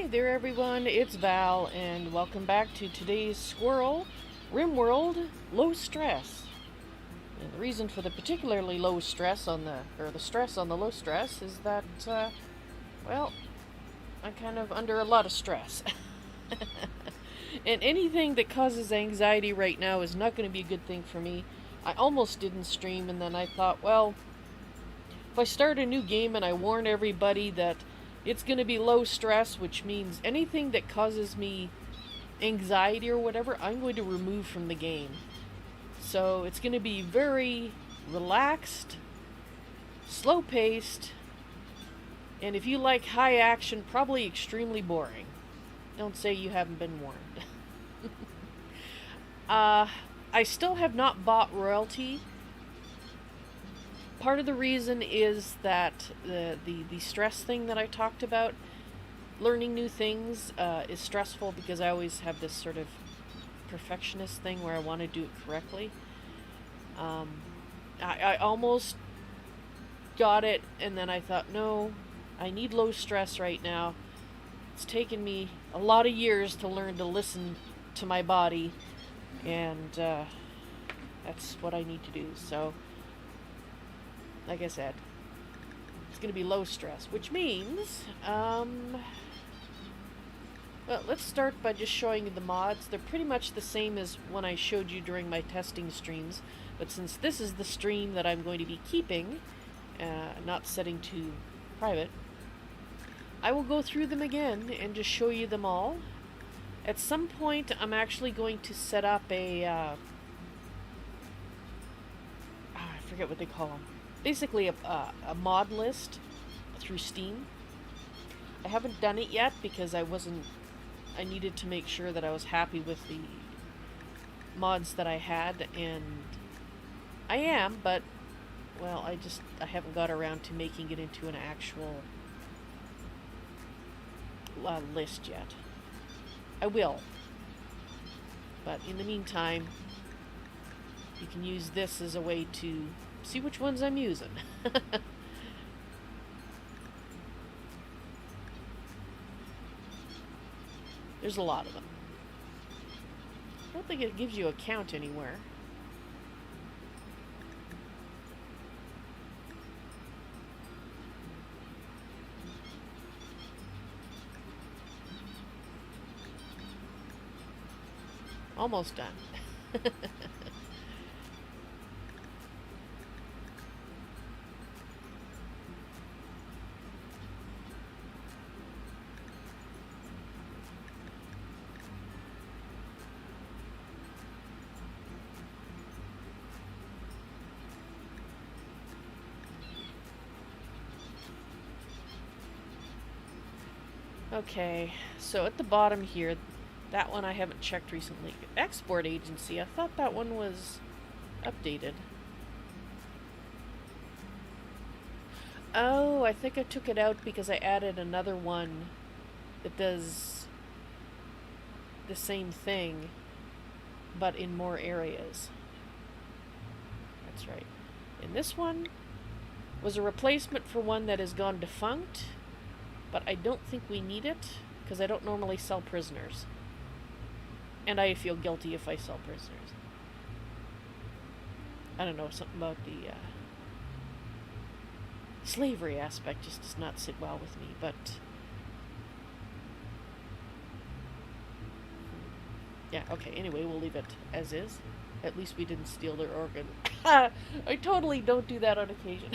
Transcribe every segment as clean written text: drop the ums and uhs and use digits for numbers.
Hey there everyone, it's Val, and welcome back to today's Squirrel RimWorld Low Stress. And the reason for the particularly low stress on the stress on the low stress is that, well, I'm kind of under a lot of stress. And anything that causes anxiety right now is not going to be a good thing for me. I almost didn't stream, and then I thought, well, if I start a new game and I warn everybody that it's going to be low stress, which means anything that causes me anxiety or whatever, I'm going to remove from the game. So it's going to be very relaxed, slow-paced, and if you like high action, probably extremely boring. Don't say you haven't been warned. I still have not bought royalty. Part of the reason is that the stress thing that I talked about, learning new things, is stressful because I always have this sort of perfectionist thing where I want to do it correctly. I almost got it, and then I thought, no, I need low stress right now. It's taken me a lot of years to learn to listen to my body, and that's what I need to do. So, like I said, it's going to be low stress, which means, well, let's start by just showing you the mods. They're pretty much the same as when I showed you during my testing streams, but since this is the stream that I'm going to be keeping, not setting to private, I will go through them again and just show you them all. At some point, I'm actually going to set up a, I forget what they call them. Basically a mod list through Steam. I haven't done it yet because I needed to make sure that I was happy with the mods that I had, and I am, but, well, I haven't got around to making it into an actual list yet. I will. But in the meantime, you can use this as a way to see which ones I'm using. There's a lot of them. I don't think it gives you a count anywhere. Almost done. Okay, so at the bottom here, that one I haven't checked recently. Export agency, I thought that one was updated. Oh, I think I took it out because I added another one that does the same thing, but in more areas. That's right. And this one was a replacement for one that has gone defunct, but I don't think we need it because I don't normally sell prisoners. And I feel guilty if I sell prisoners. I don't know, something about the slavery aspect just does not sit well with me, but yeah, okay, anyway, we'll leave it as is. At least we didn't steal their organ. I totally don't do that on occasion.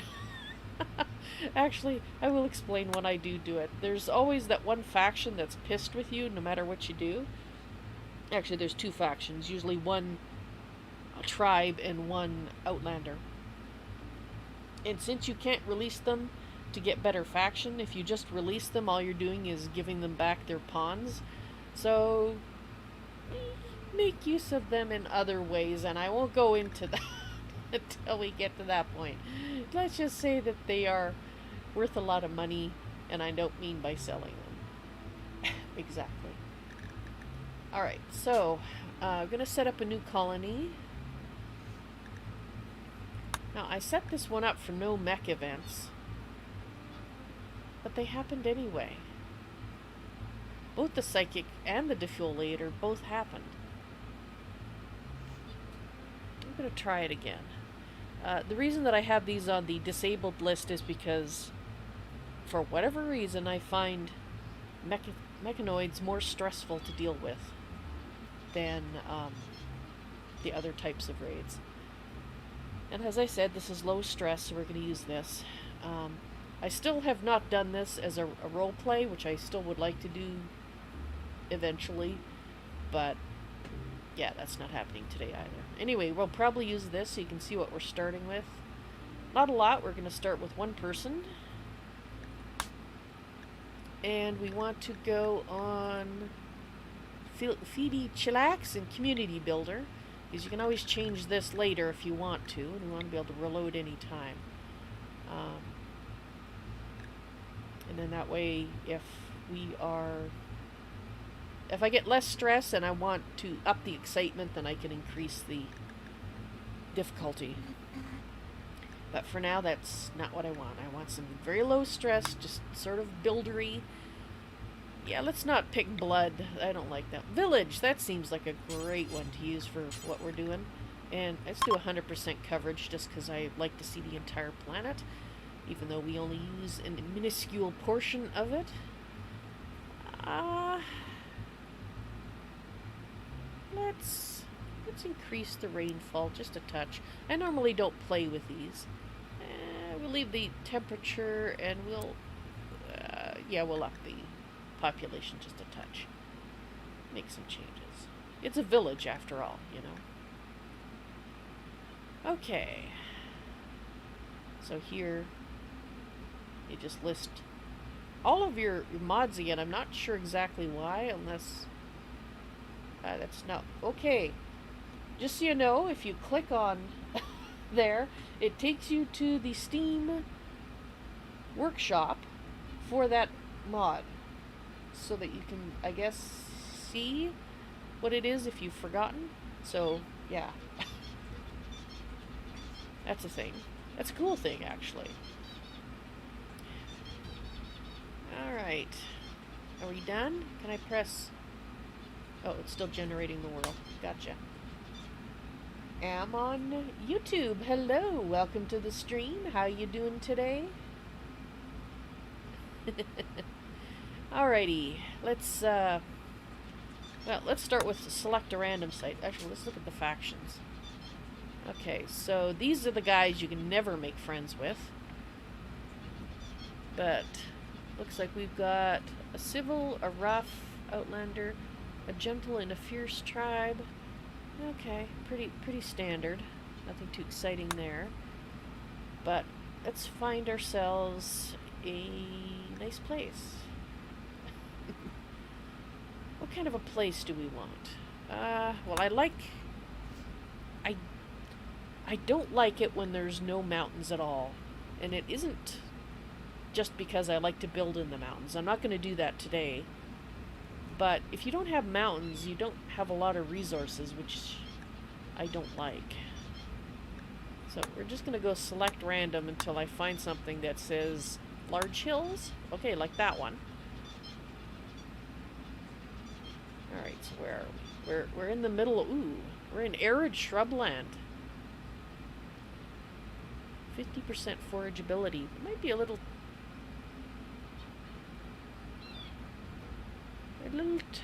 Actually, I will explain when I do it. There's always that one faction that's pissed with you no matter what you do. Actually, there's two factions, usually one tribe and one outlander. And since you can't release them to get better faction, if you just release them, all you're doing is giving them back their pawns. So, make use of them in other ways, and I won't go into that until we get to that point. Let's just say that they are worth a lot of money, and I don't mean by selling them. Exactly. Alright, so, I'm going to set up a new colony. Now, I set this one up for no mech events, but they happened anyway. both the psychic and the defoliator both happened. I'm going to try it again. The reason that I have these on the disabled list is because, for whatever reason, I find mechanoids more stressful to deal with than the other types of raids. And as I said, this is low stress, so we're going to use this. I still have not done this as a role play, which I still would like to do eventually, but yeah, that's not happening today either. Anyway, we'll probably use this so you can see what we're starting with. Not a lot. We're going to start with one person. And we want to go on Feedy Chillax and Community Builder, because you can always change this later if you want to, and we want to be able to reload any time. And then that way, if I get less stress and I want to up the excitement, then I can increase the difficulty. But for now, that's not what I want. I want some very low stress, just sort of buildery. Yeah, let's not pick blood. I don't like that. Village, that seems like a great one to use for what we're doing. And let's do 100% coverage just because I like to see the entire planet, even though we only use a minuscule portion of it. Let's increase the rainfall just a touch. I normally don't play with these. We'll leave the temperature, and we'll up the population just a touch. Make some changes. It's a village after all, you know. Okay. So here, you just list all of your mods again. I'm not sure exactly why, unless that's not okay. Just so you know, if you click on there, it takes you to the Steam workshop for that mod, so that you can, I guess, see what it is if you've forgotten. So yeah, that's a thing. That's a cool thing, actually. Alright, are we done? Can I press? Oh, it's still generating the world. Gotcha. Am on YouTube. Hello, welcome to the stream. How you doing today? Alrighty, let's start with select a random site. Actually, let's look at the factions. Okay, so these are the guys you can never make friends with. But looks like we've got a civil, a rough outlander, a gentle, and a fierce tribe. Okay, pretty standard. Nothing too exciting there. But let's find ourselves a nice place. What kind of a place do we want? Well, I don't like it when there's no mountains at all. And it isn't just because I like to build in the mountains. I'm not going to do that today. But if you don't have mountains, you don't have a lot of resources, which I don't like. So we're just going to go select random until I find something that says large hills. Okay, like that one. Alright, so where are we? We're in the middle of, ooh, we're in arid shrubland. 50% forageability. It might be a little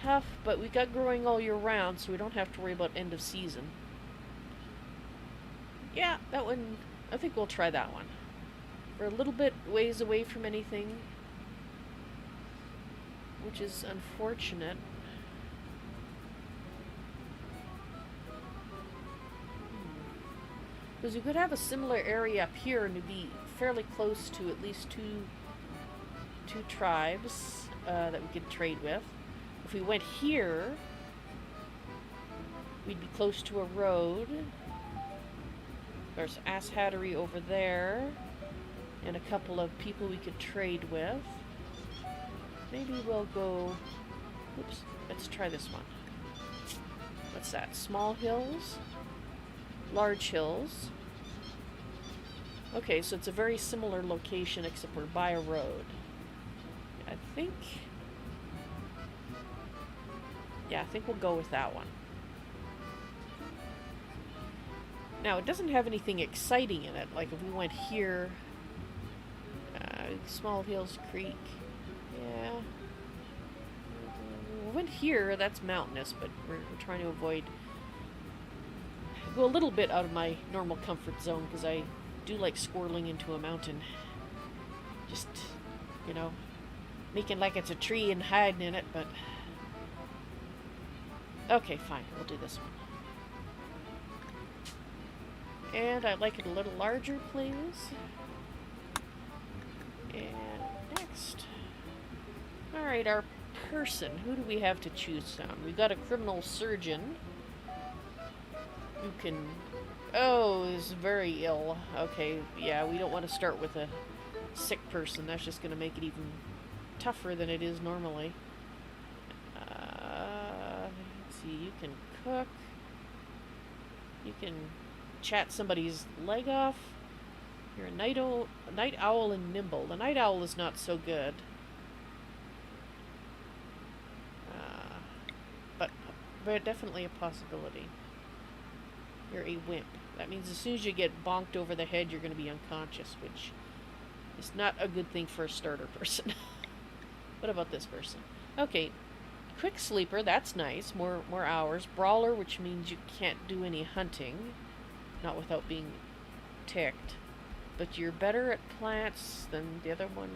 tough, but we got growing all year round, so we don't have to worry about end of season. Yeah, that one, I think we'll try that one. We're a little bit ways away from anything, which is unfortunate. Because you could have a similar area up here and it'd be fairly close to at least two tribes that we could trade with. If we went here, we'd be close to a road. There's Ass Hattery over there, and a couple of people we could trade with. Maybe we'll go, oops, let's try this one. What's that? Small hills? Large hills. Okay, so it's a very similar location except we're by a road. I think Yeah, I think we'll go with that one. Now, it doesn't have anything exciting in it. Like if we went here, Small Hills Creek, yeah. We went here, that's mountainous, but we're trying to avoid, go a little bit out of my normal comfort zone, because I do like squirreling into a mountain. Just, you know, making like it's a tree and hiding in it, but... Okay, fine, we'll do this one. And I'd like it a little larger, please. And next. Alright, our person. Who do we have to choose from? We've got a criminal surgeon. Who can... Oh, is very ill. Okay, yeah, we don't want to start with a sick person. That's just going to make it even tougher than it is normally. Let's see, you can cook. You can chat somebody's leg off. You're a night owl and nimble. The night owl is not so good. But definitely a possibility. You're a wimp. That means as soon as you get bonked over the head, you're going to be unconscious, which is not a good thing for a starter person. What about this person? Okay, quick sleeper, that's nice. More hours. Brawler, which means you can't do any hunting. Not without being ticked. But you're better at plants than the other one.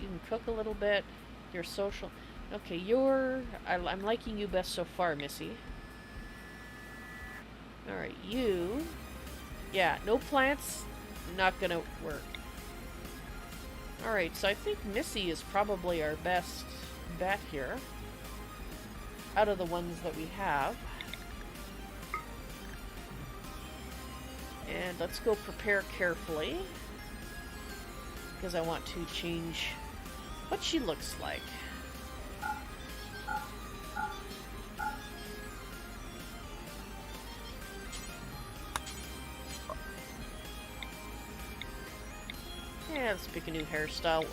You can cook a little bit. You're social. Okay, I'm liking you best so far, Missy. Alright, you... Yeah, no plants, not gonna work. Alright, so I think Missy is probably our best bet here. Out of the ones that we have. And let's go prepare carefully. Because I want to change what she looks like. Yeah, let's pick a new hairstyle.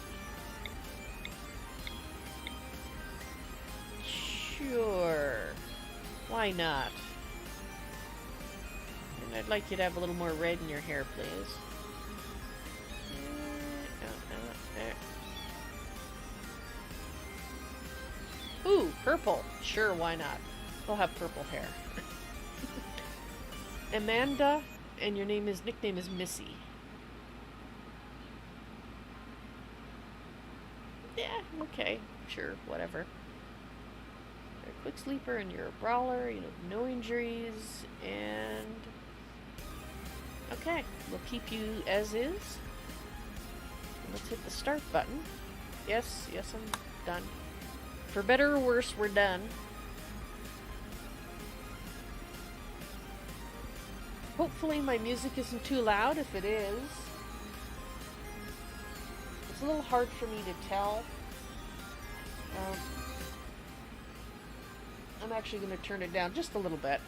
Sure. Why not? And I'd like you to have a little more red in your hair, please. Ooh, purple. Sure, why not? We'll have purple hair. Amanda, and your nickname is Missy. Yeah, okay. Sure, whatever. You're a quick sleeper and you're a brawler, you have no injuries, and... Okay, we'll keep you as is. Let's hit the start button. Yes, I'm done. For better or worse, we're done. Hopefully my music isn't too loud. If it is, it's a little hard for me to tell. I'm actually going to turn it down just a little bit.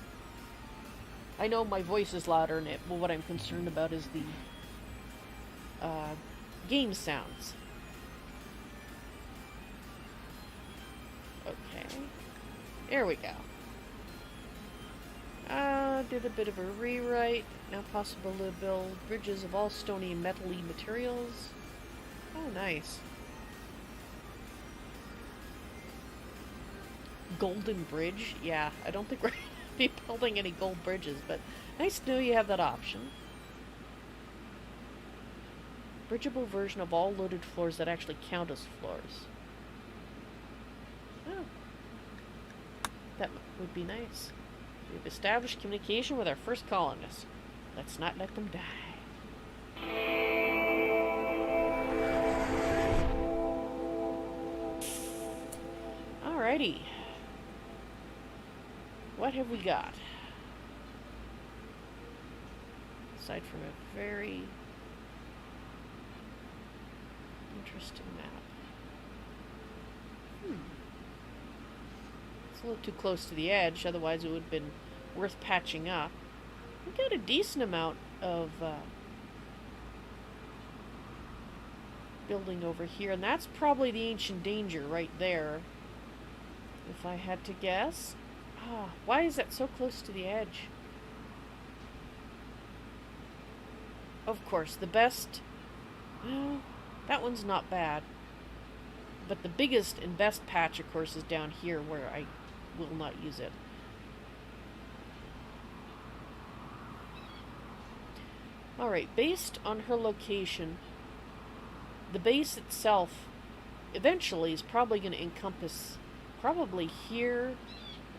I know my voice is louder than it, but what I'm concerned about is the game sounds. Okay. There we go. Did a bit of a rewrite. Now possible to build bridges of all stony and metal-y materials. Oh, nice. Golden bridge? Yeah, I don't think we're going to be building any gold bridges, but nice to know you have that option. Bridgeable version of all loaded floors that actually count as floors. Oh. That would be nice. We've established communication with our first colonists. Let's not let them die. Alrighty. What have we got? Aside from a very interesting map. It's a little too close to the edge, otherwise it would have been worth patching up. We got a decent amount of building over here, and that's probably the ancient danger right there, if I had to guess. Oh, why is that so close to the edge? Of course, the best... Well, that one's not bad. But the biggest and best patch, of course, is down here where I will not use it. Alright, based on her location, the base itself eventually is probably going to encompass probably here,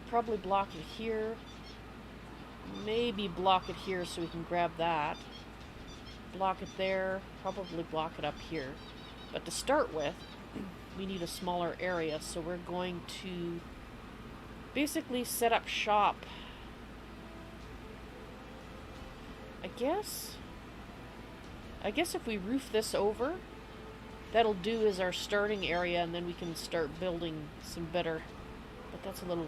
probably block it here, maybe block it here so we can grab that, block it there, probably block it up here. But to start with, we need a smaller area, so we're going to basically set up shop. I guess if we roof this over, that'll do as our starting area, and then we can start building some better. But that's a little,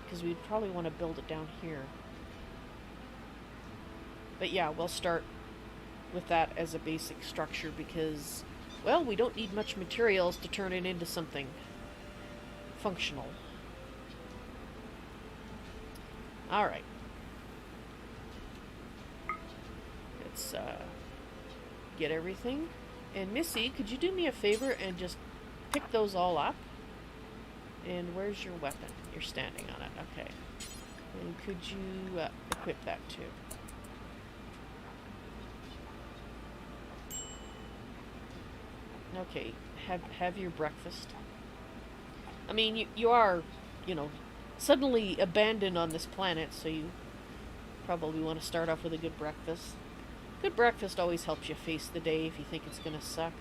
because we'd probably want to build it down here. But yeah, we'll start with that as a basic structure because, well, we don't need much materials to turn it into something functional. Alright. Let's get everything. And Missy, could you do me a favor and just pick those all up? And where's your weapon? You're standing on it. Okay. And could you equip that too? Okay. Have your breakfast. I mean, you are, you know, suddenly abandoned on this planet, so you probably want to start off with a good breakfast. Good breakfast always helps you face the day if you think it's gonna suck.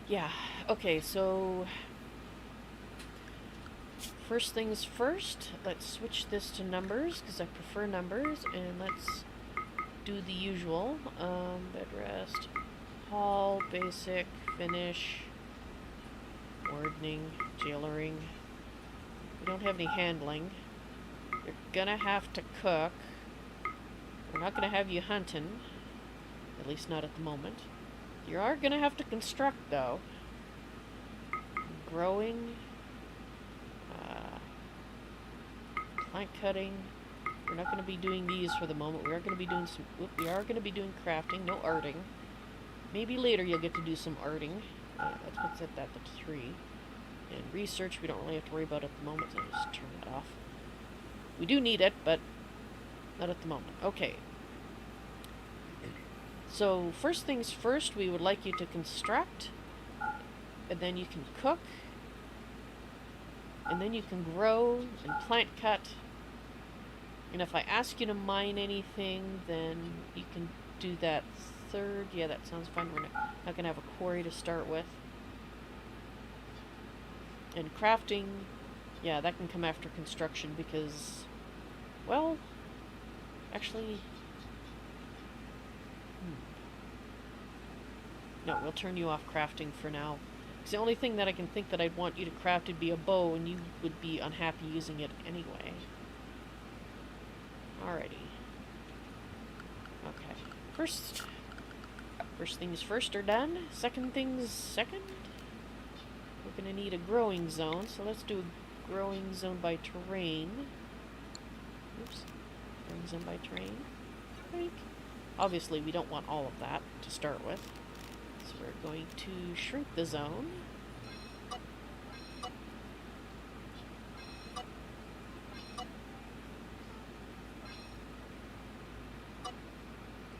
Yeah, okay, so first things first, let's switch this to numbers because I prefer numbers, and let's do the usual. Bed rest, hall, basic, finish, wardening, jailering. We don't have any handling. You're gonna have to cook. We're not going to have you hunting, at least not at the moment. You are going to have to construct, though. Growing, plant cutting. We're not going to be doing these for the moment. We are going to be doing some. We are going to be doing crafting. No arting. Maybe later you'll get to do some arting. Let's set that to 3. And research, we don't really have to worry about at the moment. So I'll just turn that off. We do need it, but not at the moment. Okay. So, first things first, we would like you to construct, and then you can cook, and then you can grow and plant cut. And if I ask you to mine anything, then you can do that third. Yeah, that sounds fine. We're not going to have a quarry to start with. And crafting, yeah, that can come after construction because, well, actually, no, we'll turn you off crafting for now. Because the only thing that I can think that I'd want you to craft would be a bow, and you would be unhappy using it anyway. Alrighty. Okay. First things first are done. Second things second. We're going to need a growing zone, so let's do a growing zone by terrain. Oops. Growing zone by terrain. Obviously, we don't want all of that to start with. So we're going to shrink the zone.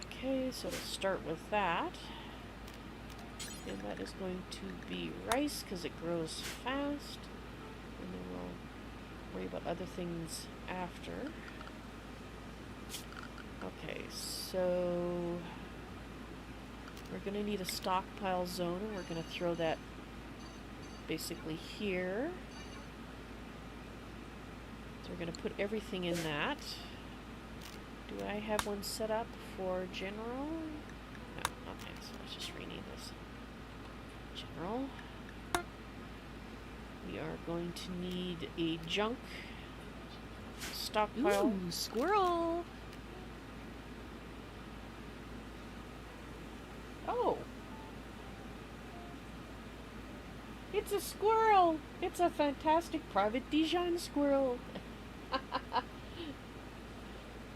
Okay, so let's start with that. And that is going to be rice because it grows fast. And then we'll worry about other things after. Okay, so we're going to need a stockpile zone, and we're going to throw that basically here. So we're going to put everything in that. Do I have one set up for general? No, okay, so let's just rename this. General. We are going to need a junk stockpile. Ooh, squirrel! Oh. It's a squirrel! It's a fantastic private Dijon squirrel!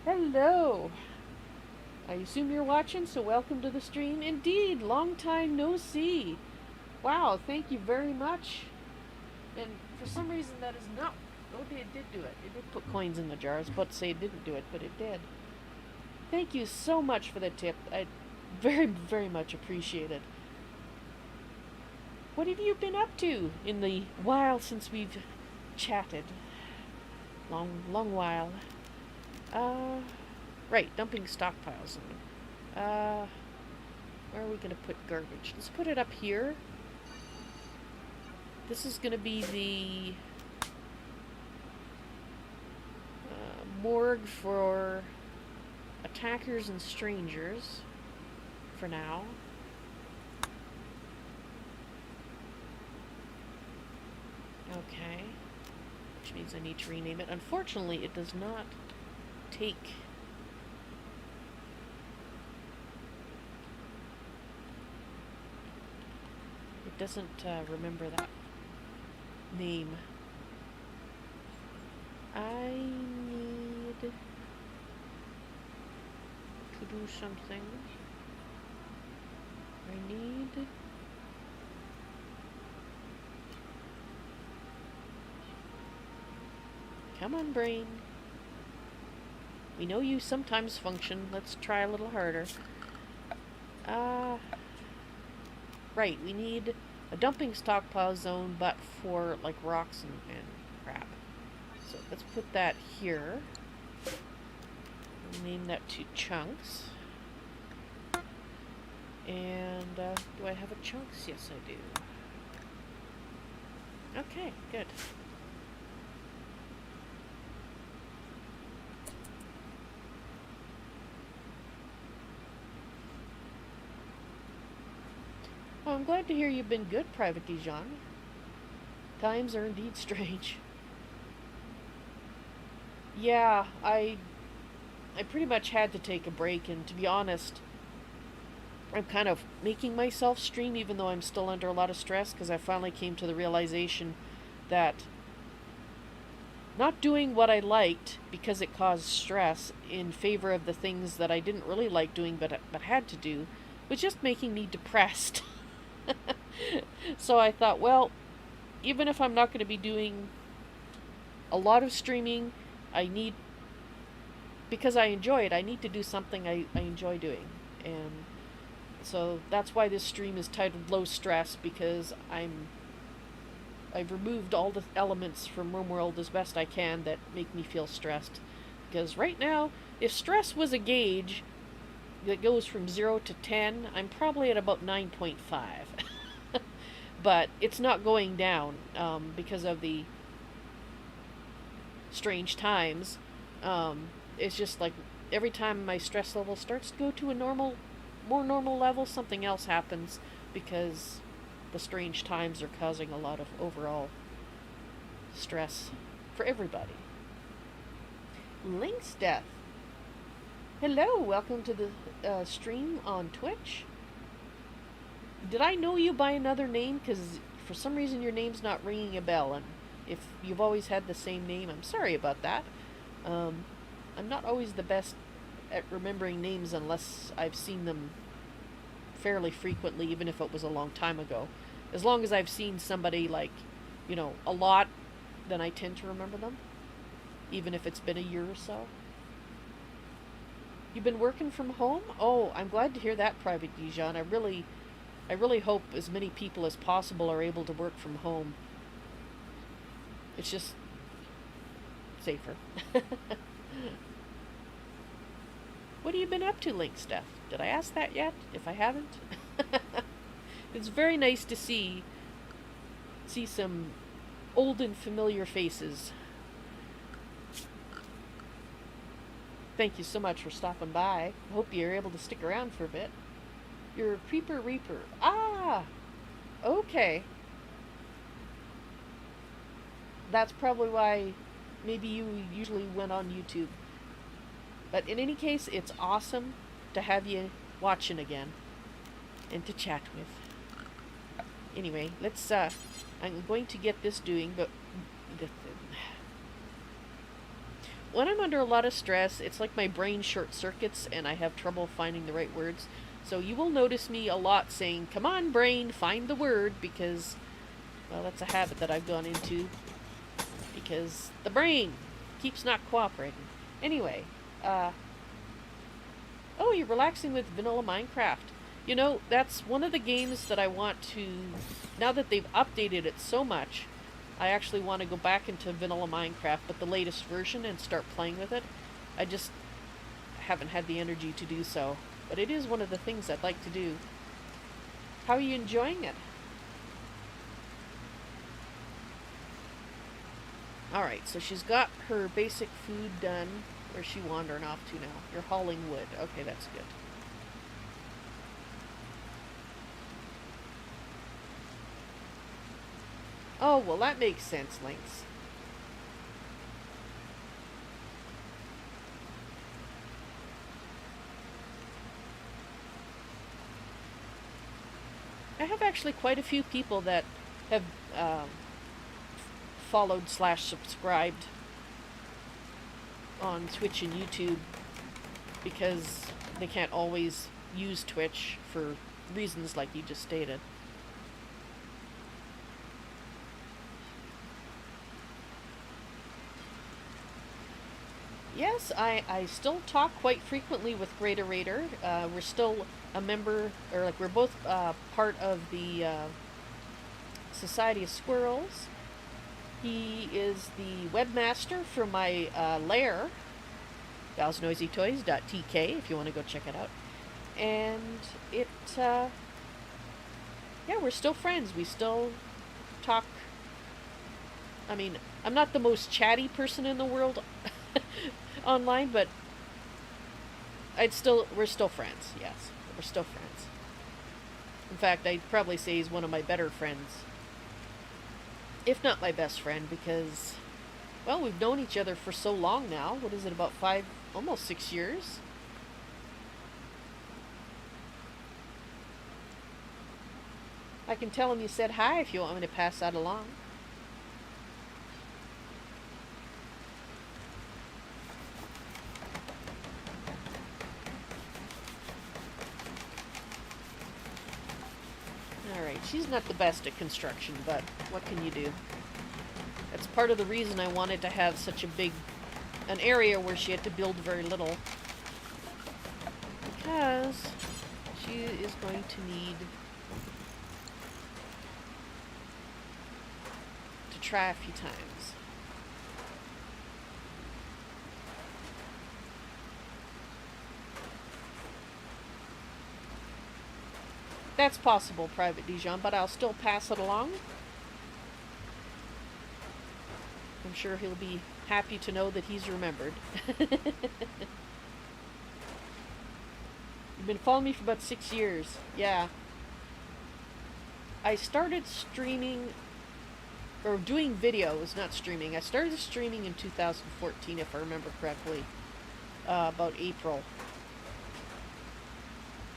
Hello! I assume you're watching, so welcome to the stream. Indeed, long time no see. Wow, thank you very much. And for some reason that is not... Okay, it did do it. It did put coins in the jar. I was about to say it didn't do it, but it did. Thank you so much for the tip. I very, very much appreciate it. What have you been up to in the while since we've chatted? Long while. Right, dumping stockpiles. Where are we going to put garbage? Let's put it up here. This is going to be the morgue for attackers and strangers for now. Okay. Which means I need to rename it. Unfortunately, it does not take... It doesn't remember that name. I need to do something. I need... Come on, brain. We know you sometimes function. Let's try a little harder. Right, we need a dumping stockpile zone, but for, like, rocks and crap. So let's put that here. Name that to chunks. And, do I have a chunks? Yes, I do. Okay, good. Well, I'm glad to hear you've been good, Private Dijon. Times are indeed strange. Yeah, I pretty much had to take a break, and to be honest, I'm kind of making myself stream even though I'm still under a lot of stress, because I finally came to the realization that not doing what I liked because it caused stress in favor of the things that I didn't really like doing but had to do was just making me depressed. So I thought, well, even if I'm not going to be doing a lot of streaming, because I enjoy it, I need to do something I enjoy doing. And so that's why this stream is titled Low Stress, because I've removed all the elements from RimWorld as best I can that make me feel stressed. Because right now, if stress was a gauge that goes from 0 to 10, I'm probably at about 9.5. But it's not going down because of the strange times. It's just like every time my stress level starts to go to a more normal level, something else happens because the strange times are causing a lot of overall stress for everybody. Link's Death. Hello, welcome to the stream on Twitch. Did I know you by another name? Because for some reason your name's not ringing a bell, and if you've always had the same name, I'm sorry about that. I'm not always the best at remembering names unless I've seen them fairly frequently, even if it was a long time ago. As long as I've seen somebody, like, you know, a lot, then I tend to remember them, even if it's been a year or so. You've been working from home? Oh, I'm glad to hear that, Private Dijon. I really hope as many people as possible are able to work from home. It's just safer. What have you been up to, Link Steph? Did I ask that yet? If I haven't? It's very nice to see some old and familiar faces. Thank you so much for stopping by. I hope you're able to stick around for a bit. You're a Creeper Reaper. Ah! Okay. That's probably why maybe you usually went on YouTube. But in any case, it's awesome to have you watching again and to chat with. Anyway, let's, I'm going to get this doing, but when I'm under a lot of stress, it's like my brain short circuits and I have trouble finding the right words. So you will notice me a lot saying, come on brain, find the word, because, well, that's a habit that I've gone into, because the brain keeps not cooperating. Anyway, oh, you're relaxing with vanilla Minecraft. You know, that's one of the games that I want to, now that they've updated it so much, I actually want to go back into vanilla Minecraft, but the latest version, and start playing with it. I just haven't had the energy to do so. But it is one of the things I'd like to do. How are you enjoying it? Alright, so she's got her basic food done. Where's she wandering off to now? You're hauling wood. Okay, that's good. Oh, well that makes sense, Lynx. I have actually quite a few people that have followed / subscribed on Twitch and YouTube because they can't always use Twitch for reasons like you just stated. Yes, I still talk quite frequently with Greater Raider. We're still a member, or like we're both part of the Society of Squirrels. He is the webmaster for my lair, ValsNoisyToys.tk, if you want to go check it out. And it, yeah, we're still friends. We still talk. I mean, I'm not the most chatty person in the world online, but we're still friends. Yes, we're still friends. In fact, I'd probably say he's one of my better friends, if not my best friend, because, well, we've known each other for so long now. What is it, about 5, almost 6 years? I can tell him you said hi if you want me to pass that along. Alright, she's not the best at construction, but what can you do? That's part of the reason I wanted to have such an area where she had to build very little. Because she is going to need to try a few times. That's possible, Private Dijon, but I'll still pass it along. I'm sure he'll be happy to know that he's remembered. You've been following me for about 6 years. Yeah. I started streaming, or doing videos, not streaming. I started streaming in 2014, if I remember correctly. About April.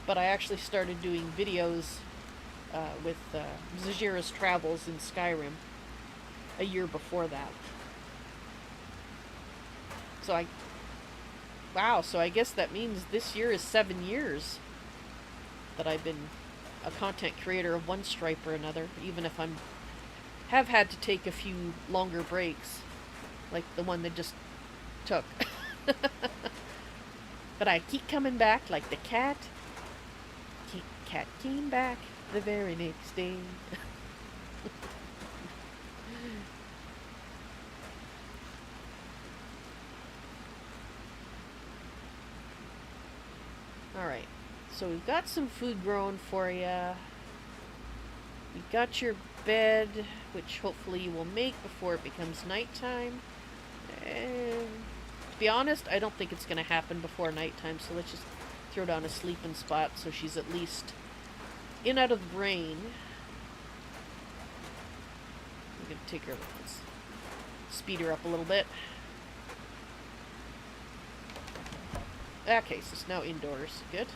But I actually started doing videos with Zajira's Travels in Skyrim a year before that. So wow, so I guess that means this year is 7 years that I've been a content creator of one stripe or another, even if have had to take a few longer breaks, like the one that just took. But I keep coming back like the cat. Cat came back the very next day. Alright, so we've got some food growing for you. You've got your bed, which hopefully you will make before it becomes nighttime. And to be honest, I don't think it's going to happen before nighttime, so let's just throw down a sleeping spot so she's at least in out of the rain. I'm going to take her, let's speed her up a little bit. Okay, so it's now indoors. Good.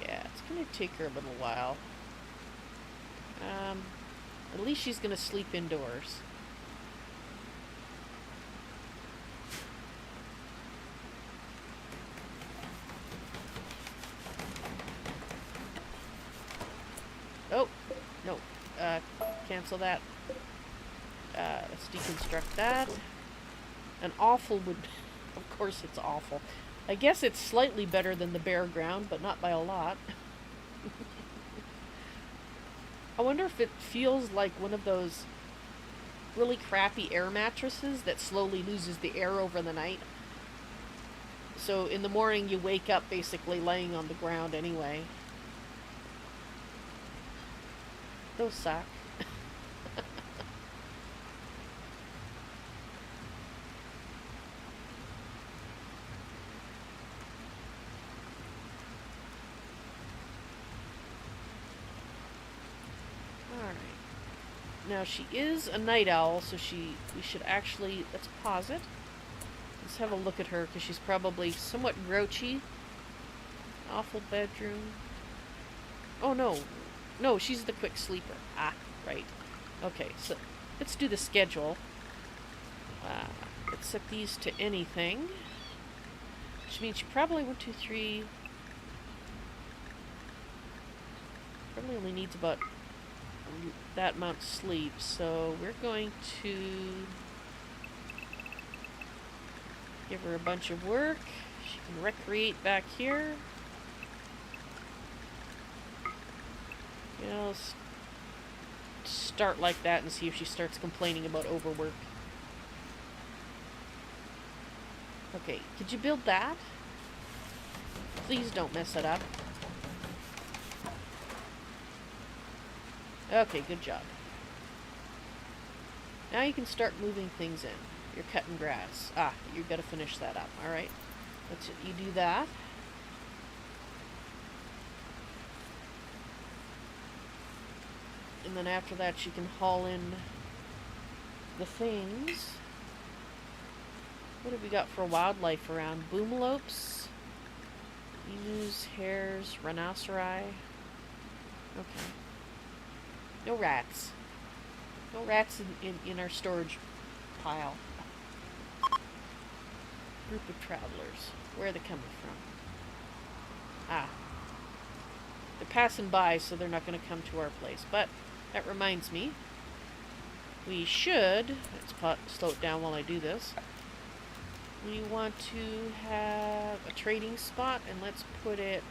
Yeah, it's gonna take her a little while. At least she's gonna sleep indoors. Oh, no. Cancel that. Let's deconstruct that. An awful would... Of course it's awful. I guess it's slightly better than the bare ground, but not by a lot. I wonder if it feels like one of those really crappy air mattresses that slowly loses the air over the night. So in the morning you wake up basically laying on the ground anyway. Those suck. Now she is a night owl, so we should actually, let's pause it. Let's have a look at her, because she's probably somewhat grouchy. Awful bedroom. Oh no. No, she's the quick sleeper. Ah, right. Okay, so let's do the schedule. Let's set these to anything. Which means she probably, 1, 2, 3... Probably only needs about that amount of sleep, so we're going to give her a bunch of work. She can recreate back here. You know, start like that and see if she starts complaining about overwork. Okay, could you build that? Please don't mess it up. Okay, good job. Now you can start moving things in. You're cutting grass. Ah, you've got to finish that up. Alright. You do that. And then after that you can haul in the things. What have we got for wildlife around? Boomalopes, emus, hares, rhinoceri. Okay. No rats. No rats in our storage pile. Group of travelers. Where are they coming from? Ah. They're passing by, so they're not going to come to our place. But that reminds me. We should... Let's slow it down while I do this. We want to have a trading spot, and let's put it...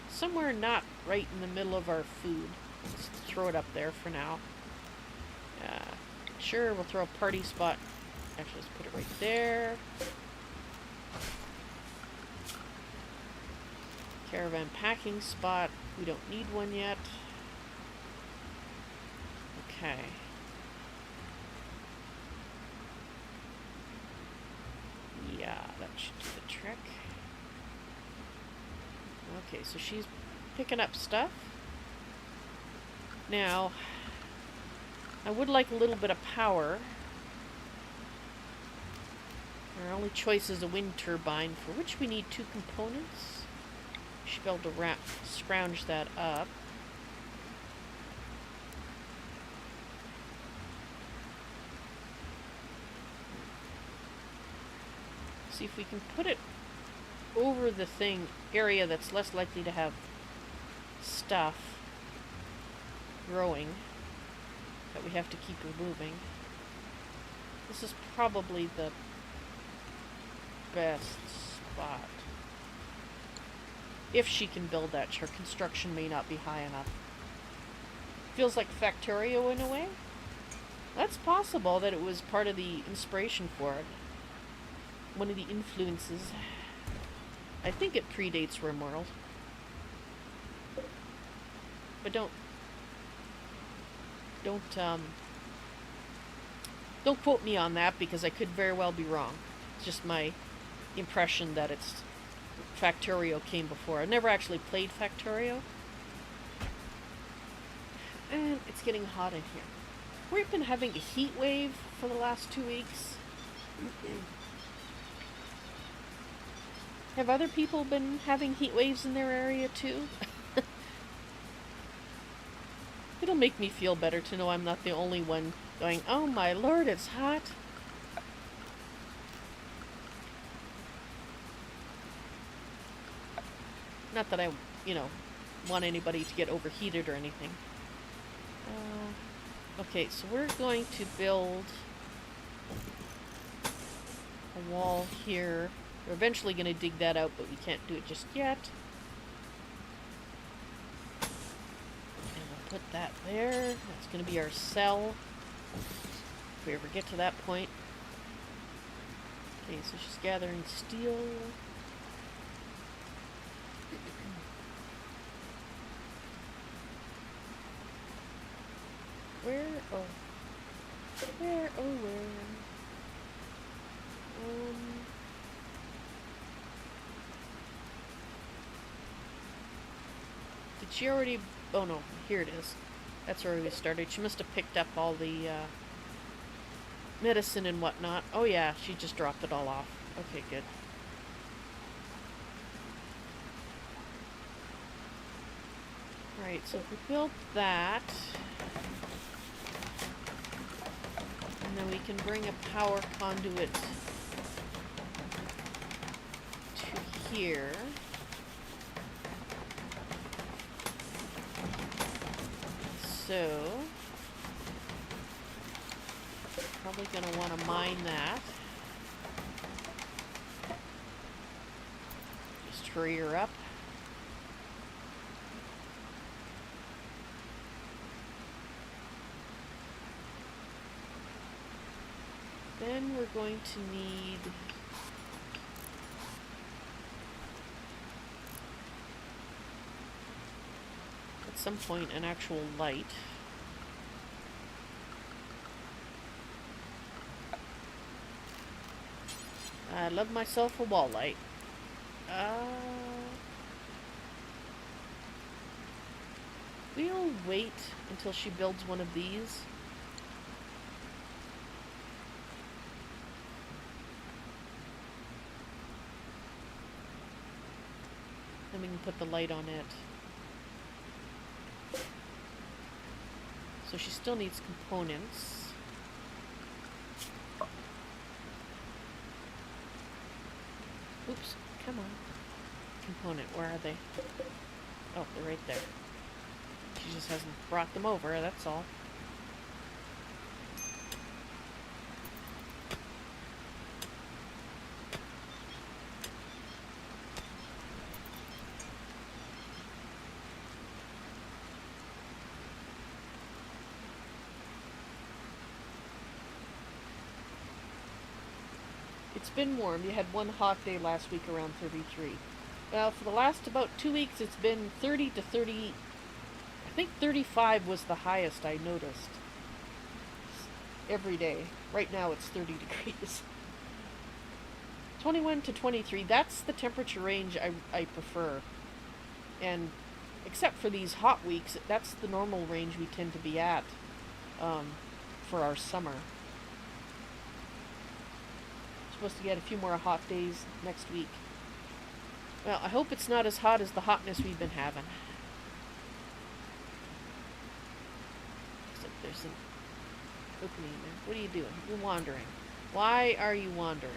somewhere not right in the middle of our food. Let's throw it up there for now. Sure, we'll throw a party spot. Actually, let's put it right there. Caravan packing spot. We don't need one yet. Okay. Yeah, that should do the trick. Okay, so she's picking up stuff. Now, I would like a little bit of power. Our only choice is a wind turbine, for which we need 2 components. We should be able to scrounge that up. See if we can put it over the area that's less likely to have stuff growing that we have to keep removing. This is probably the best spot. If she can build that, her construction may not be high enough. Feels like Factorio in a way. That's possible that it was part of the inspiration for it. One of the influences. I think it predates RimWorld. But don't quote me on that, because I could very well be wrong. It's just my impression that it's Factorio came before. I've never actually played Factorio. And it's getting hot in here. We've been having a heat wave for the last 2 weeks. Have other people been having heat waves in their area too? It'll make me feel better to know I'm not the only one going, oh my lord, it's hot. Not that I, want anybody to get overheated or anything. Okay, so we're going to build a wall here. We're eventually going to dig that out, but we can't do it just yet. And we'll put that there. That's going to be our cell, if we ever get to that point. Okay, so she's gathering steel. Where? Oh. Where? Oh, where? Did she already... Oh, no. Here it is. That's where we started. She must have picked up all the, medicine and whatnot. Oh, yeah. She just dropped it all off. Okay, good. Right, so if we build that... And then we can bring a power conduit to here. So, probably going to want to mine that. Just hurry her up. Then we're going to need at some point an actual light. I love myself a wall light. We'll wait until she builds one of these. Then we can put the light on it. So she still needs components. Oops, come on. Component, where are they? Oh, they're right there. She just hasn't brought them over, that's all. It's been warm. You had one hot day last week around 33. Well, for the last about 2 weeks, it's been 30 to 30. I think 35 was the highest I noticed. Every day. Right now it's 30 degrees. 21 to 23. That's the temperature range I prefer. And except for these hot weeks, that's the normal range we tend to be at for our summer. Supposed to get a few more hot days next week. Well, I hope it's not as hot as the hotness we've been having. Except there's an opening there. What are you doing? You're wandering. Why are you wandering?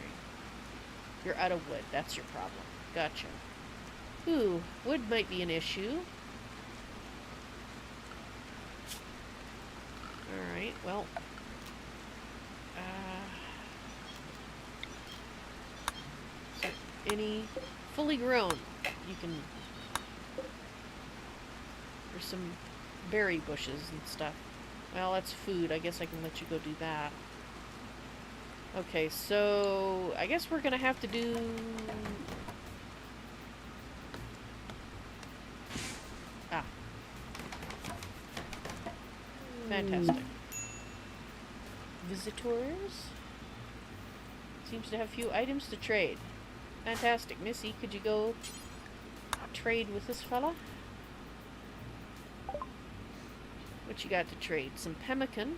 You're out of wood. That's your problem. Gotcha. Ooh, wood might be an issue. Alright, well... any fully grown, you can, there's some berry bushes and stuff. Well, that's food. I guess I can let you go do that. Okay, so I guess we're gonna have to do fantastic. Visitors seems to have few items to trade. Fantastic. Missy, could you go trade with this fella? What you got to trade? Some pemmican,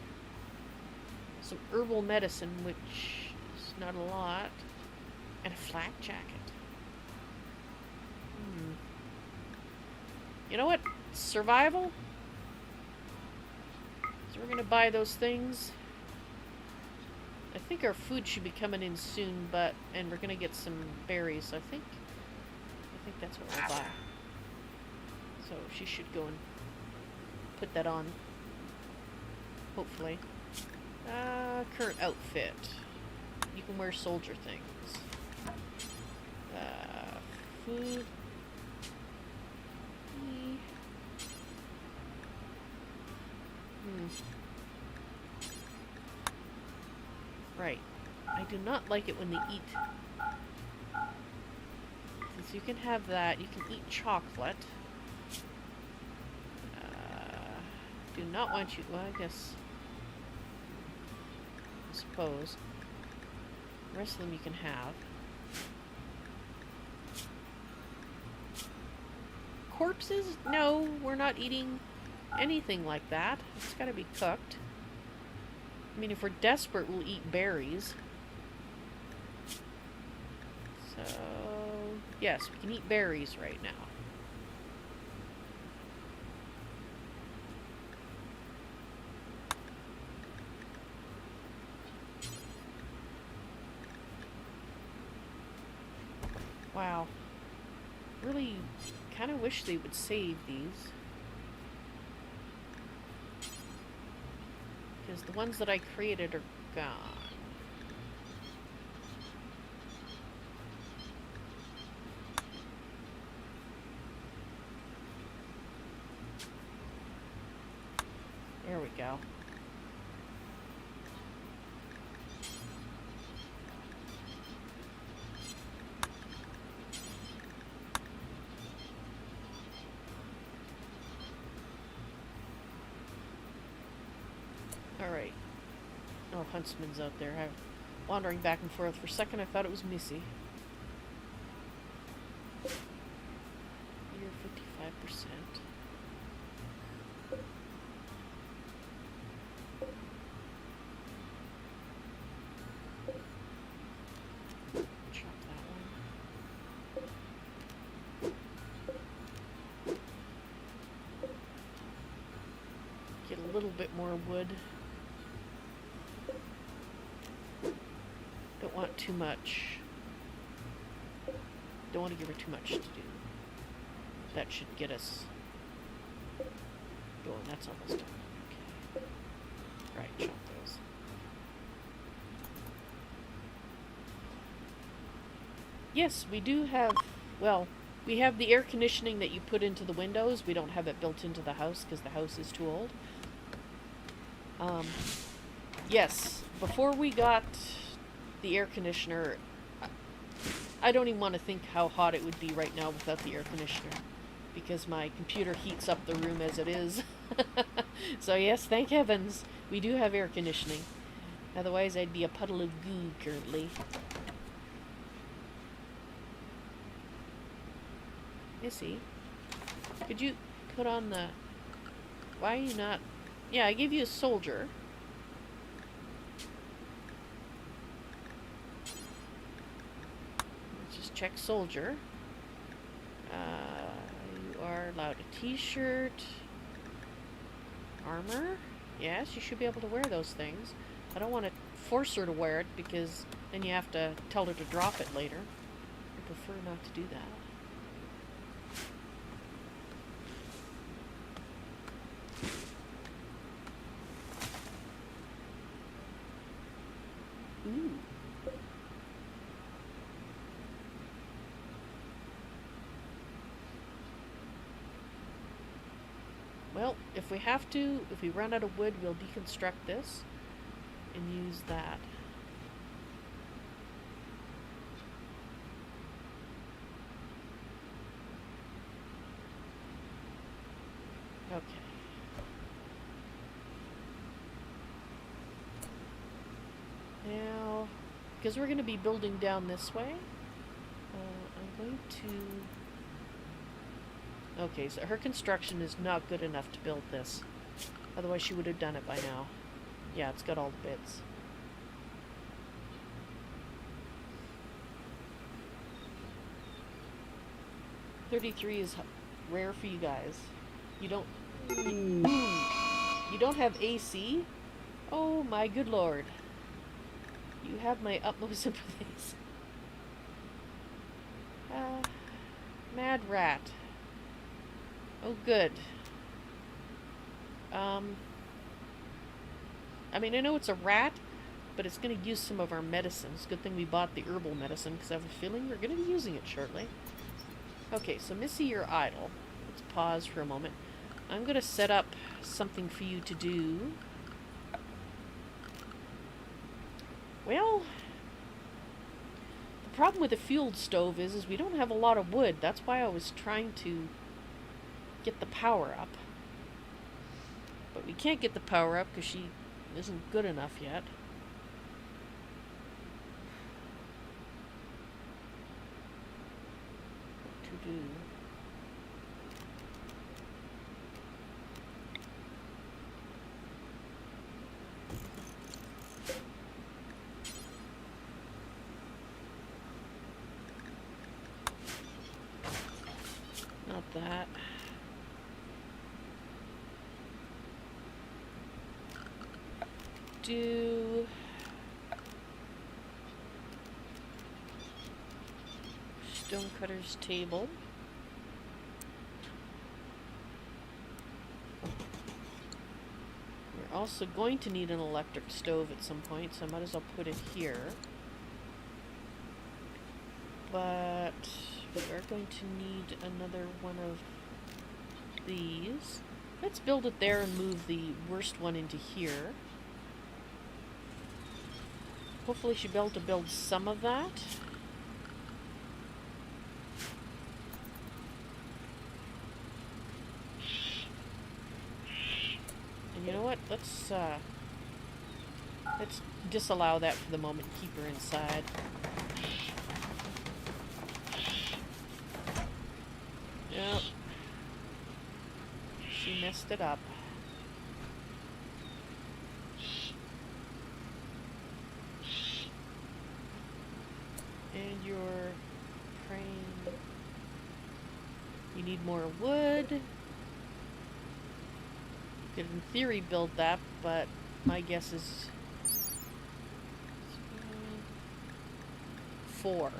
some herbal medicine, which is not a lot, and a flak jacket. You know what? Survival? So we're gonna buy those things. I think our food should be coming in soon, and we're gonna get some berries, so I think that's what we'll buy. So she should go and put that on. Hopefully. Current outfit. You can wear soldier things. Food. Right. I do not like it when they eat. Since you can have that, you can eat chocolate. Do not want you. Well, I guess. I suppose. The rest of them you can have. Corpses? No, we're not eating anything like that. It's gotta be cooked. I mean, if we're desperate, we'll eat berries. So, yes, we can eat berries right now. Wow. Really kind of wish they would save these. Because the ones that I created are gone. There we go. Alright. Oh, Huntsman's out there. I'm wandering back and forth. For a second I thought it was Missy. You're 55%. Chop that one. Get a little bit more wood. Don't want too much. Don't want to give her too much to do. That should get us going. That's almost done. Okay. Right, chop those. Yes, we do have, well, we have the air conditioning that you put into the windows. We don't have it built into the house because the house is too old. Yes, before we got the air conditioner, I don't even want to think how hot it would be right now without the air conditioner, because my computer heats up the room as it is. So yes, thank heavens we do have air conditioning. Otherwise I'd be a puddle of goo currently. Missy, could you put on the... Why are you not... Yeah, I gave you a soldier. Check soldier. You are allowed a t-shirt. Armor? Yes, you should be able to wear those things. I don't want to force her to wear it because then you have to tell her to drop it later. I prefer not to do that. Ooh. Well, if we have to, if we run out of wood, we'll deconstruct this and use that. Okay. Now, because we're going to be building down this way, I'm going to... Okay, so her construction is not good enough to build this. Otherwise she would have done it by now. Yeah, it's got all the bits. 33 is rare for you guys. You don't... You don't have AC? Oh my good lord. You have my utmost sympathies. Mad rat. Oh good. I mean, I know it's a rat, but it's going to use some of our medicines. Good thing we bought the herbal medicine, because I have a feeling we're going to be using it shortly. Okay, so Missy, you're idle. Let's pause for a moment. I'm going to set up something for you to do. Well, the problem with a fueled stove is we don't have a lot of wood. That's why I was trying to get the power up. But we can't get the power up because she isn't good enough yet. What to do? Not that. Do stonecutter's table. We're also going to need an electric stove at some point, so I might as well put it here. But we are going to need another one of these. Let's build it there and move the worst one into here. Hopefully she'll be able to build some of that. And you know what? Let's disallow that for the moment. Keep her inside. Yep. She messed it up. And you're praying. You need more wood. Could in theory build that, but my guess is 4.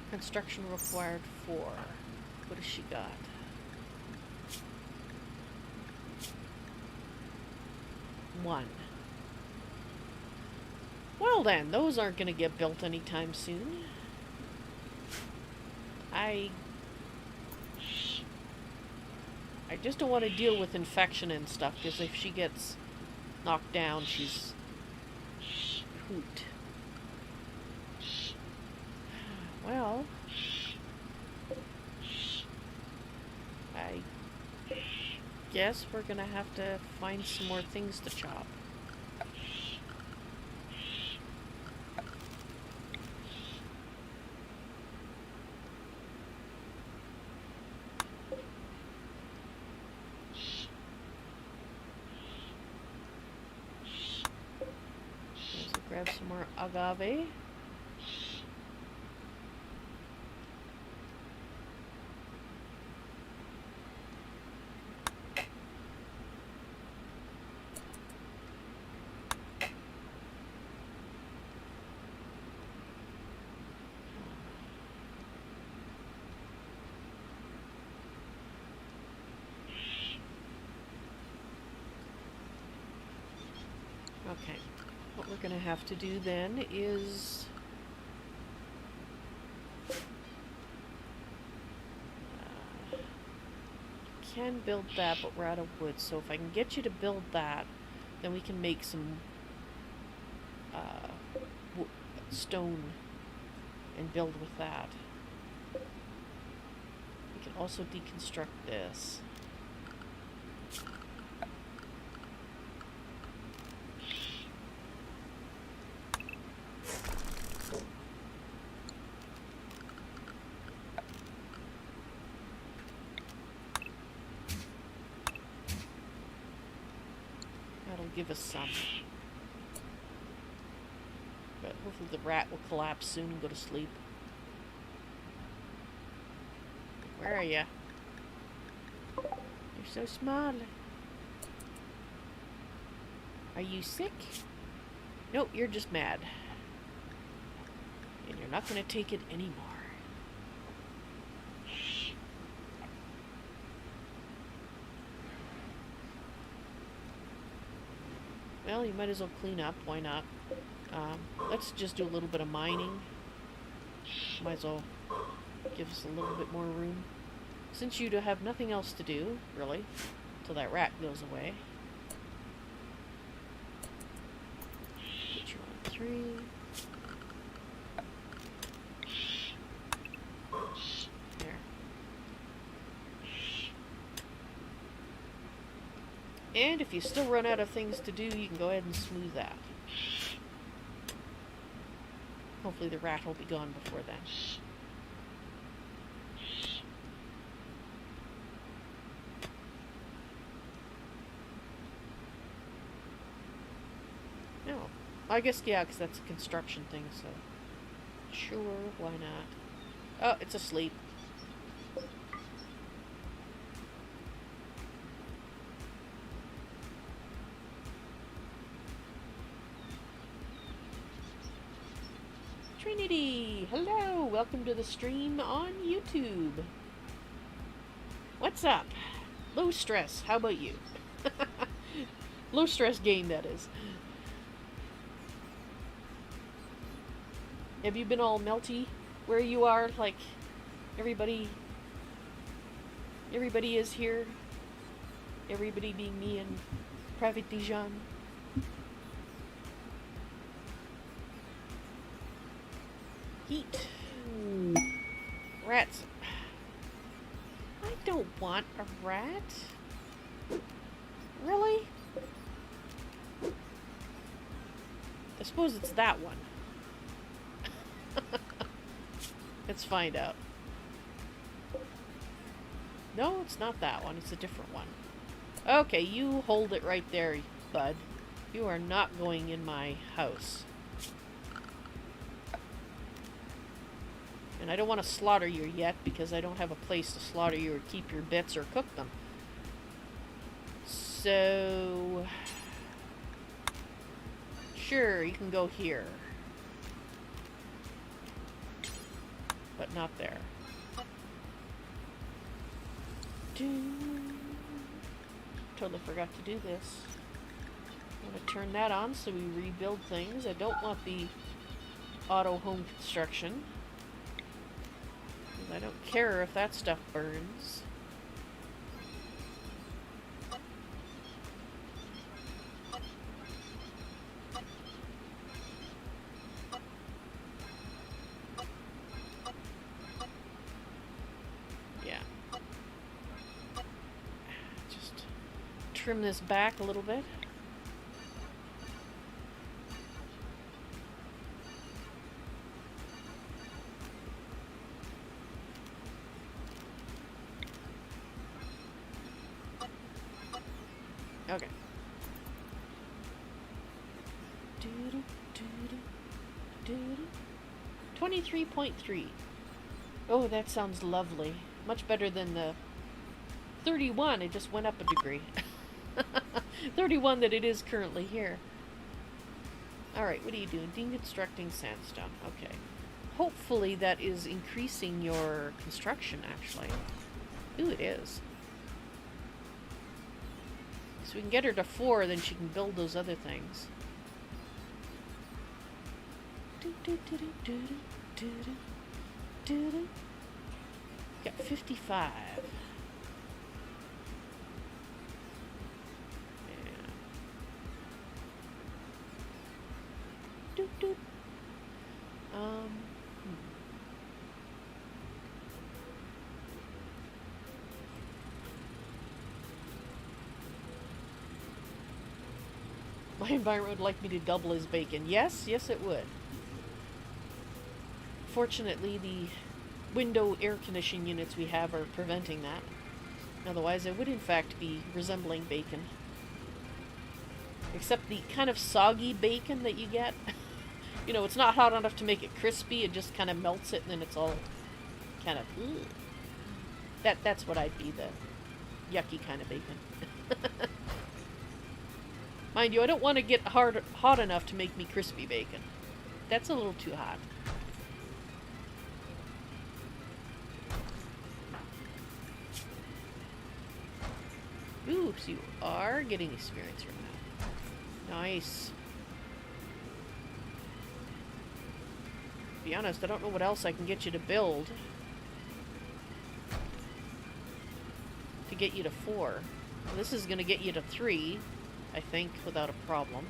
Construction required 4. What has she got? 1. Well then, those aren't going to get built anytime soon. I just don't want to deal with infection and stuff, because if she gets knocked down, she's hoot. Well, I guess we're going to have to find some more things to chop. Grab some more agave. Okay. What we're going to have to do then is can build that, but we're out of wood. So if I can get you to build that, then we can make some stone and build with that. We can also deconstruct this. Give us some. But hopefully the rat will collapse soon and go to sleep. Where are you? You're so small. Are you sick? Nope, you're just mad. And you're not going to take it anymore. Well, you might as well clean up. Why not? Let's just do a little bit of mining. Might as well give us a little bit more room. Since you have nothing else to do, really, until that rat goes away. Put you on 3. There. And if you still run out of things to do, you can go ahead and smooth that. Hopefully the rat will be gone before then. No. I guess, yeah, because that's a construction thing, so... Sure, why not? Oh, it's asleep. Trinity! Hello! Welcome to the stream on YouTube. What's up? Low stress. How about you? Low stress game, that is. Have you been all melty where you are? Like, everybody is here? Everybody being me and Private Dijon? Heat. Rats. I don't want a rat. Really? I suppose it's that one. Let's find out. No, it's not that one. It's a different one. Okay, you hold it right there, bud. You are not going in my house. And I don't want to slaughter you yet because I don't have a place to slaughter you or keep your bits or cook them. So... Sure, you can go here. But not there. Totally forgot to do this. I'm going to turn that on so we rebuild things. I don't want the auto home construction. I don't care if that stuff burns. Yeah. Just trim this back a little bit. Okay. 23.3. Oh, that sounds lovely. Much better than the 31. It just went up a degree. 31 that it is currently here. Alright, what are you doing? Deconstructing sandstone. Okay. Hopefully that is increasing your construction, actually. Ooh, it is. So we can get her to 4, then she can build those other things. Got 55. Yeah. My environment would like me to double his bacon. Yes, yes it would. Fortunately, the window air conditioning units we have are preventing that. Otherwise, it would in fact be resembling bacon. Except the kind of soggy bacon that you get. You know, it's not hot enough to make it crispy, it just kind of melts it and then it's all kind of... That's what I'd be, the yucky kind of bacon. Mind you, I don't want to get hot enough to make me crispy bacon. That's a little too hot. Oops, you are getting experience from that. Nice. To be honest, I don't know what else I can get you to build to get you to 4. This is going to get you to 3, I think, without a problem.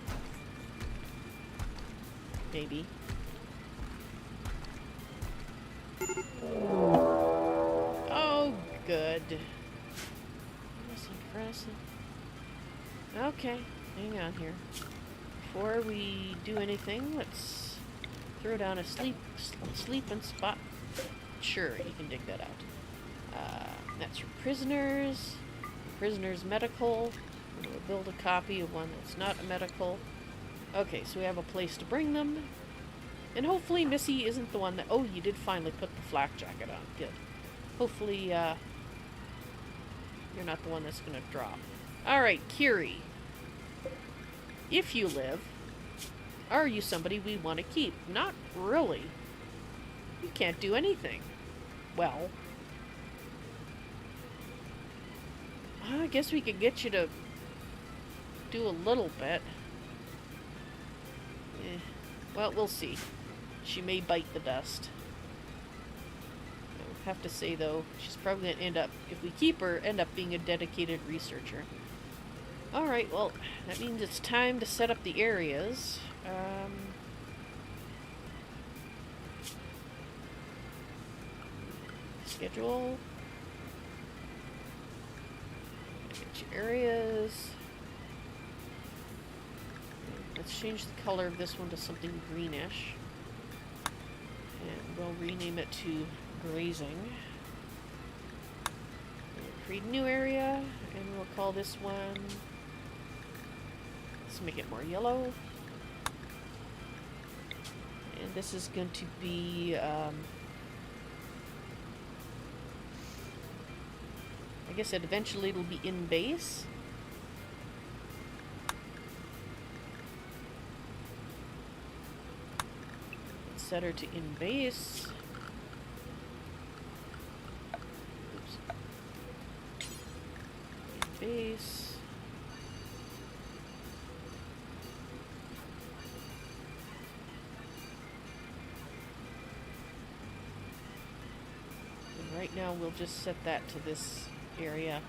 Maybe. Oh, good. That's impressive. Okay, hang on here. Before we do anything, let's throw down a sleeping spot. Sure, you can dig that out. That's your prisoners. Prisoners medical. We'll build a copy of one that's not a medical. Okay, so we have a place to bring them. And hopefully Missy isn't the one that... Oh, you did finally put the flak jacket on. Good. Hopefully, you're not the one that's going to drop. Alright, Kiri. If you live, are you somebody we want to keep? Not really. You can't do anything. Well, I guess we could get you to do a little bit. Well, we'll see. She may bite the dust. I have to say, though, she's probably going to end up, if we keep her, end up being a dedicated researcher. Alright, well, that means it's time to set up the areas. Schedule. Get your areas. Let's change the color of this one to something greenish. And we'll rename it to grazing. We'll create a new area, and we'll call this one... Let's make it more yellow. And this is going to be... I guess eventually it'll be in base. Let's set her to in base. Oops. In base. And right now we'll just set that to this area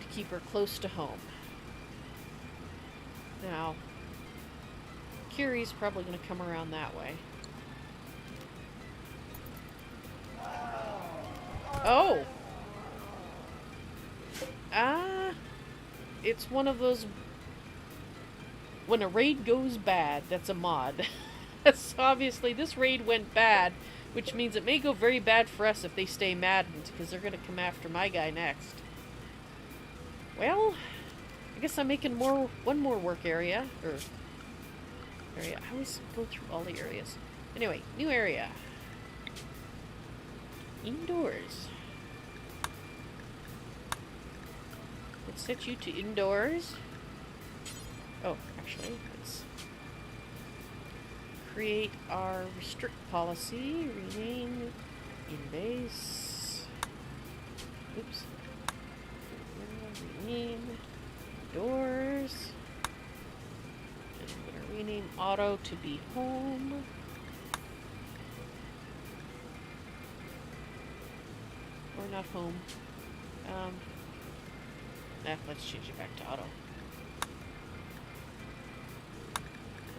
to keep her close to home. Now, Kiri's probably going to come around that way. Oh! It's one of those... When a raid goes bad, that's a mod. So obviously this raid went bad, which means it may go very bad for us if they stay maddened, because they're going to come after my guy next. Well, I guess I'm making one more work area. I always go through all the areas. Anyway, new area. Indoors. Let's set you to indoors. Oh, actually, let's create our restrict policy. Rename in base. Oops. Rename doors. And I'm going to rename auto to be home. Or not home. Let's change it back to auto.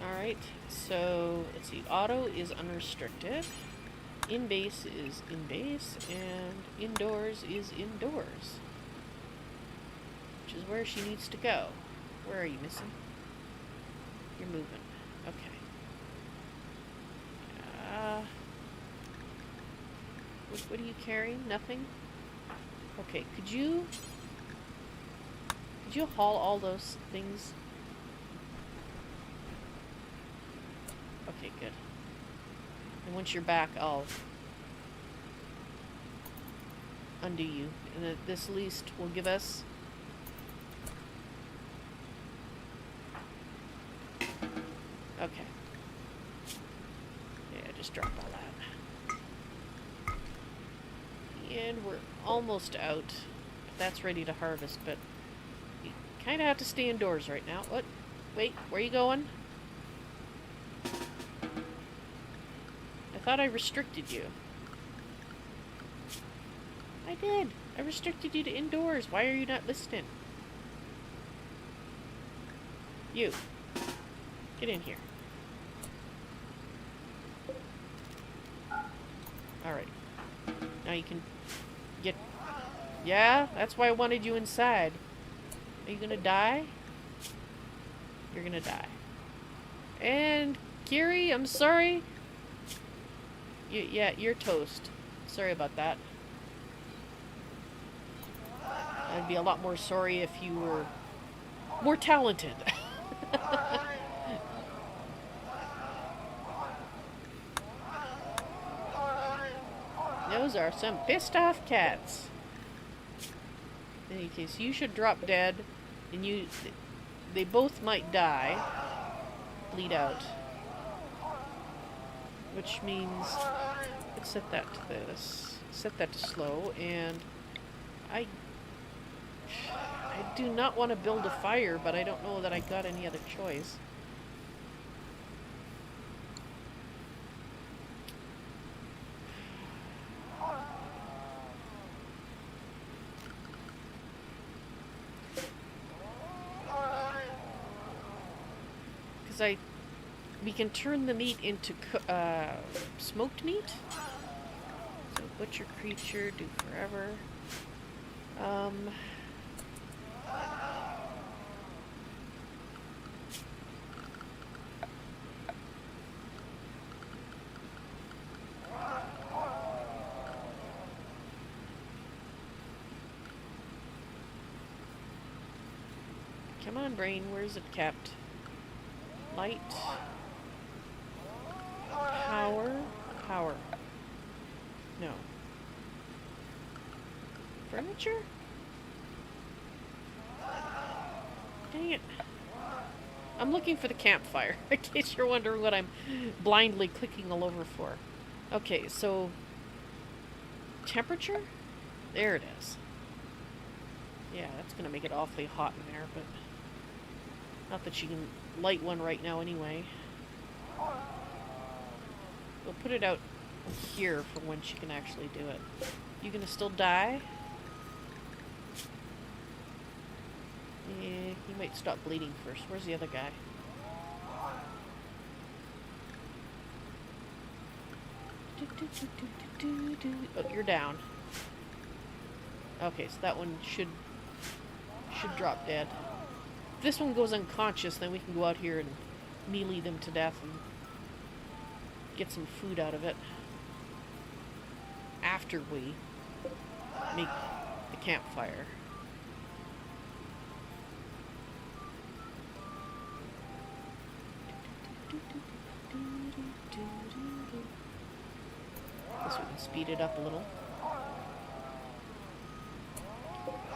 Alright, so let's see. Auto is unrestricted. In base is in base, and indoors is indoors. Which is where she needs to go. Where are you, Missy? You're moving. Okay. What are you carrying? Nothing? Okay, could you haul all those things? Okay, good. And once you're back, I'll undo you. And this at least will give us... Okay. Yeah, just dropped all that. And we're almost out. That's ready to harvest, but you kind of have to stay indoors right now. What? Wait, where are you going? I thought I restricted you. I did. I restricted you to indoors. Why are you not listening? You. Get in here. Alright. Now you can get... Yeah, that's why I wanted you inside. Are you gonna die? You're gonna die. And Kiri, I'm sorry. Yeah, you're toast. Sorry about that. I'd be a lot more sorry if you were more talented. Those are some pissed off cats. In any case, you should drop dead, and they both might die, bleed out. Which means, let's set that to this, set that to slow, and I do not want to build a fire, but I don't know that I got any other choice. Because we can turn the meat into smoked meat. So butcher creature, do forever. Come on, brain, where's it kept? Light. Power. No. Furniture? Dang it. I'm looking for the campfire, in case you're wondering what I'm blindly clicking all over for. Okay, so... temperature? There it is. Yeah, that's gonna make it awfully hot in there, but... not that she can light one right now anyway. We'll put it out here for when she can actually do it. You gonna still die? Yeah, he might stop bleeding first. Where's the other guy? Oh, you're down. Okay, so that one should drop dead. If this one goes unconscious, then we can go out here and melee them to death and get some food out of it. After we make the campfire. Guess we can speed it up a little.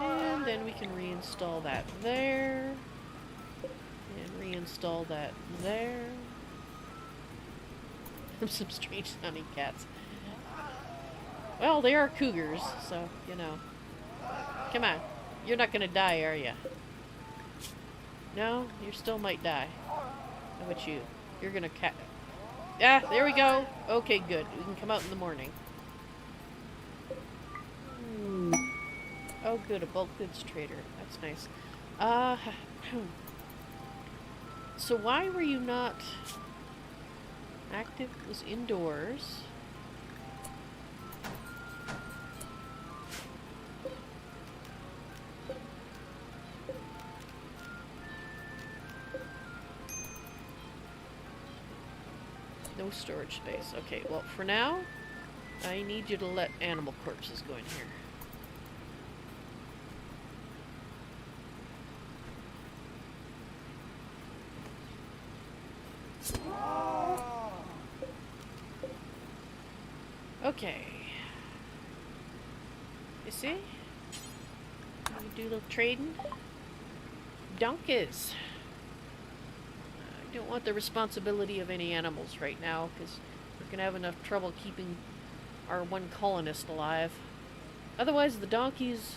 And then we can reinstall that there. And reinstall that there. Some strange sounding cats. Well, they are cougars, so, you know. Come on. You're not gonna die, are you? No? You still might die. How about you? You're gonna Ah, there we go. Okay, good. We can come out in the morning. Oh, good. A bulk goods trader. That's nice. So why were you not active? It was indoors. No storage space. Okay, well, for now, I need you to let animal corpses go in here. Okay. see? We do a little trading. Donkeys. I don't want the responsibility of any animals right now, because we're going to have enough trouble keeping our one colonist alive. Otherwise, the donkeys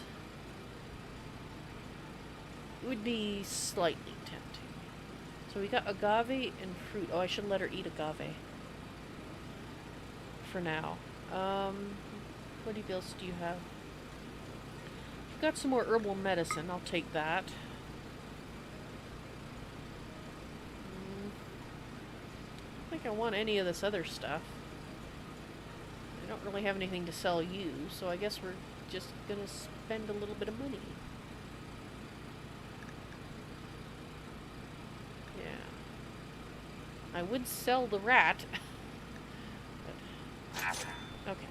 would be slightly tempting. So we got agave and fruit. Oh, I should let her eat agave. For now. What else do you have? You've got some more herbal medicine. I'll take that. I don't think I want any of this other stuff. I don't really have anything to sell you, so I guess we're just gonna spend a little bit of money. Yeah. I would sell the rat. But, okay.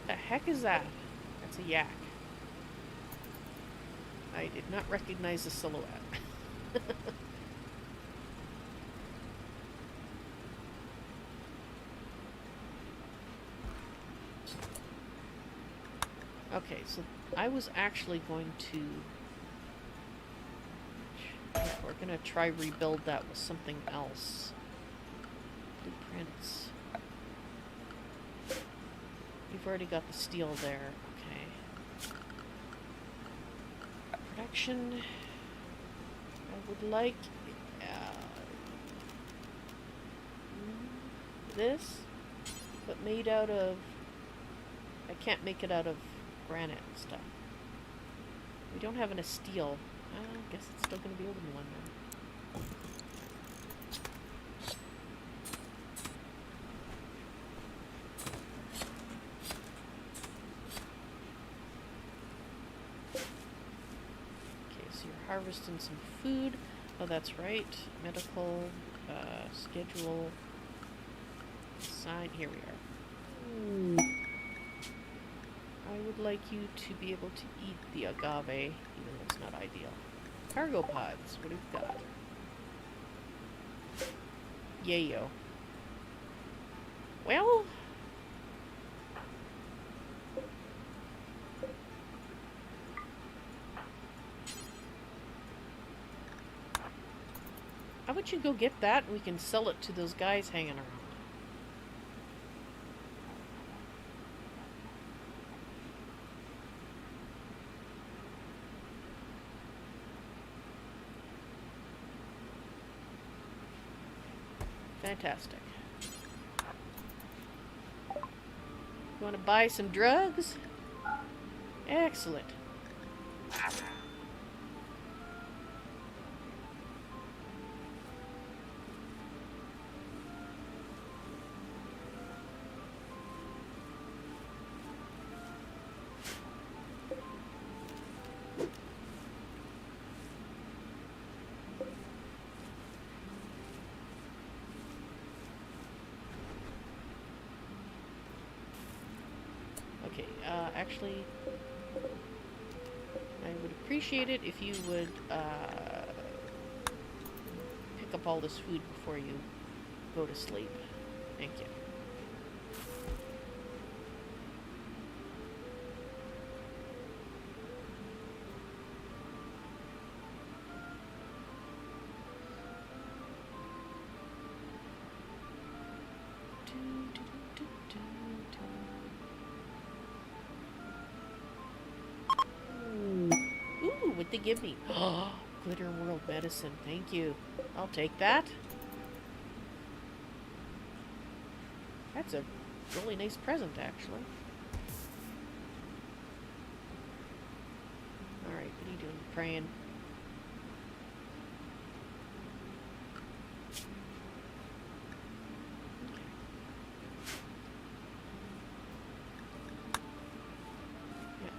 The heck is that? That's a yak. I did not recognize the silhouette. Okay, so I was actually going to... We're going to try rebuild that with something else. Blueprints. You've already got the steel there. Okay. Production. I would like this, but made out of... I can't make it out of granite and stuff. We don't have enough steel. I guess it's still going to be open one then. Okay, so you're harvesting some food. Oh, that's right. Medical, schedule, sign. Here we are. I would like you to be able to eat the agave, even though it's not ideal. Cargo pods. What do we got? Yayo. Well... how about you go get that and we can sell it to those guys hanging around? Fantastic. You want to buy some drugs? Excellent. Okay, actually, I would appreciate it if you would pick up all this food before you go to sleep. Thank you. What'd they give me? Oh, glitter world medicine. Thank you. I'll take that. That's a really nice present, actually. Alright, what are you doing? Praying.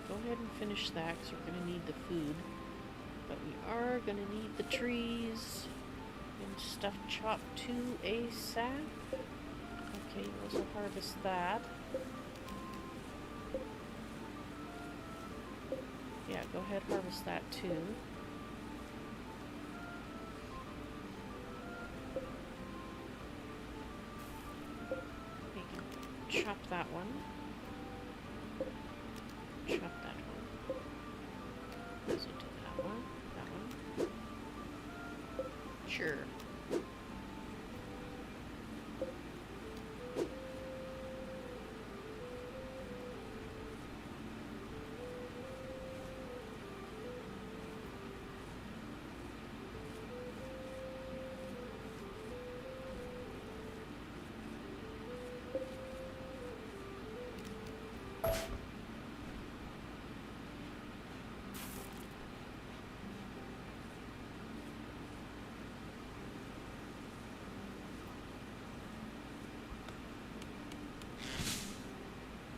Go ahead and finish that because we're going to need the food. But we are going to need the trees and stuff chopped to ASAP. Okay, we'll harvest that. Yeah, go ahead, harvest that too. We can chop that one. Chop that one. Let's do that one. That one. Sure.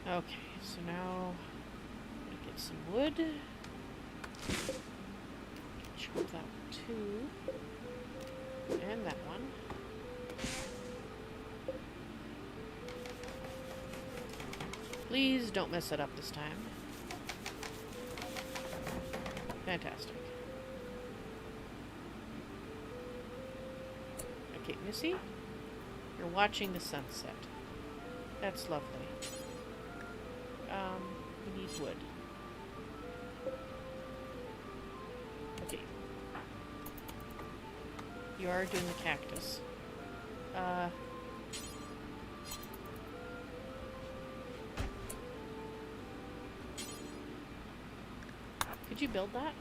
Okay, so now I'm gonna get some wood. Chop that one too. And that one. Please don't mess it up this time. Fantastic. Okay, Missy, you're watching the sunset. That's lovely. We need wood. Okay. You are doing the cactus. Could you build that?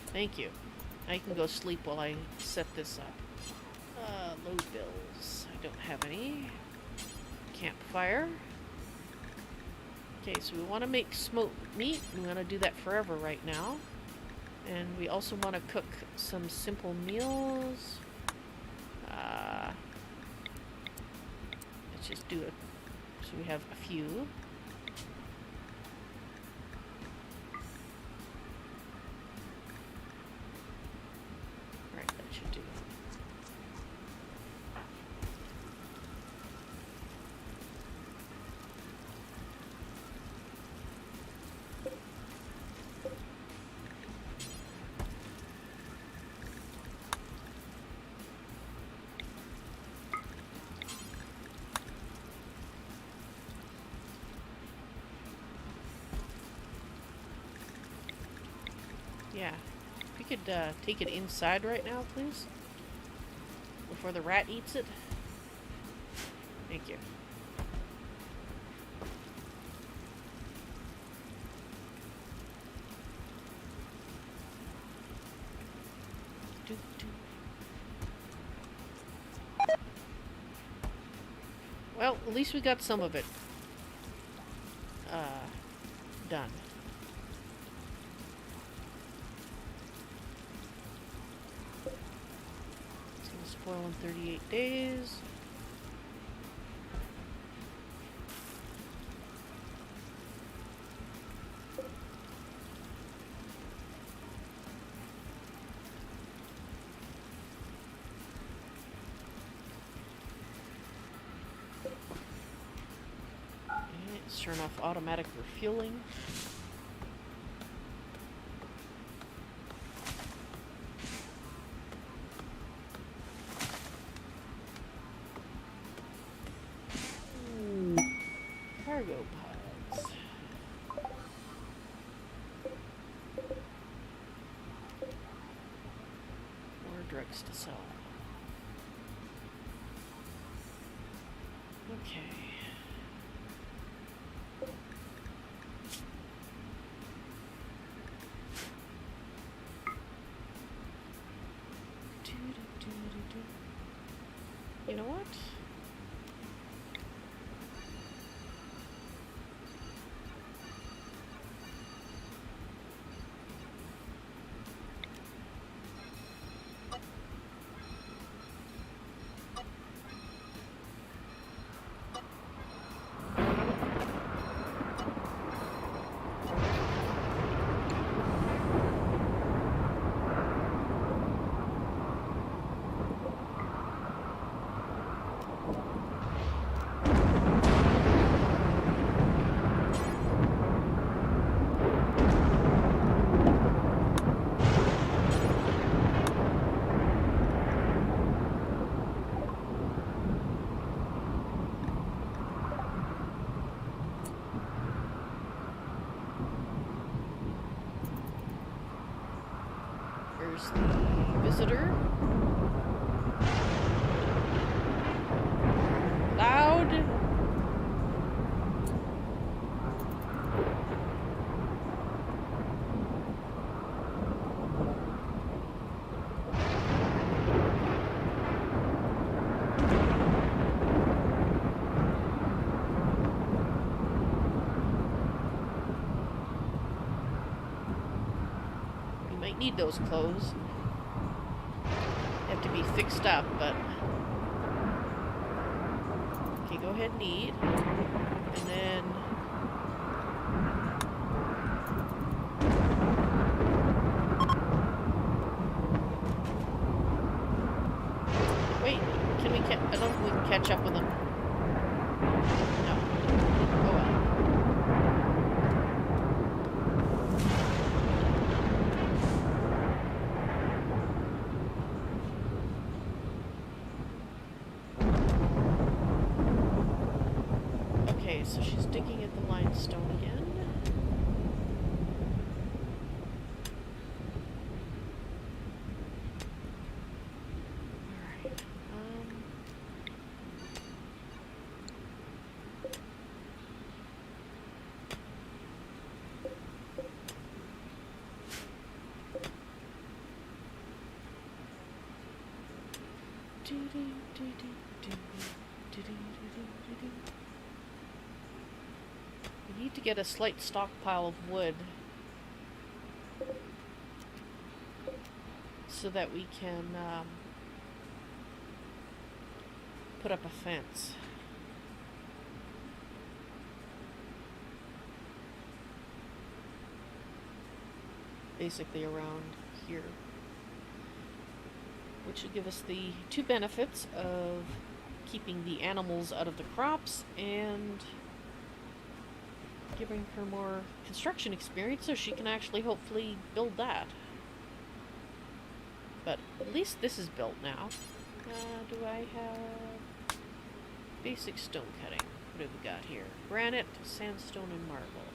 Thank you. I can go sleep while I set this up. Load bills. I don't have any. Campfire. Okay, so we want to make smoked meat. We want to do that forever right now. And we also want to cook some simple meals. Let's just do it. So we have a few. Alright, that should do. Yeah. If you could take it inside right now, please. Before the rat eats it. Thank you. Well, at least we got some of it done. It's gonna spoil in 38 days. Let's turn off automatic refueling. Cargo pods. More drugs to sell. Okay. You know what? the visitor. Loud. Need those clothes. They have to be fixed up, but okay, go ahead and eat. And then wait, can we I don't think we can catch up with them. No. Oh well. So she's digging at the limestone again. Alright. We need to get a slight stockpile of wood so that we can put up a fence. Basically around here, which would give us the two benefits of keeping the animals out of the crops and giving her more construction experience so she can actually hopefully build that. But at least this is built now. Do I have basic stone cutting? What have we got here? Granite, sandstone, and marble.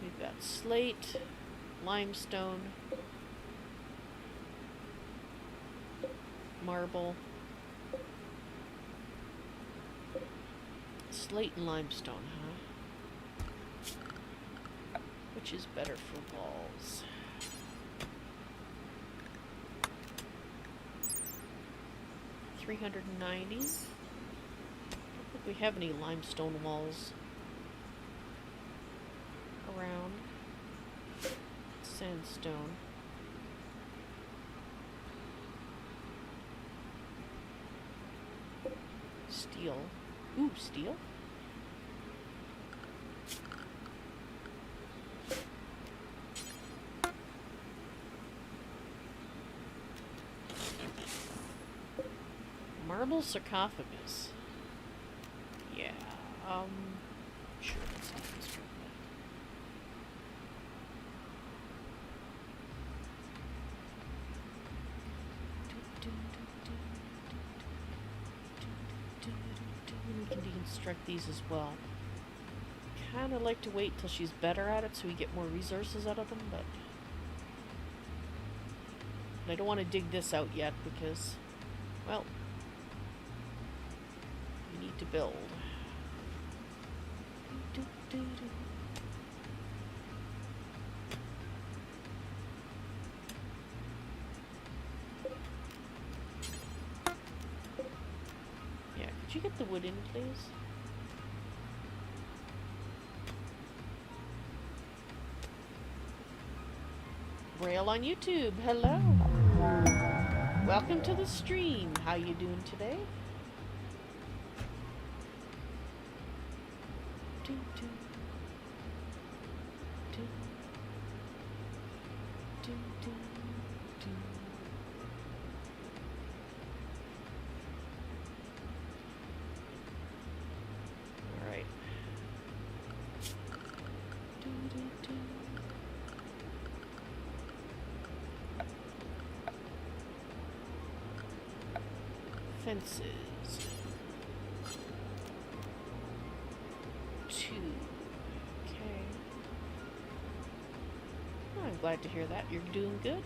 We've got slate, limestone, marble, slate and limestone, huh? Which is better for walls? $390. I don't think we have any limestone walls around. Sandstone. Steel. Ooh, steel. Marble sarcophagus. Yeah, sure, let's do this for a bit. We can deconstruct these as well. Kinda like to wait till she's better at it so we get more resources out of them, but I don't want to dig this out yet because, well, to build. Yeah, could you get the wood in, please? Rail on YouTube, hello. Welcome to the stream. How you doing today? Alright. Fences. 2. Okay. Oh, I'm glad to hear that. You're doing good.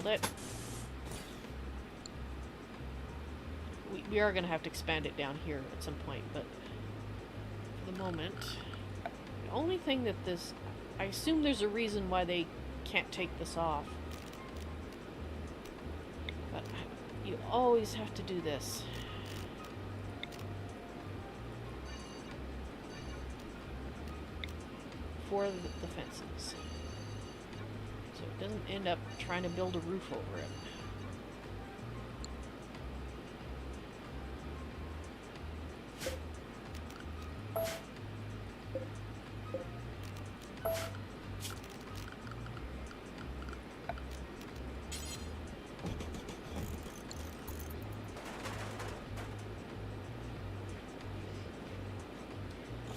build it. We are going to have to expand it down here at some point, but for the moment, the only thing that this... I assume there's a reason why they can't take this off. But you always have to do this. For the fences. So it doesn't end up trying to build a roof over it.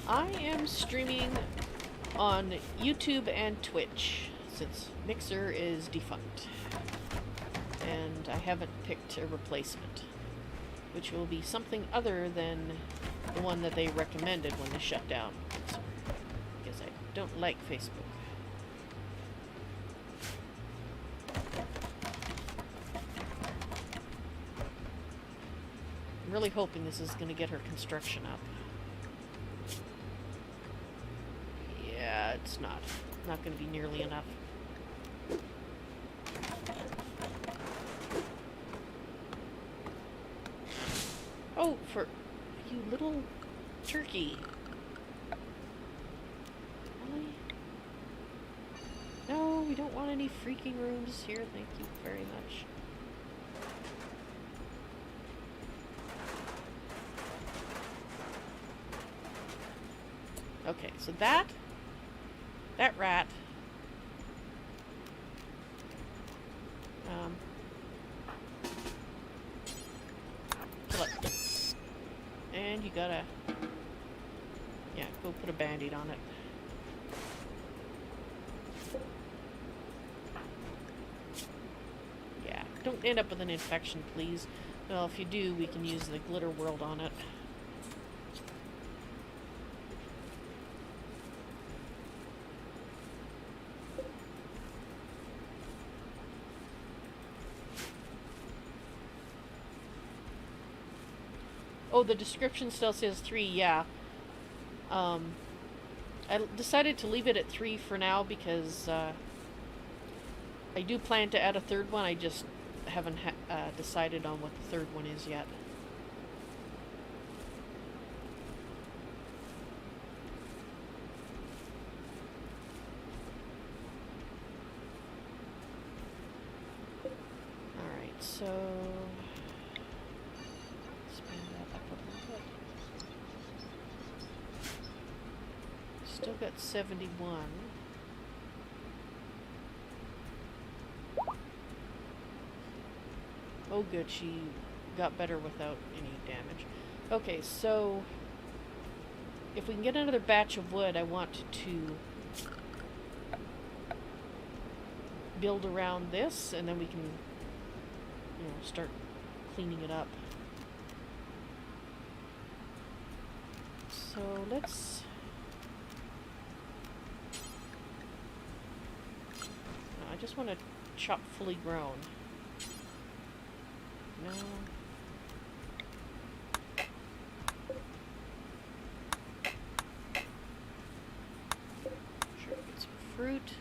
I am streaming on YouTube and Twitch, since Mixer is defunct. And I haven't picked a replacement, which will be something other than the one that they recommended when they shut down Mixer, because I don't like Facebook. I'm really hoping this is going to get her construction up. It's not going to be nearly enough. Oh, for you little turkey. Really? No, we don't want any freaking rooms here. Thank you very much. Okay, so that rat. Kill it. And you gotta... Yeah, go put a band-aid on it. Yeah, don't end up with an infection, please. Well, if you do, we can use the glitter world on it. Oh, the description still says 3, yeah. I decided to leave it at 3 for now because I do plan to add a third one. I just haven't decided on what the third one is yet. Alright, so... Still got 71. Oh good, she got better without any damage. Okay, so if we can get another batch of wood, I want to build around this, and then we can, you know, start cleaning it up. So let's... I just want to chop fully grown. No. Sure, get some fruit.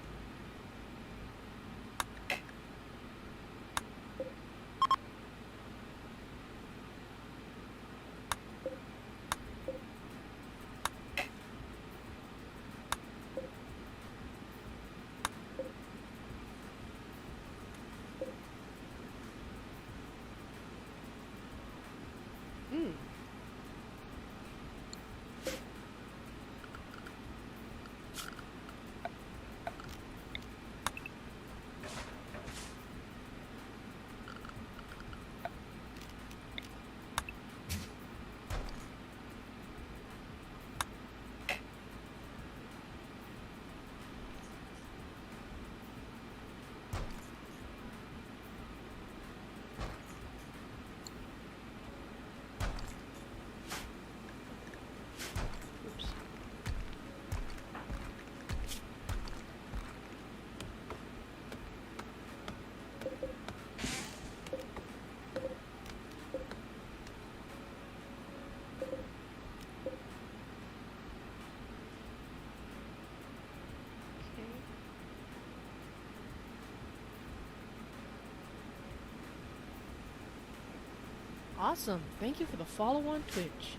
Awesome. Thank you for the follow on Twitch.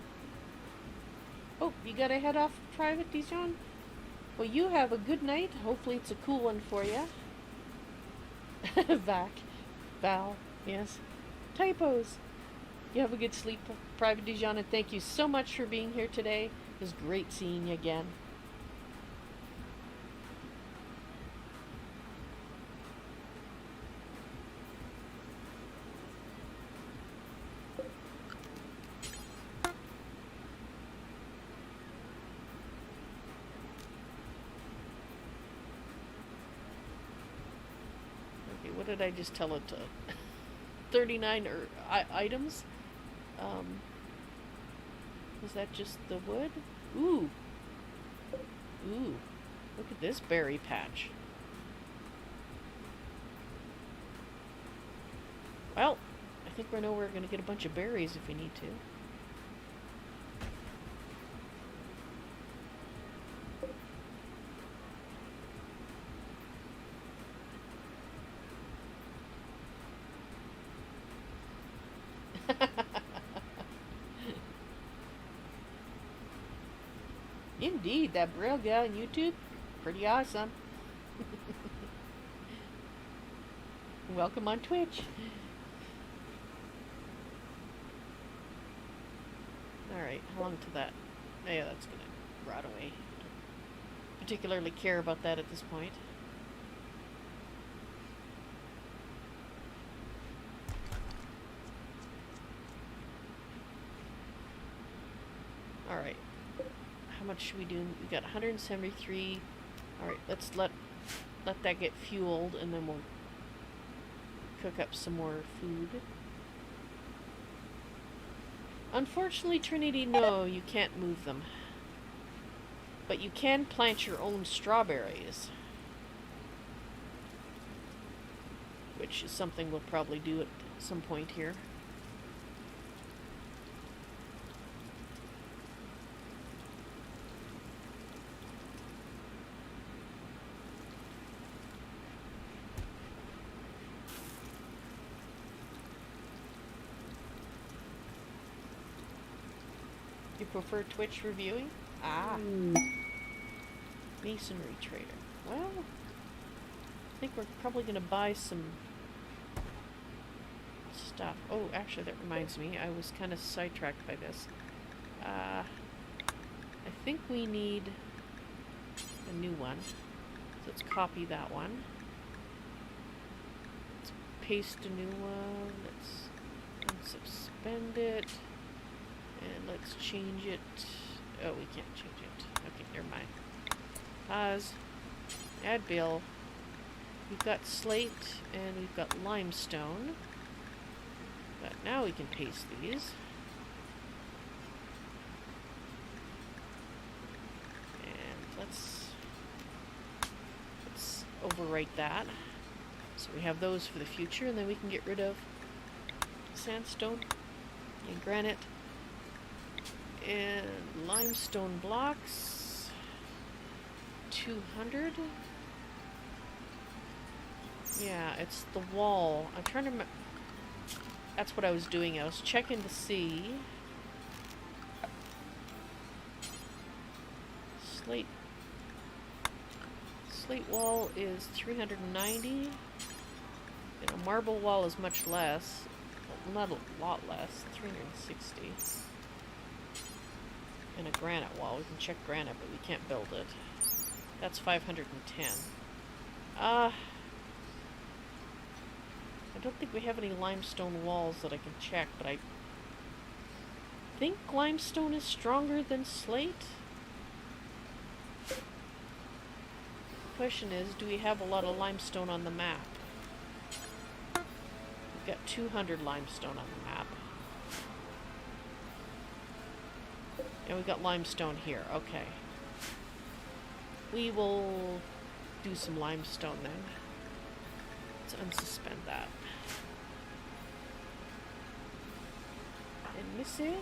Oh, you gotta head off private, Dijon? Well, you have a good night. Hopefully it's a cool one for you. Val, yes. Typos. You have a good sleep, Private Dijon, and thank you so much for being here today. It was great seeing you again. Okay, what did I just tell it to? 39 items? Was that just the wood? Ooh. Ooh. Look at this berry patch. Well, I think we know we're going to get a bunch of berries if we need to. Indeed, that Braille guy on YouTube, pretty awesome. Welcome on Twitch. Alright, how long to that? Oh, yeah, that's gonna rot away. Don't particularly care about that at this point. Alright. How much should we do? We got 173. Alright, let's let that get fueled and then we'll cook up some more food. Unfortunately, Trinity, no, you can't move them. But you can plant your own strawberries. Which is something we'll probably do at some point here. You prefer Twitch reviewing? Ah. Masonry trader. Well, I think we're probably going to buy some stuff. Oh, actually, that reminds me. I was kind of sidetracked by this. I think we need a new one. So let's copy that one. Let's paste a new one. Let's unsuspend it. And let's change it. Oh, we can't change it. Okay, never mind. Pause. Add bill. We've got slate and we've got limestone. But now we can paste these. And let's overwrite that. So we have those for the future, and then we can get rid of sandstone and granite. And limestone blocks, 200. Yeah, it's the wall. I'm trying to remember. That's what I was doing. I was checking to see. Slate wall is 390. And a marble wall is much less. Well, not a lot less. 360. And a granite wall. We can check granite, but we can't build it. That's 510. I don't think we have any limestone walls that I can check, but I think limestone is stronger than slate. The question is, do we have a lot of limestone on the map? We've got 200 limestone on the map. And we've got limestone here. Okay. We will do some limestone then. Let's unsuspend that. And Missy?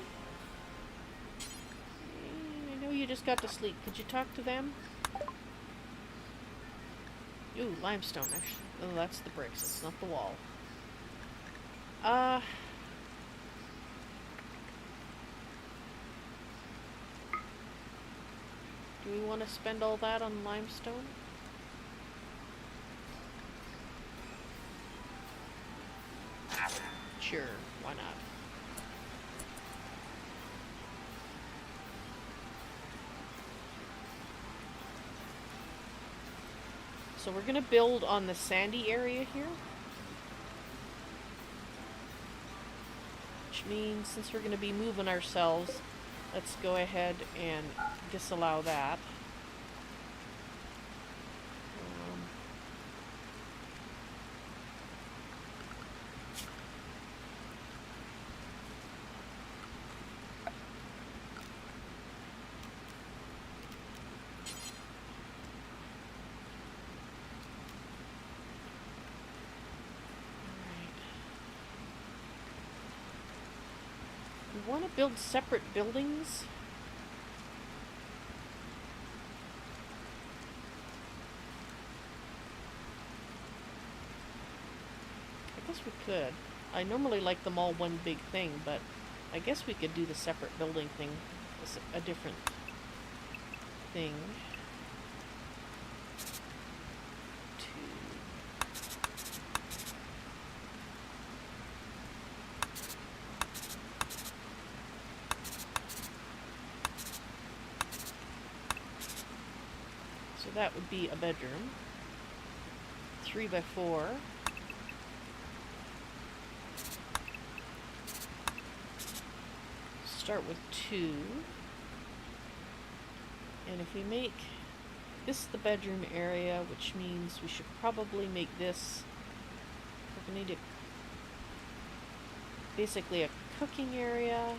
I know you just got to sleep. Could you talk to them? Ooh, limestone, actually. Oh, that's the bricks. It's not the wall. we want to spend all that on limestone? Sure, why not? So we're going to build on the sandy area here. Which means, since we're going to be moving ourselves, let's go ahead and disallow that. We want to build separate buildings. I guess we could. I normally like them all one big thing, but I guess we could do the separate building thing as a different thing. So that would be a bedroom. 3 by 4. Start with 2. And if we make this the bedroom area, which means we should probably make this, we're going to need basically a cooking area.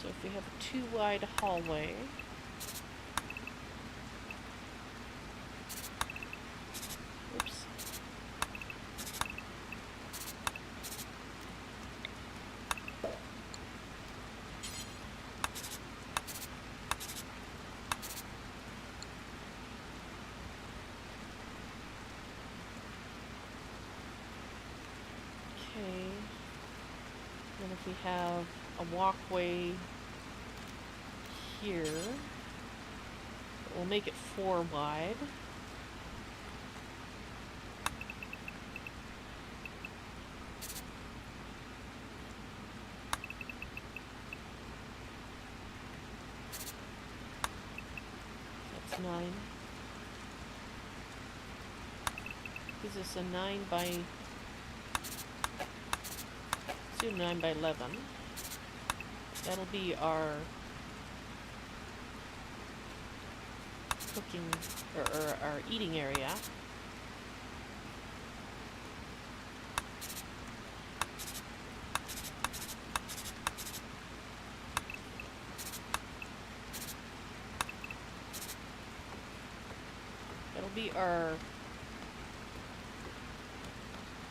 So if we have a 2 wide hallway, oops. Okay. Then if we have a walkway here, we'll make it 4 wide. That's 9. Gives us a 9 by, let's do 9 by 11. That'll be our cooking, or our eating area. That'll be our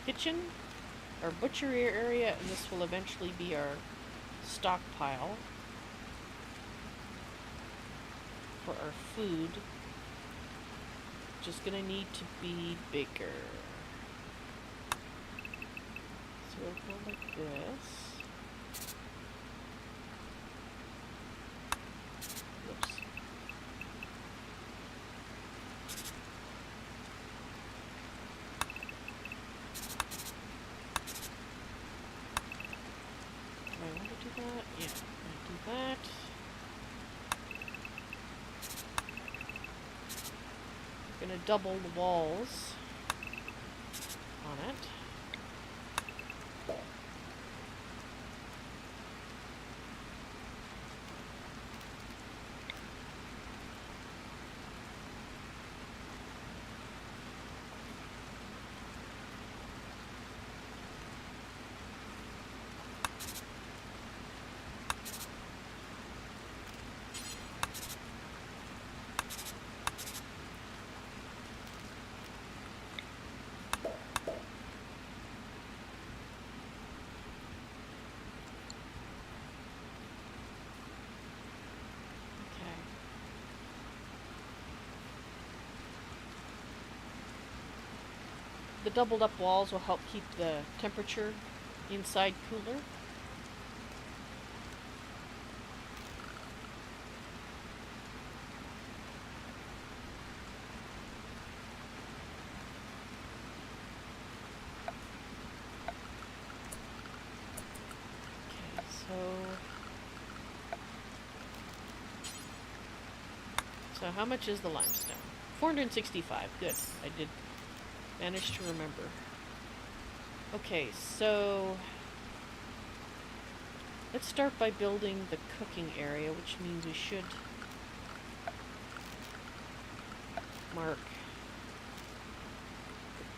kitchen, our butchery area, and this will eventually be our stockpile for our food. Just gonna need to be bigger. So we'll go like this. Whoops. Do I want to do that? Yeah, I'm gonna do that. Gonna double the walls on it. the doubled up walls will help keep the temperature inside cooler. So how much is the limestone? 465. Good. I did manage to remember. Okay, so let's start by building the cooking area, which means we should mark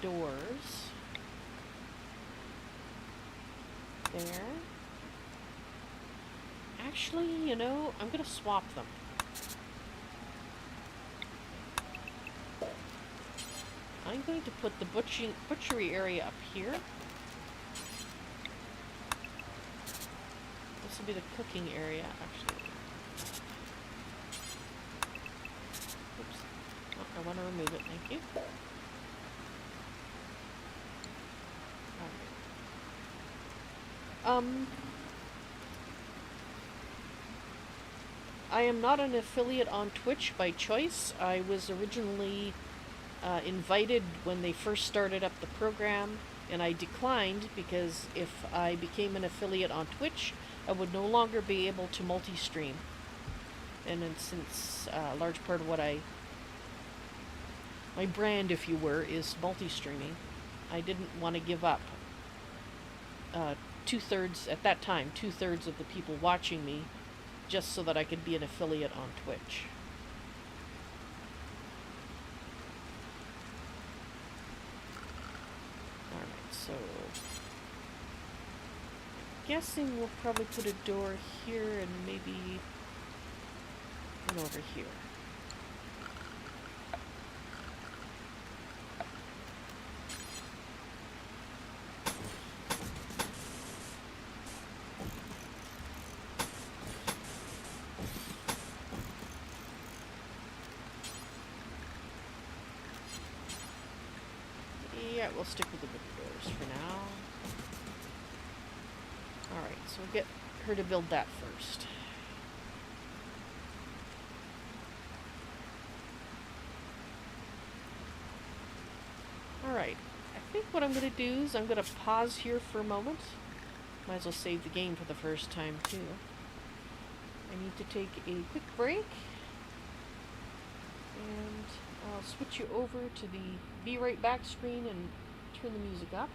the doors there. Actually, you know, I'm gonna swap them. I'm going to put the butchery area up here. This will be the cooking area, actually. Oops. Oh, I want to remove it, thank you. Alright. I am not an affiliate on Twitch by choice. I was originally invited when they first started up the program, and I declined because if I became an affiliate on Twitch, I would no longer be able to multi-stream. And then since a large part of what my brand, if you were, is multi-streaming, I didn't want to give up two-thirds, at that time, two-thirds of the people watching me just so that I could be an affiliate on Twitch. So, guessing we'll probably put a door here and maybe one over here. Yeah, we'll stick with the big doors for now. Alright, so we'll get her to build that first. Alright, I think what I'm going to do is I'm going to pause here for a moment. Might as well save the game for the first time too. I need to take a quick break. And I'll switch you over to the Be Right Back screen and turn the music up.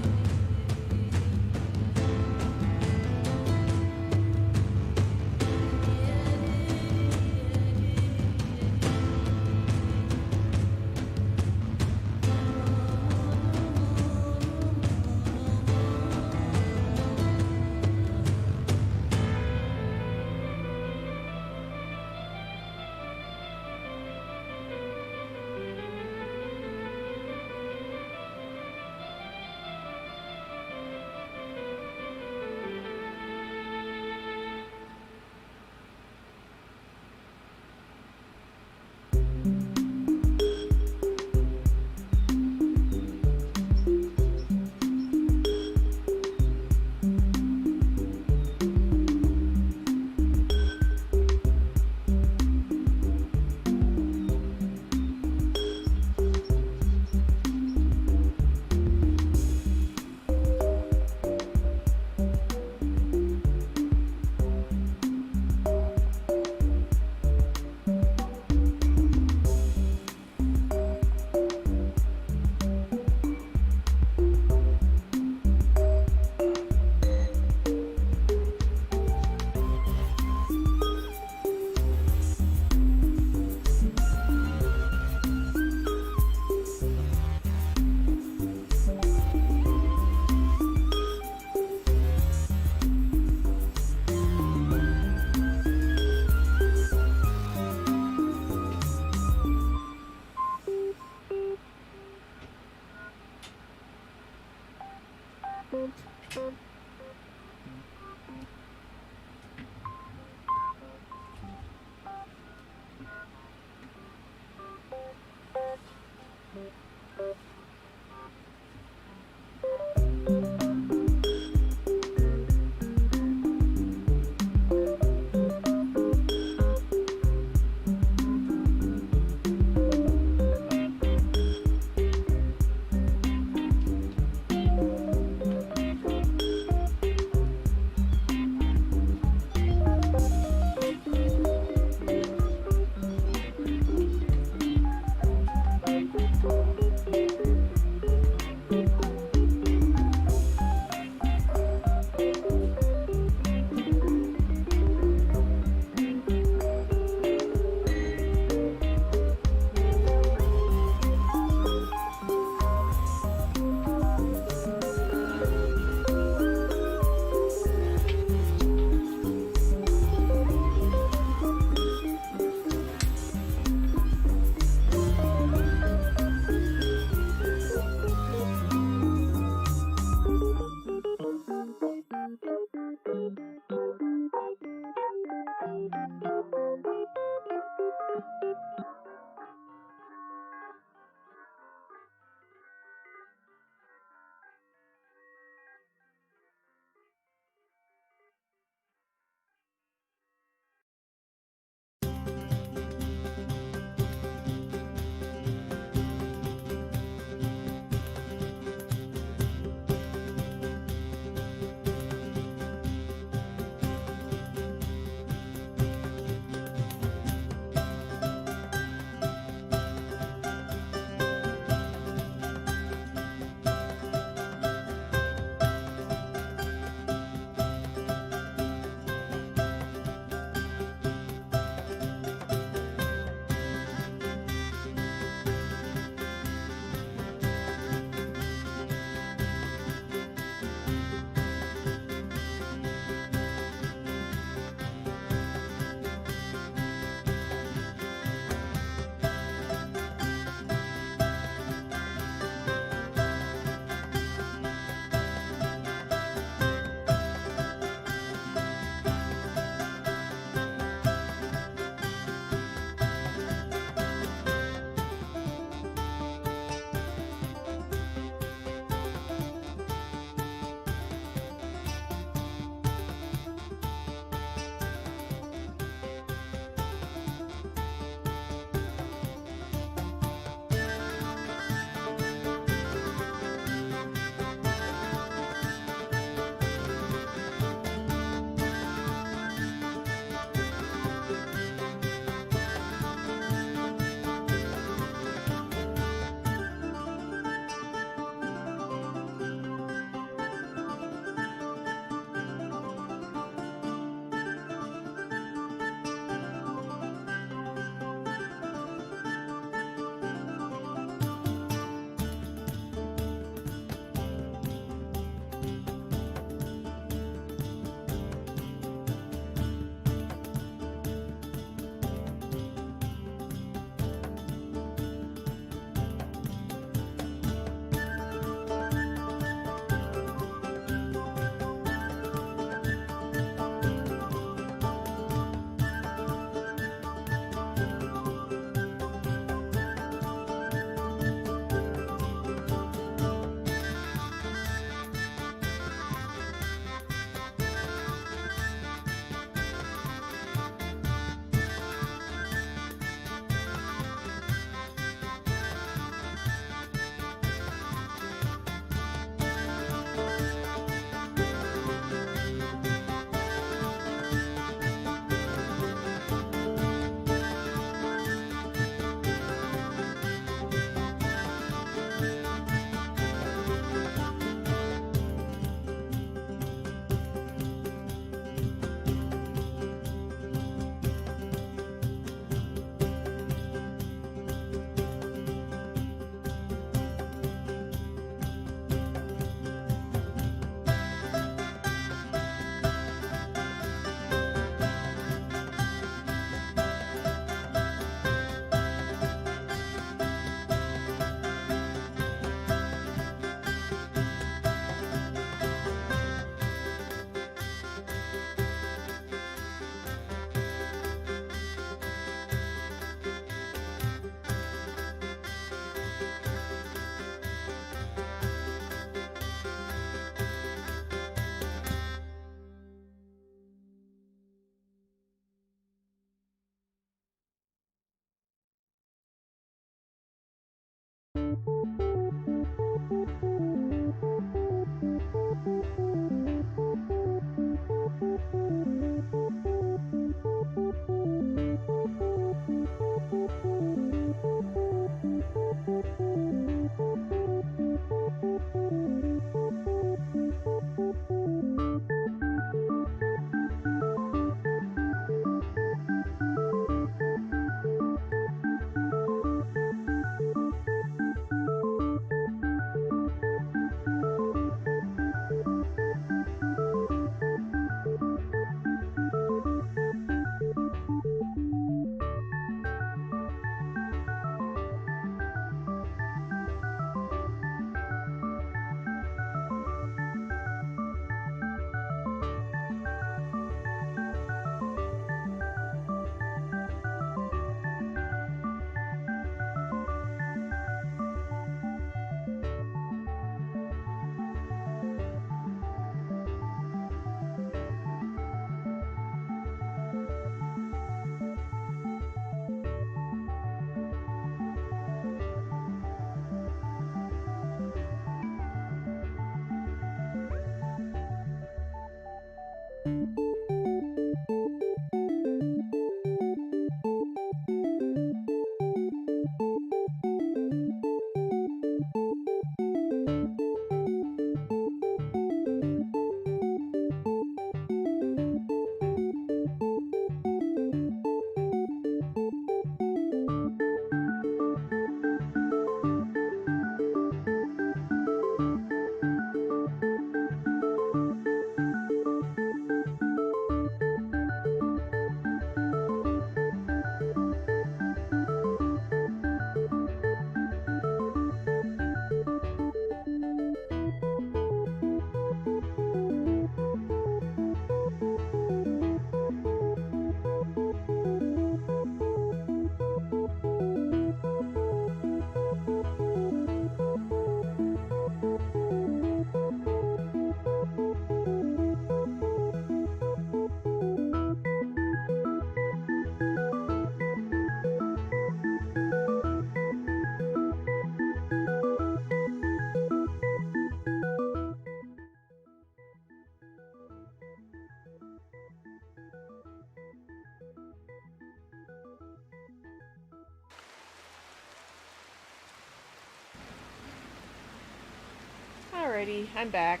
Alrighty, I'm back.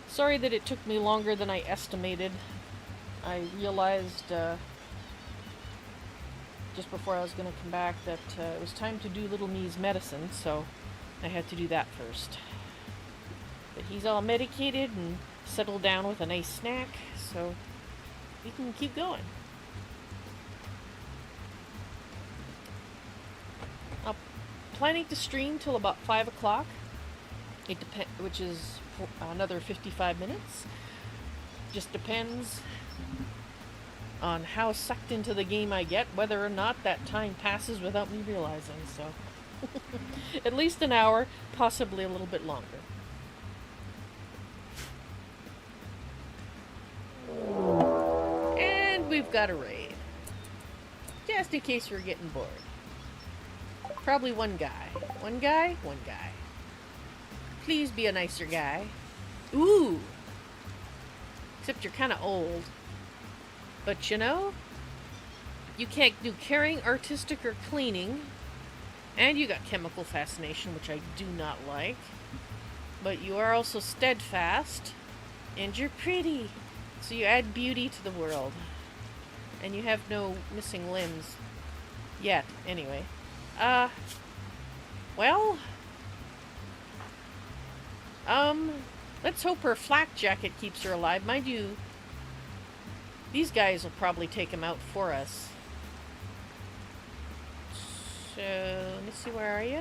Sorry that it took me longer than I estimated. I realized just before I was going to come back that it was time to do little me's medicine, so I had to do that first. But he's all medicated and settled down with a nice snack, so we can keep going. I'm planning to stream till about 5 o'clock. It which is another 55 minutes. Just depends on how sucked into the game I get, whether or not that time passes without me realizing, so at least an hour, possibly a little bit longer. And we've got a raid. Just in case we're getting bored. Probably one guy. One guy? One guy. Please be a nicer guy. Ooh! Except you're kind of old. But you know, you can't do caring, artistic, or cleaning. And you got chemical fascination, which I do not like. But you are also steadfast. And you're pretty. So you add beauty to the world. And you have no missing limbs. Yet, anyway. Well... let's hope her flak jacket keeps her alive. Mind you, these guys will probably take him out for us. So, let me see, where are you?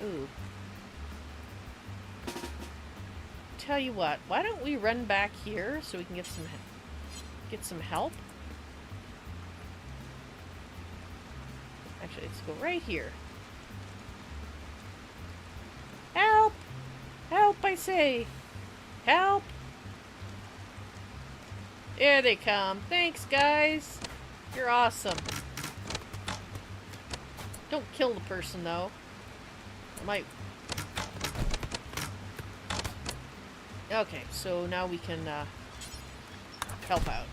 Ooh. Tell you what, why don't we run back here so we can get some help? Actually, let's go right here. Help! Help, I say! Help! There they come. Thanks, guys. You're awesome. Don't kill the person, though. I might... Okay, so now we can help out.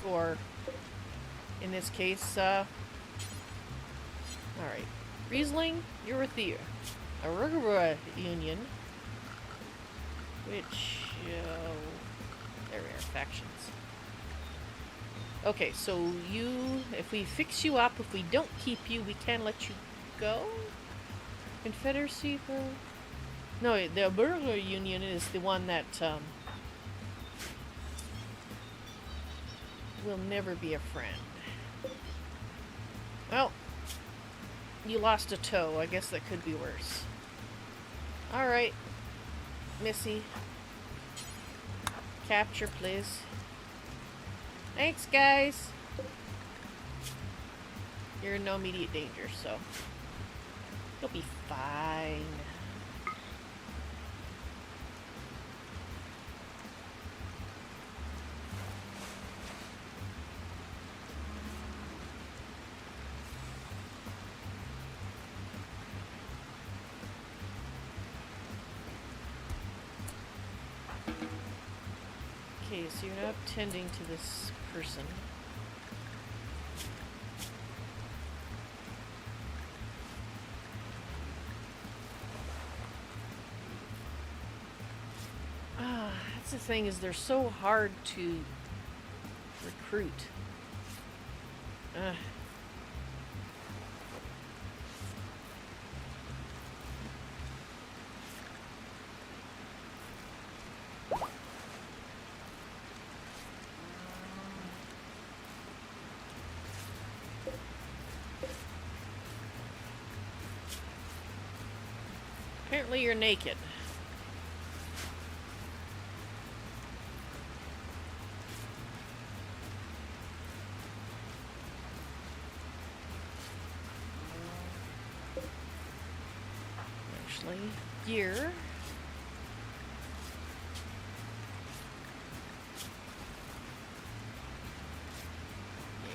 Or, in this case, alright. Riesling, you're with the Arugula Union. Which, there we are, factions. Okay, so you, if we fix you up, if we don't keep you, we can let you go? Confederacy for... No, the Burglar Union is the one that, will never be a friend. Well, you lost a toe. I guess that could be worse. Alright. Missy. Capture, please. Thanks, guys. You're in no immediate danger, so you'll be fine. Okay, so you're now tending to this person. That's the thing, is they're so hard to recruit. Apparently you're naked. Actually, gear. Yeah.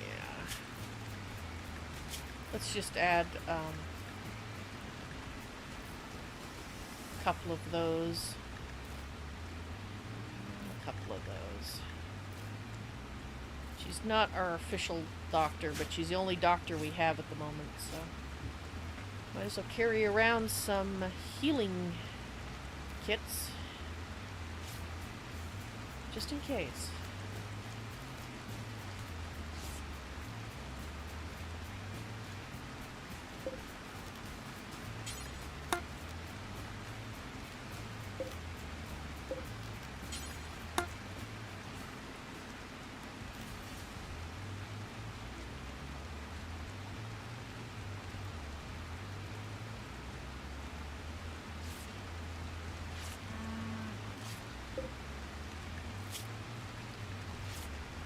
Let's just add, couple of those. A couple of those. She's not our official doctor, but she's the only doctor we have at the moment, so might as well carry around some healing kits just in case.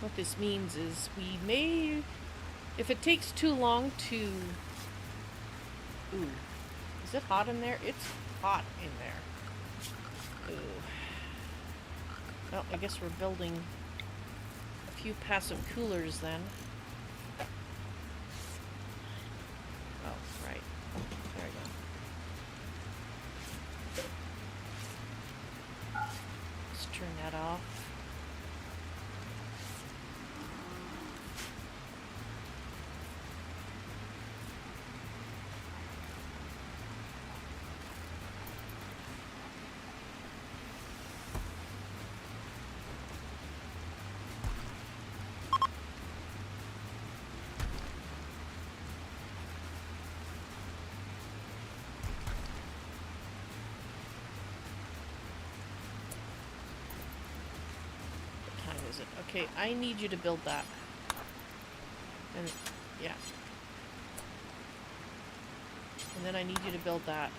What this means is we may, if it takes too long to... Ooh. Is it hot in there? It's hot in there. Ooh. Well, I guess we're building a few passive coolers then. Oh, right. There we go. Let's turn that off. Okay, I need you to build that. And, yeah. And then I need you to build that.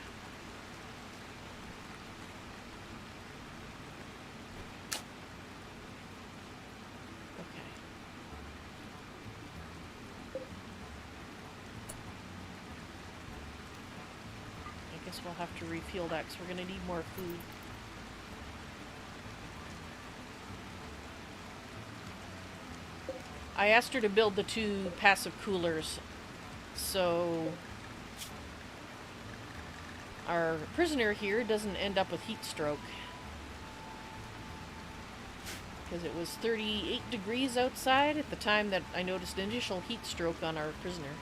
Okay. I guess we'll have to refuel that because we're going to need more food. I asked her to build the 2 passive coolers, so our prisoner here doesn't end up with heat stroke. Because it was 38 degrees outside at the time that I noticed initial heat stroke on our prisoner.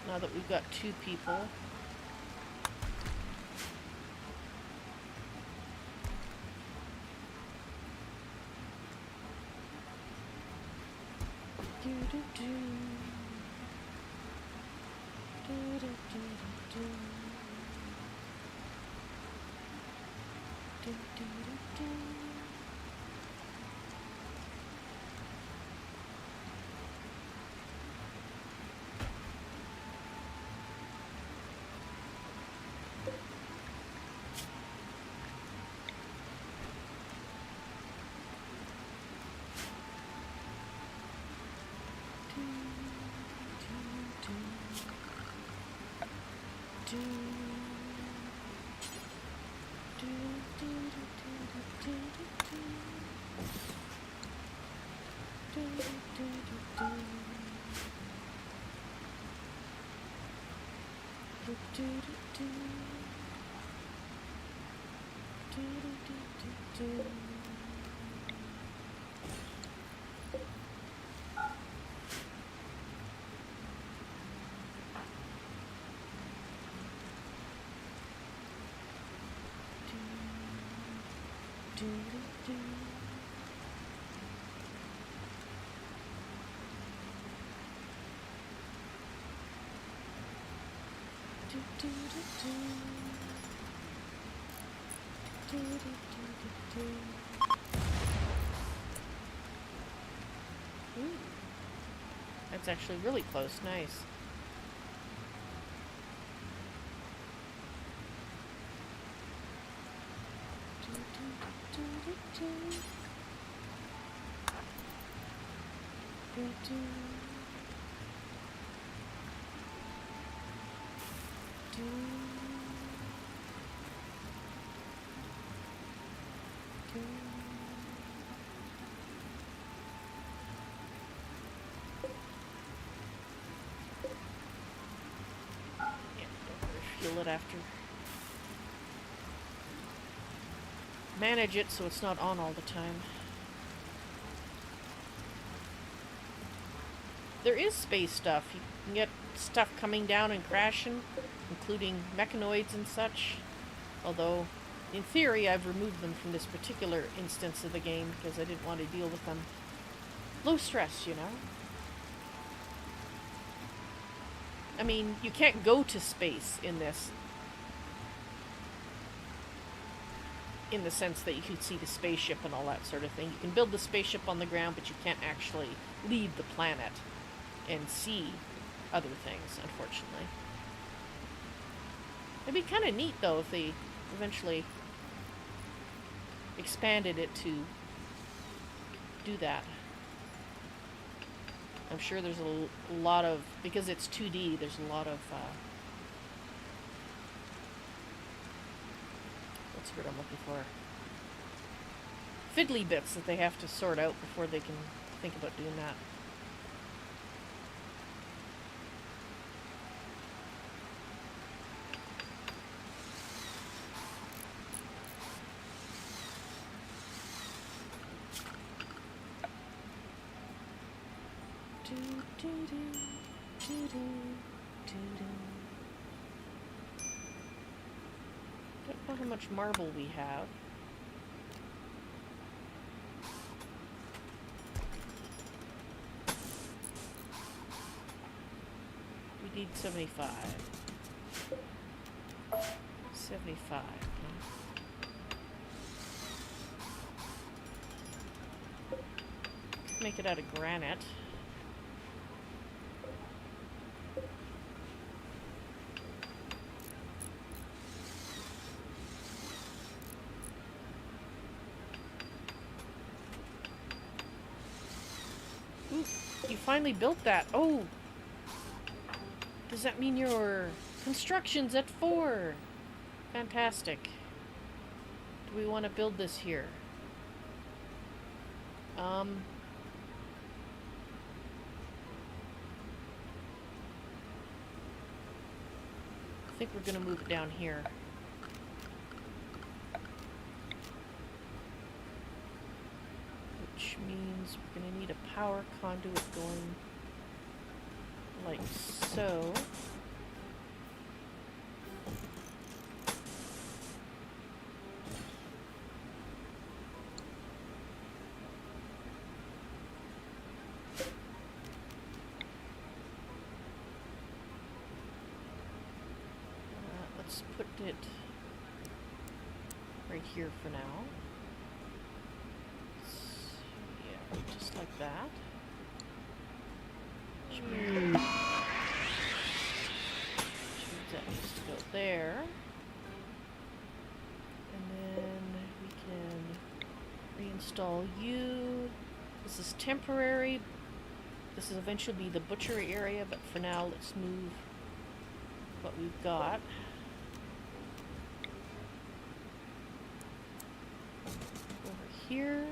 Now that we've got 2 people. Ooh. That's actually really close. Nice. Fuel it after. Manage it so it's not on all the time. There is space stuff. You can get stuff coming down and crashing, including mechanoids and such. Although, in theory, I've removed them from this particular instance of the game because I didn't want to deal with them. Low stress, you know? I mean, you can't go to space in this. In the sense that you can see the spaceship and all that sort of thing. You can build the spaceship on the ground, but you can't actually leave the planet and see other things, unfortunately. It'd be kind of neat, though, if they eventually expanded it to do that. I'm sure there's a lot of, because it's 2D, there's a lot of, what's the word I'm looking for? Fiddly bits that they have to sort out before they can think about doing that. Don't know how much marble we have. We need 75. 75. Make it out of granite. Ooh, you finally built that. Oh! Does that mean you're Construction's at 4. Fantastic. Do we want to build this here? I think we're going to move it down here. Which means we're going to need a power conduit going like so. Let's put it right here for now. Yeah, just like that. Which means that needs to go there. And then we can reinstall you. This is temporary. This is eventually be the butchery area, but for now let's move what we've got. Here.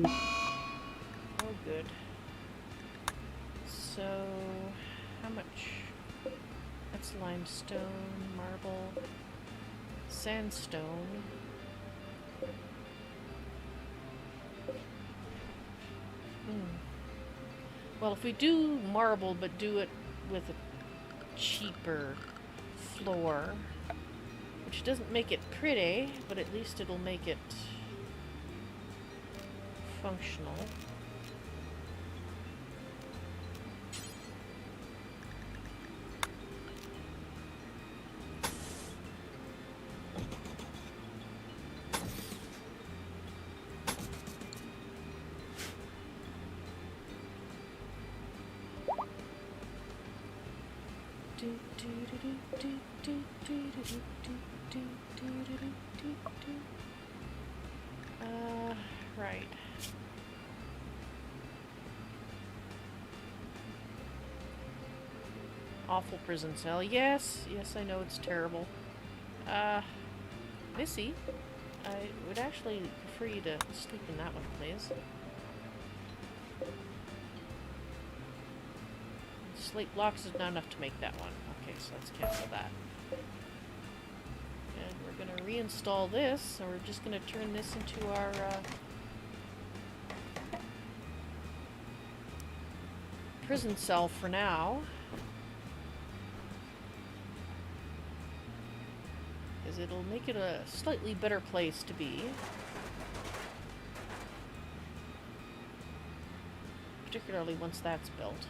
Oh, good. So, how much? That's limestone, marble, sandstone. Well, if we do marble, but do it with a cheaper floor, which doesn't make it pretty, but at least it'll make it functional. Right. Awful prison cell. Yes, yes, I know it's terrible. Missy, I would actually prefer you to sleep in that one, please. Slate blocks is not enough to make that one. Okay, so let's cancel that. And we're going to reinstall this, and we're just going to turn this into our prison cell for now. Because it'll make it a slightly better place to be. Particularly once that's built.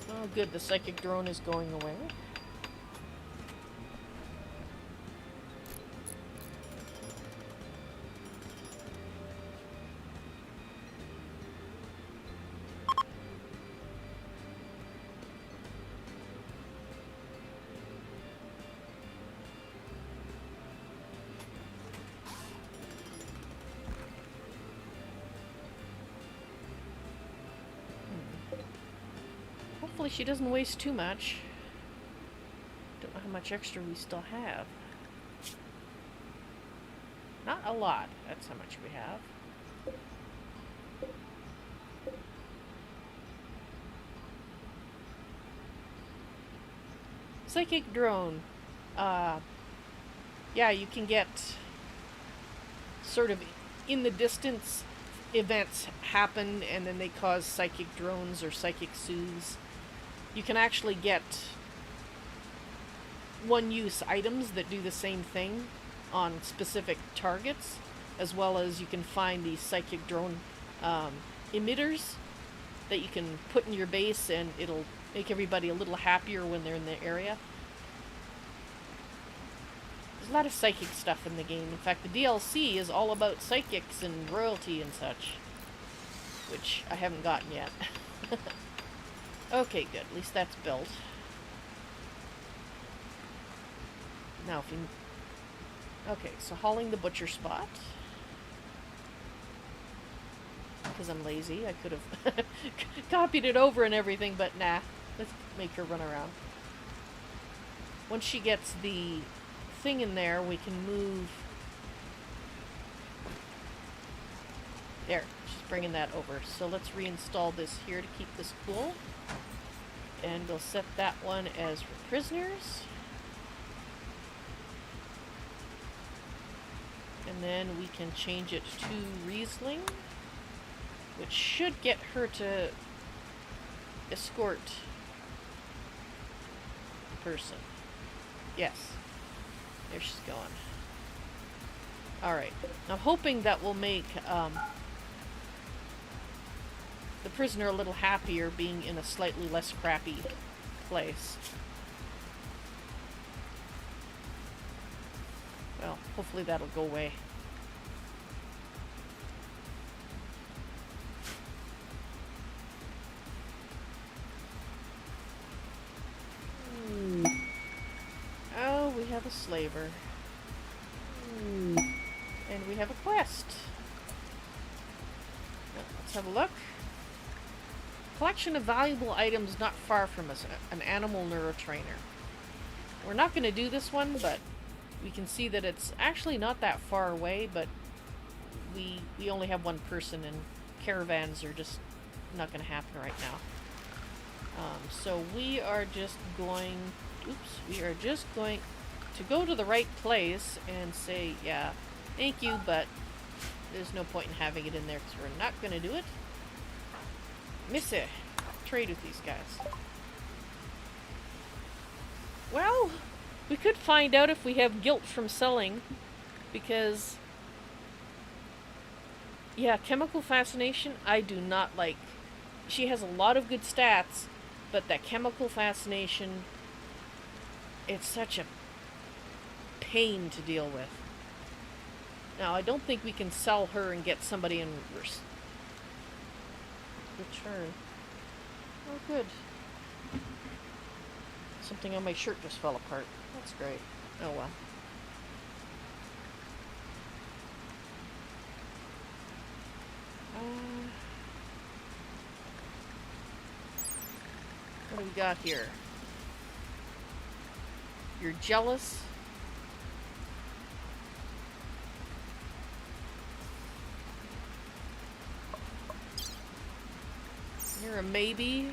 Oh good, the psychic drone is going away. Hopefully she doesn't waste too much. Don't know how much extra we still have. Not a lot. That's how much we have. Psychic drone. Yeah, you can get sort of in the distance events happen and then they cause psychic drones or psychic soothes. You can actually get one-use items that do the same thing on specific targets, as well as you can find these psychic drone emitters that you can put in your base and it'll make everybody a little happier when they're in the area. There's a lot of psychic stuff in the game. In fact, the DLC is all about psychics and royalty and such, which I haven't gotten yet. Okay, good. At least that's built. Now, if we... Okay, so hauling the butcher spot. Because I'm lazy. I could have copied it over and everything, but nah. Let's make her run around. Once she gets the thing in there, we can move... There, she's bringing that over. So let's reinstall this here to keep this cool. And we'll set that one as for prisoners. And then we can change it to Riesling, which should get her to escort the person. Yes. There she's going. Alright. I'm hoping that will make the prisoner a little happier being in a slightly less crappy place. Well, hopefully that'll go away. Oh, we have a slaver. And we have a quest. Let's have a look. Collection of valuable items not far from us. An animal neurotrainer. We're not going to do this one, but we can see that it's actually not that far away, but we only have one person and caravans are just not going to happen right now. So we are just going... Oops. We are just going to go to the right place and say, yeah, thank you, but there's no point in having it in there because we're not going to do it. Missy, trade with these guys. Well, we could find out if we have guilt from selling, because, yeah, chemical fascination, I do not like. She has a lot of good stats, but that chemical fascination, it's such a pain to deal with. Now, I don't think we can sell her and get somebody in return. Oh, good. Something on my shirt just fell apart. That's great. Oh, well. What do we got here? You're jealous? You're a maybe.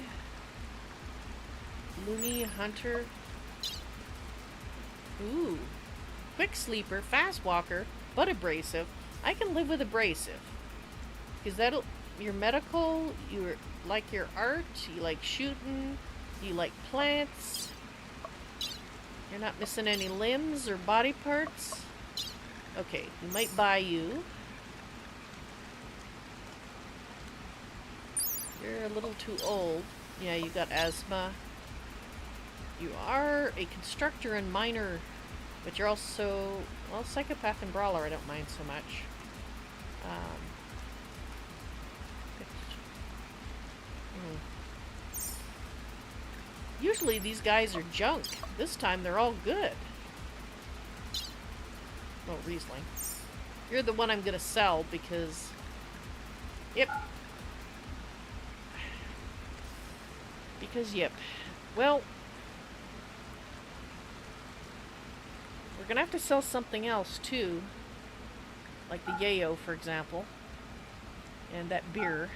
Loony Hunter. Ooh. Quick sleeper, fast walker, but abrasive. I can live with abrasive. Because that'll... You're medical, you like your art, you like shooting, you like plants. You're not missing any limbs or body parts. Okay, we might buy you. You're a little too old. Yeah, you got asthma. You are a constructor and miner, but you're also, well, psychopath and brawler I don't mind so much. Usually these guys are junk. This time they're all good. Oh, Riesling. You're the one I'm gonna sell because... Yep. Because, yep. Well, we're going to have to sell something else, too. Like the yayo, for example. And that beer.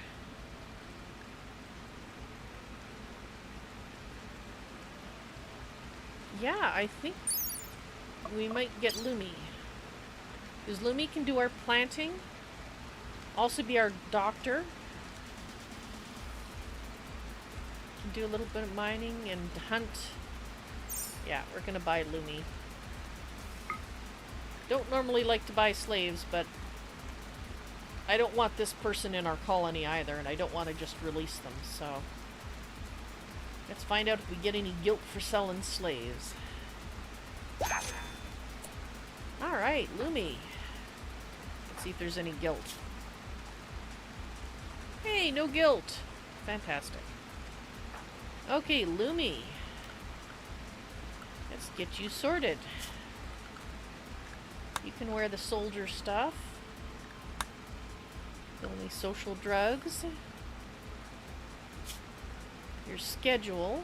Yeah, I think we might get Lumi. Because Lumi can do our planting. Also be our doctor. Can do a little bit of mining and hunt. Yeah, we're gonna buy Lumi. Don't normally like to buy slaves, but I don't want this person in our colony either, and I don't want to just release them, so let's find out if we get any guilt for selling slaves. Alright, Lumi. Let's see if there's any guilt. Hey, no guilt. Fantastic. Okay, Lumi. Let's get you sorted. You can wear the soldier stuff. Only social drugs. Your schedule.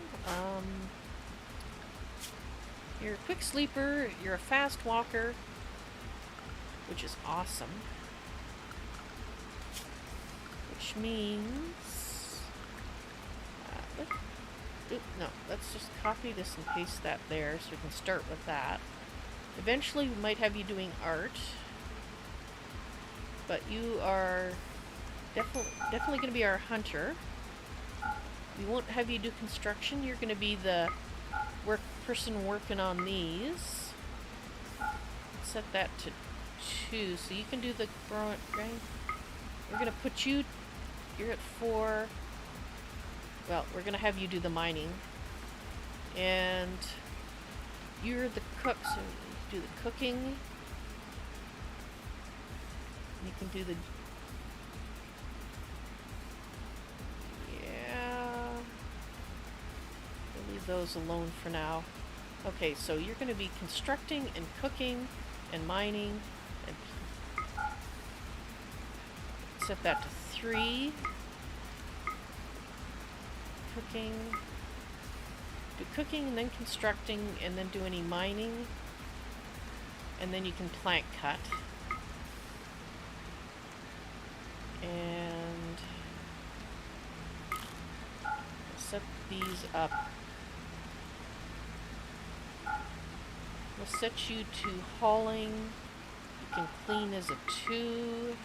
You're a quick sleeper. You're a fast walker, which is awesome. Which means... no, let's just copy this and paste that there so we can start with that. Eventually we might have you doing art. But you are definitely going to be our hunter. We won't have you do construction. You're going to be the person working on these. Let's set that to 2, so you can do the growing. We're going to put you. You're at 4. Well, we're going to have you do the mining, and you're the cook, so you do the cooking. You can do the... Yeah... We'll leave those alone for now. Okay, so you're going to be constructing and cooking and mining and... Set that to 3. Cooking... Do cooking and then constructing and then do any mining. And then you can plant cut. And set these up. We'll set you to hauling. You can clean as a 2.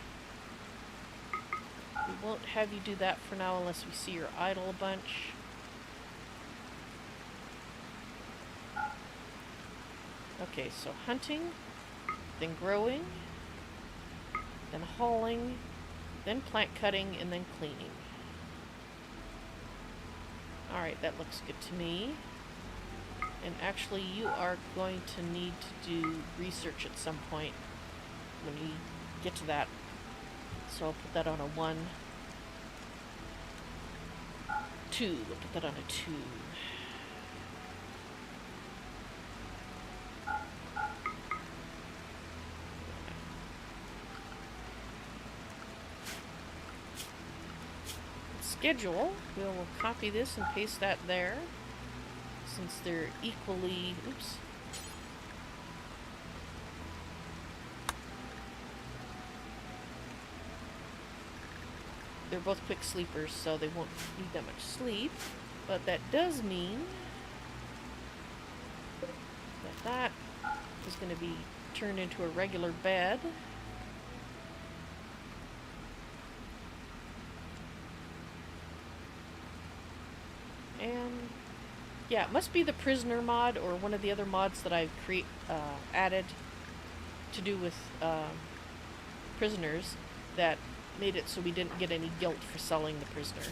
We won't have you do that for now unless we see you're idle a bunch. Okay, so hunting, then growing, then hauling, then plant cutting, and then cleaning. Alright, that looks good to me. And actually, you are going to need to do research at some point when you get to that. So I'll put that on a 1. 2. We'll put that on a 2. Schedule. We'll copy this and paste that there, since they're equally... Oops. They're both quick sleepers, so they won't need that much sleep. But that does mean that is going to be turned into a regular bed. And yeah, it must be the prisoner mod or one of the other mods that I've added to do with prisoners that made it so we didn't get any guilt for selling the prisoner.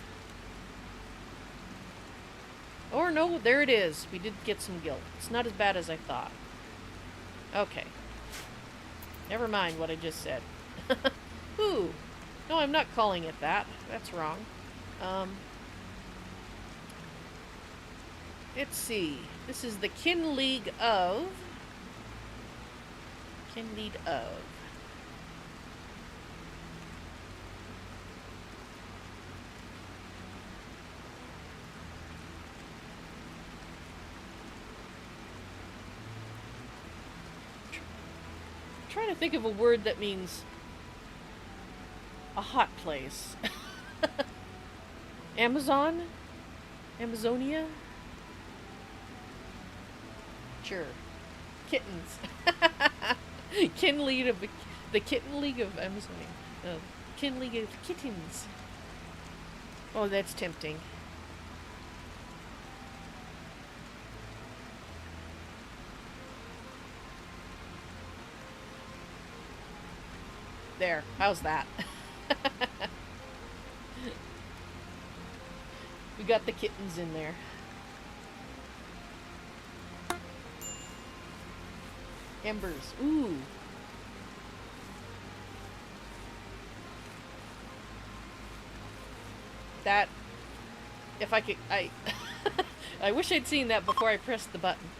Or no, there it is. We did get some guilt. It's not as bad as I thought. Okay. Never mind what I just said. Ooh. No, I'm not calling it that. That's wrong. Let's see. This is the Kin League of... Kin League of... trying to think of a word that means a hot place. Amazon? Amazonia? Sure. Kittens. Kin League of the Kitten League of Amazonia. Kin League of Kittens. Oh, that's tempting. There. How's that? We got the kittens in there. Embers. Ooh. That, if I could, I wish I'd seen that before I pressed the button.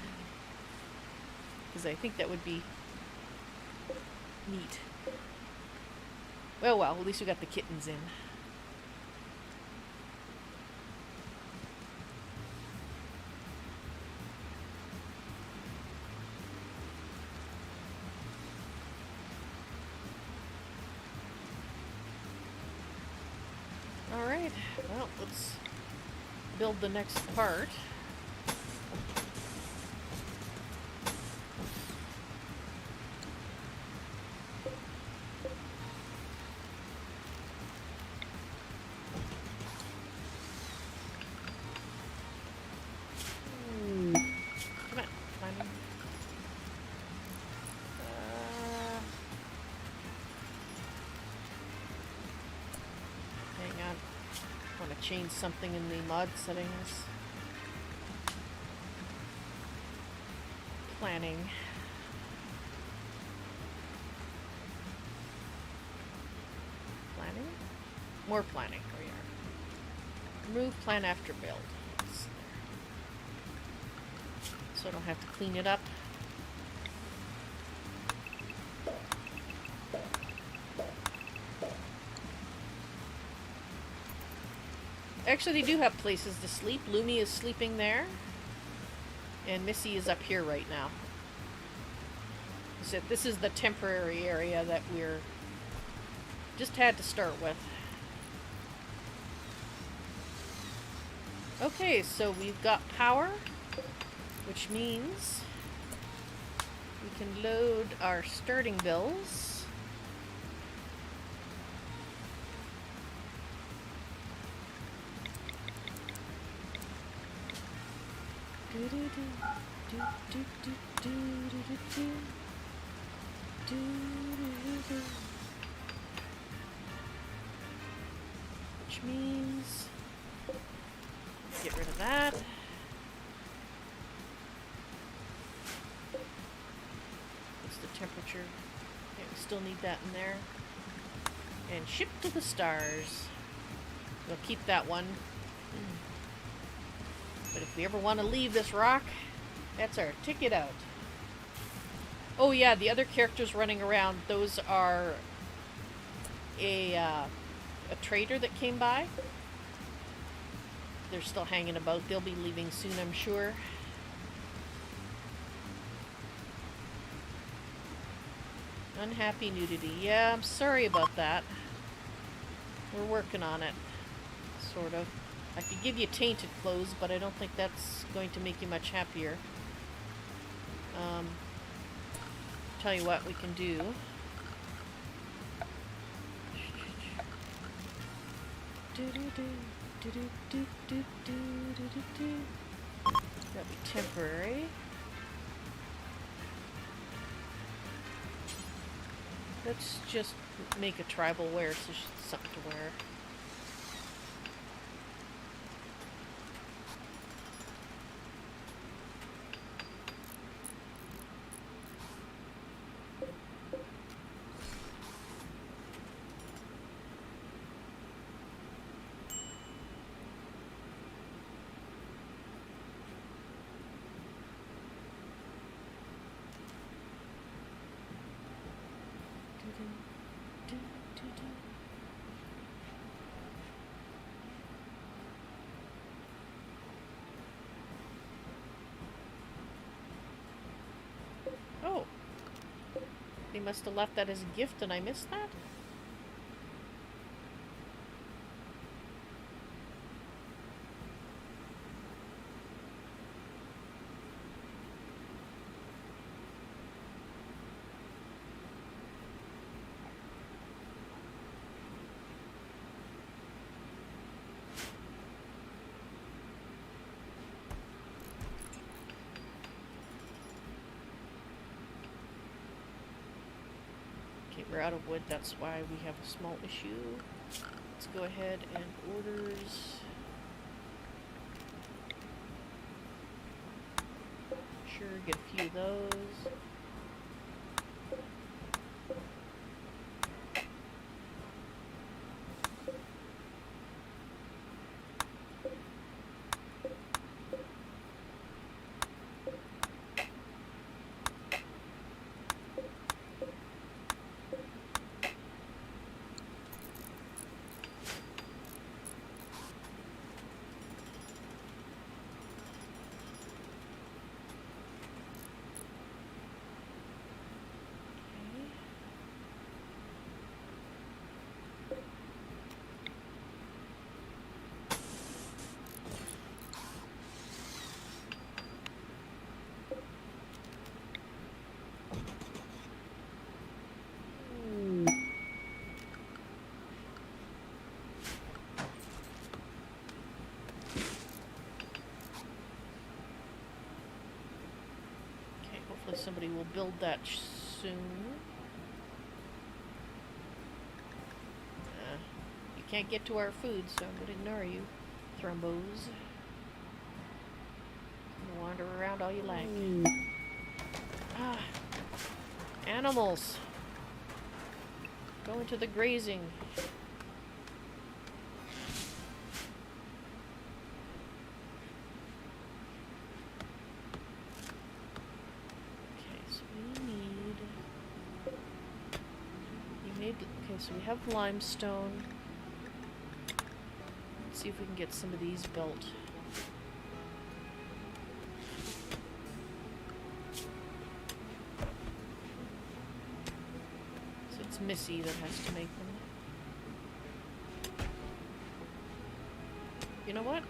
Because I think that would be neat. Well, at least we got the kittens in. Alright, well, let's build the next part. Change something in the mod settings. Planning. Planning? More planning. Here we are. Remove plan after build. So I don't have to clean it up. Actually, they do have places to sleep. Lumi is sleeping there. And Missy is up here right now. So this is the temporary area that we're just had to start with. Okay, so we've got power, which means we can load our starting bills. Which means get rid of that. What's the temperature? Okay, we still need that in there. And ship to the stars. We'll keep that one. But if we ever want to leave this rock, that's our ticket out. Oh yeah, the other characters running around, those are a trader that came by. They're still hanging about. They'll be leaving soon, I'm sure. Unhappy nudity. Yeah, I'm sorry about that. We're working on it. Sort of. I could give you tainted clothes, but I don't think that's going to make you much happier. Tell you what we can do. That'll be temporary. Let's just make a tribal wear so she's something to wear. Somebody must have left that as a gift and I missed that? We're out of wood, that's why we have a small issue. Let's go ahead and orders. Sure, get a few of those. Somebody will build that soon. You can't get to our food, so I'm going to ignore you, Thrombos. You wander around all you like. Ah, animals. Go into the grazing. So we have limestone. Let's see if we can get some of these built. So it's Missy that has to make them. You know what?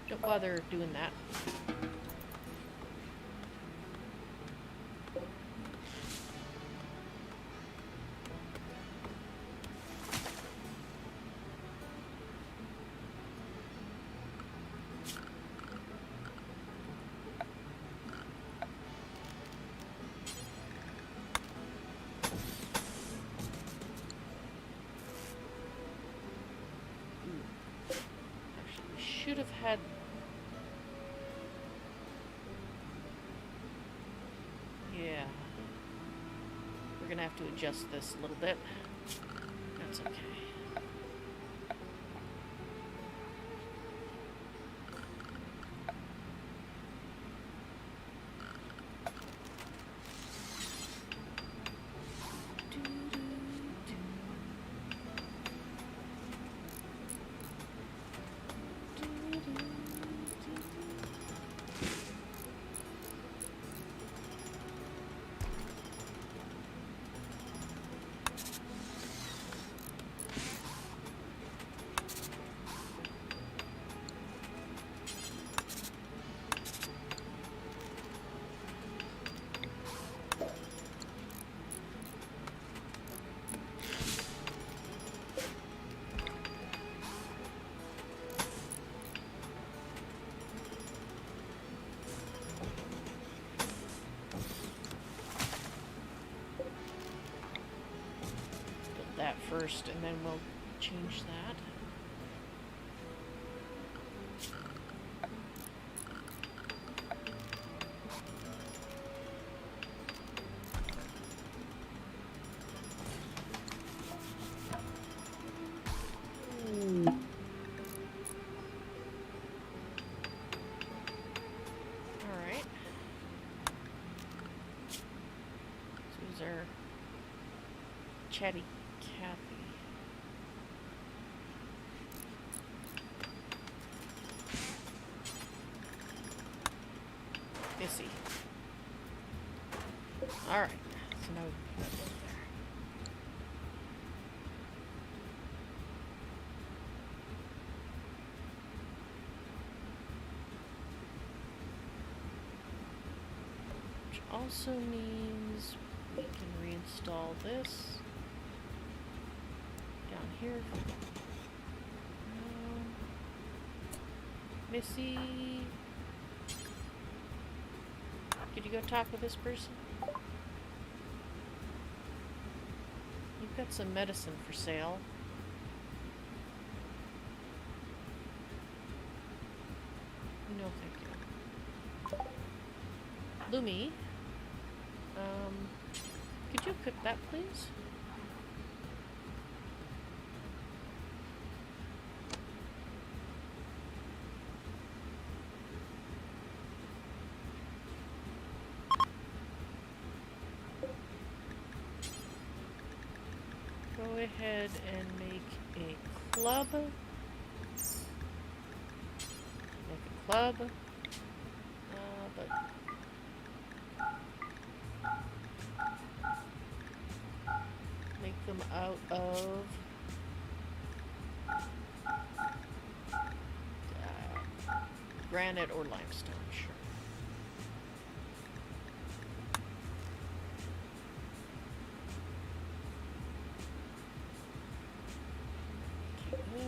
Don't bother doing that. Should have had. Yeah. We're gonna have to adjust this a little bit. That's okay. That first, and then we'll change that. All right. So these are chatty Kathy. Missy. Alright, so now we can put that there. Which also means we can reinstall this down here. Missy, could you go talk with this person? You've got some medicine for sale. No, thank you. Lumi, could you equip that, please? Go ahead and make a club. Make a club. But make them out of granite or limestone, sure.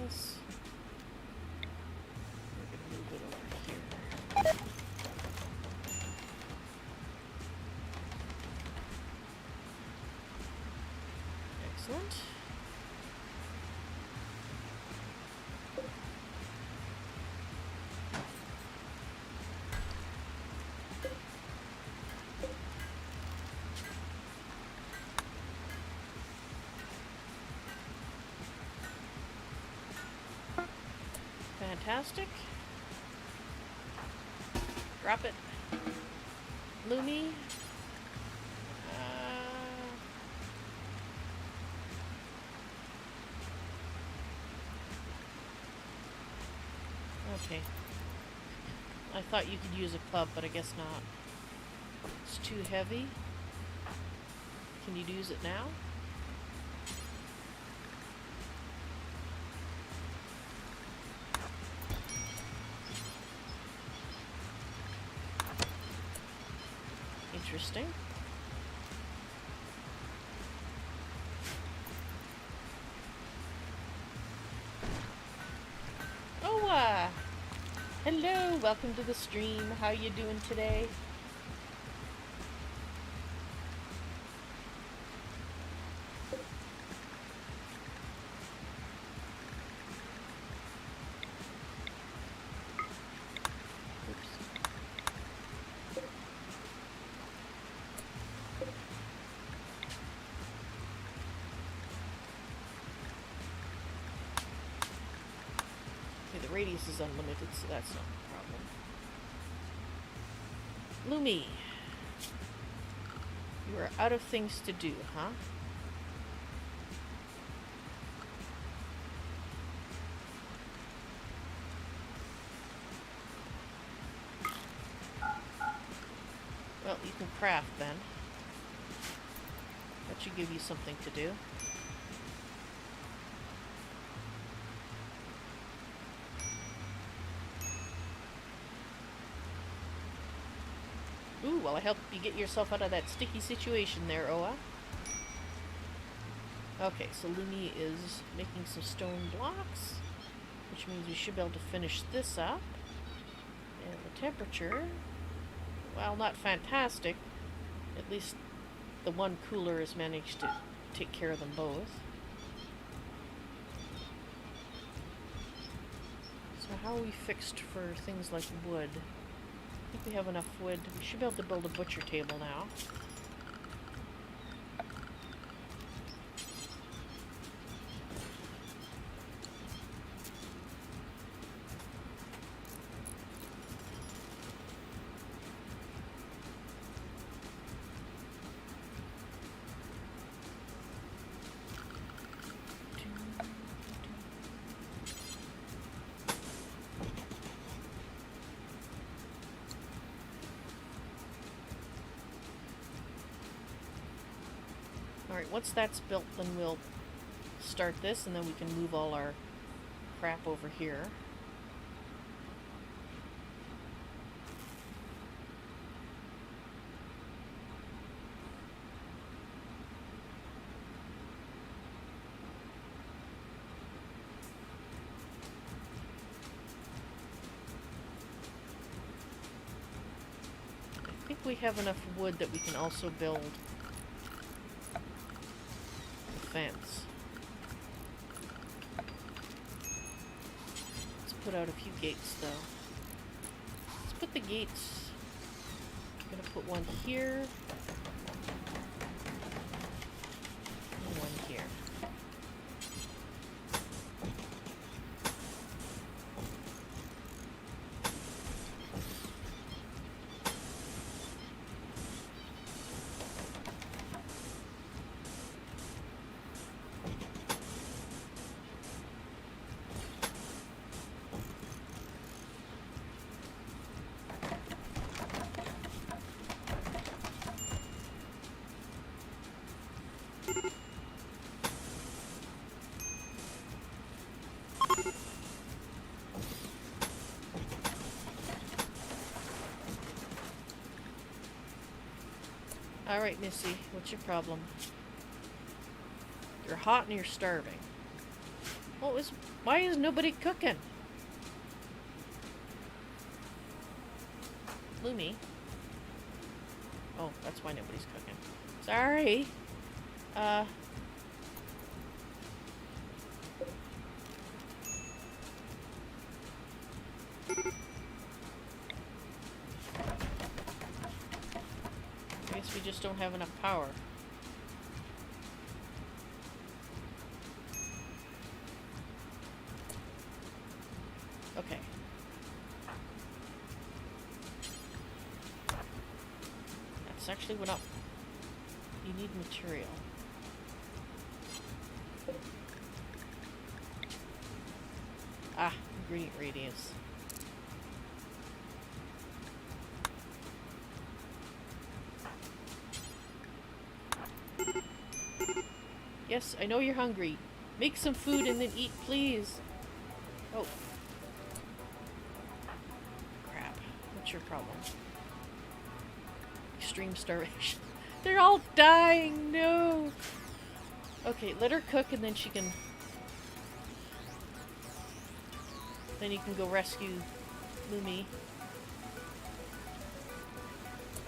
This. We're going to move it over here. Excellent. Fantastic. Drop it. Lumi. Okay. I thought you could use a club, but I guess not. It's too heavy. Can you use it now? Interesting. Oh, hello, welcome to the stream. How you doing today? Radius is unlimited, so that's not a problem. Lumi, you are out of things to do, huh? Well, you can craft then. That should give you something to do. Ooh, well, I helped you get yourself out of that sticky situation there, Oa. Okay, so Lumi is making some stone blocks, which means we should be able to finish this up. And the temperature, while not fantastic, at least the one cooler has managed to take care of them both. So how are we fixed for things like wood? I think we have enough wood. We should be able to build a butcher table now. Alright, once that's built, then we'll start this, and then we can move all our crap over here. I think we have enough wood that we can also build a fence. Let's put out a few gates though. Let's put the gates. I'm gonna put one here and one here. Alright, Missy, what's your problem? You're hot and you're starving. Why is nobody cooking? Lumi. Oh, that's why nobody's cooking. Sorry. I guess we just don't have enough power. Okay. That's actually what you need material. Ah, ingredient radius. Yes, I know you're hungry. Make some food and then eat, please. Oh. Crap. What's your problem? Extreme starvation. They're all dying! No! Okay, let her cook and then she can... Then you can go rescue Lumi.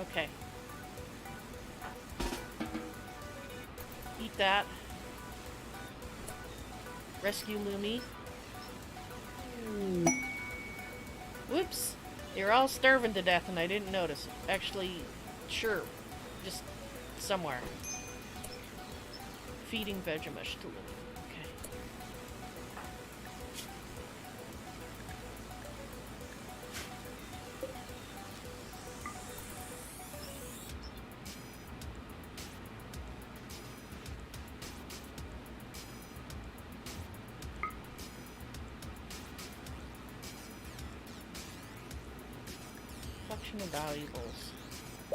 Okay. Eat that. Rescue Lumi. Whoops. You're all starving to death and I didn't notice. Actually, sure. Just somewhere. Feeding Vegemush to Lumi. Okay. Collection of valuables.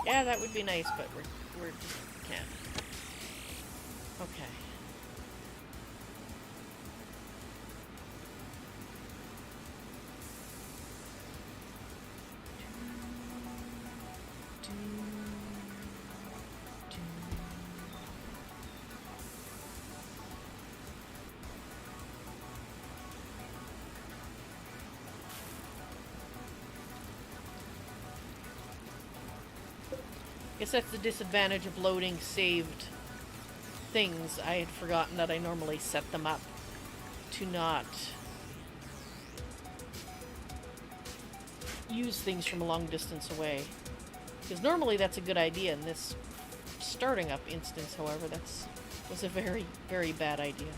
Yeah, that would be nice, but we're just can't. Okay. I guess that's the disadvantage of loading saved things. I had forgotten that I normally set them up to not use things from a long distance away. Because normally that's a good idea. In this starting up instance, however, was a very, very bad idea.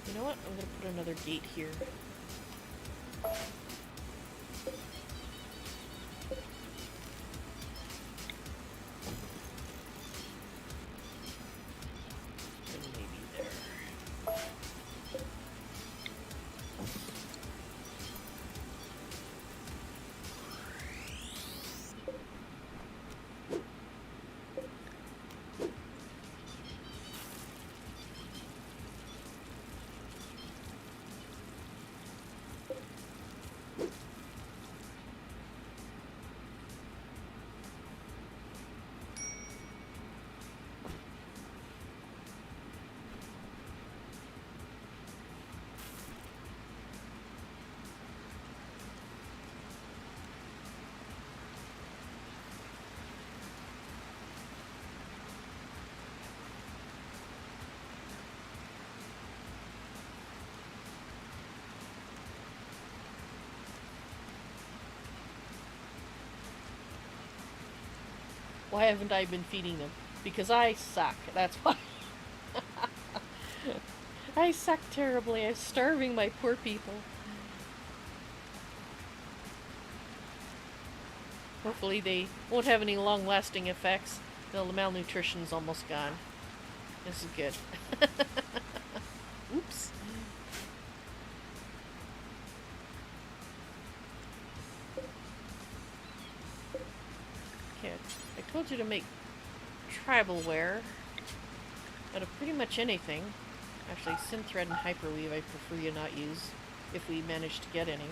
You know what? I'm gonna put another gate here. Why haven't I been feeding them? Because I suck. That's why. I suck terribly. I'm starving my poor people. Hopefully they won't have any long-lasting effects. No, the malnutrition's almost gone. This is good. Oops. Okay, I told you to make tribal wear out of pretty much anything. Actually, synthread and hyperweave I prefer you not use if we manage to get any.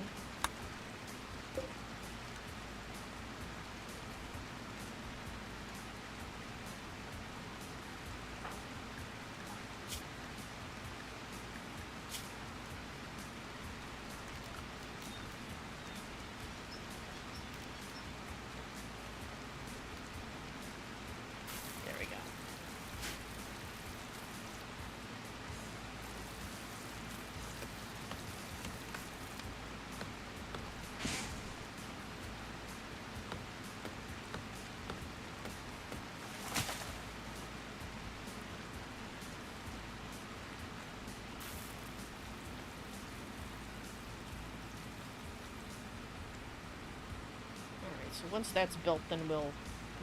So once that's built, then we'll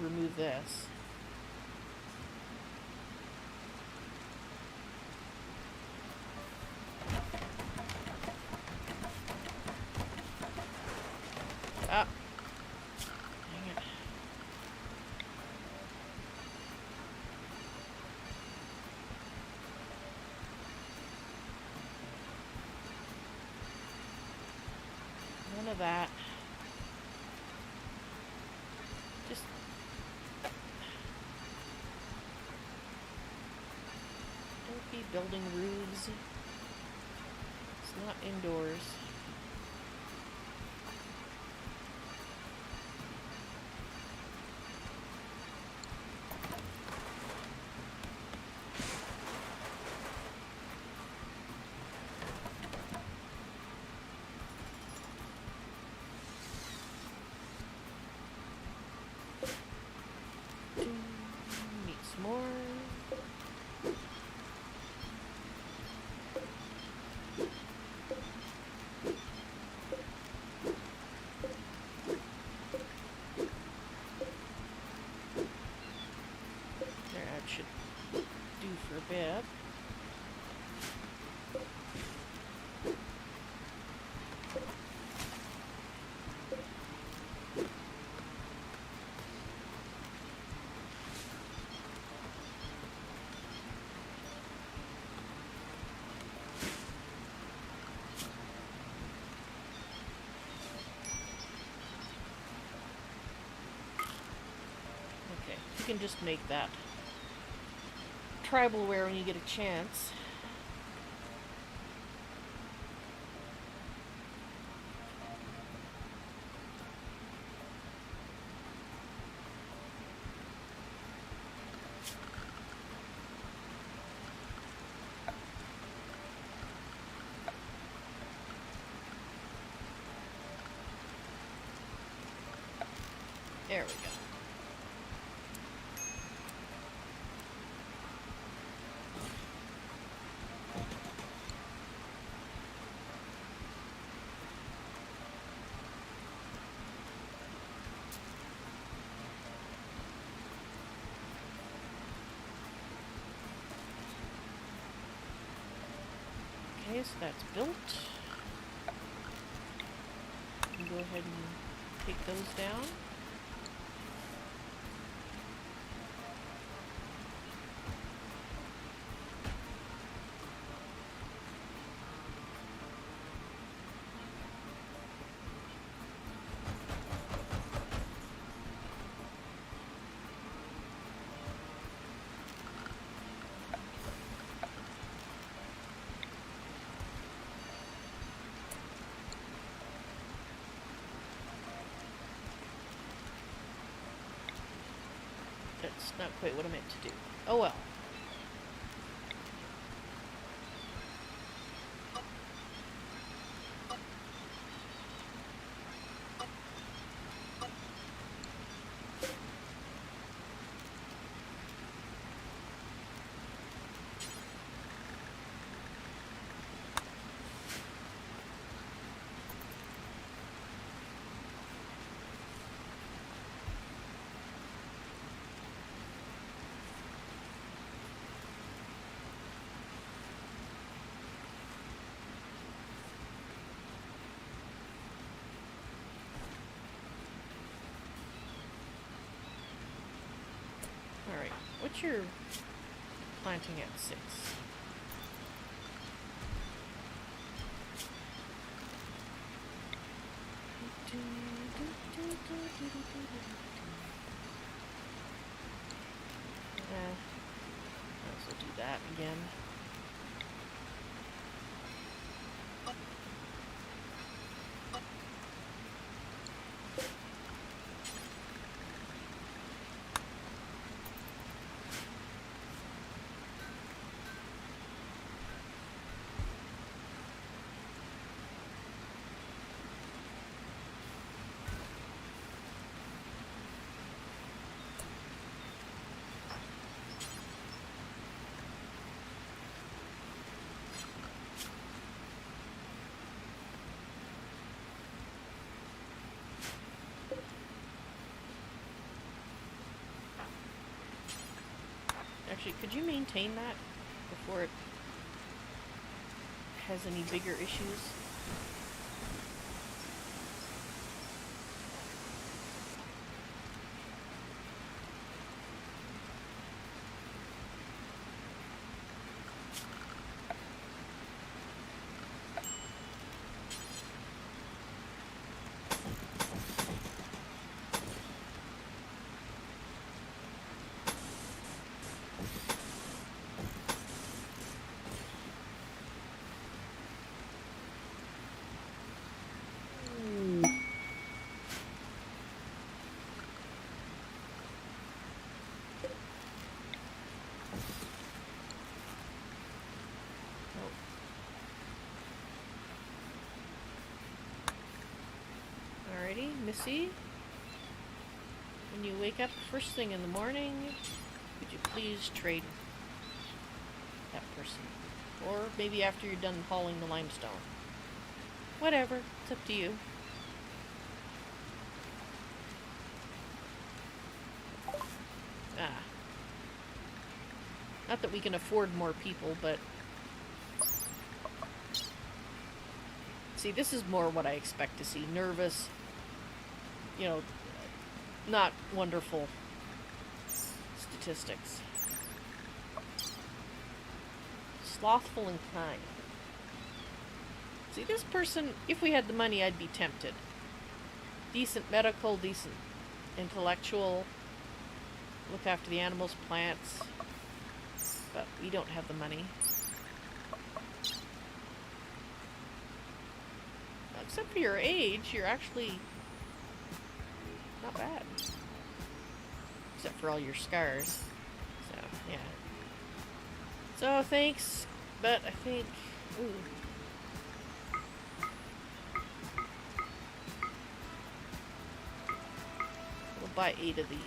remove this. Ah. Dang it. None of that. Just don't be building roofs. It's not indoors. More. There, that should do for a bit. You can just make that tribal wear when you get a chance. There we go. Okay, so that's built. You can go ahead and take those down. That's not quite what I meant to do. Oh well. What's your planting at 6? Might as well do that again. Actually, could you maintain that before it has any bigger issues? Alrighty, Missy, when you wake up first thing in the morning, would you please trade that person? Or maybe after you're done hauling the limestone. Whatever, it's up to you. Ah. Not that we can afford more people, but... See, this is more what I expect to see. Nervous, you know, not wonderful statistics. Slothful and kind. See, this person, if we had the money, I'd be tempted. Decent medical, decent intellectual, look after the animals, plants, but we don't have the money. Except for your age, you're actually not bad. Except for all your scars. So, yeah. So, thanks, but I think... Ooh. We'll buy 8 of these.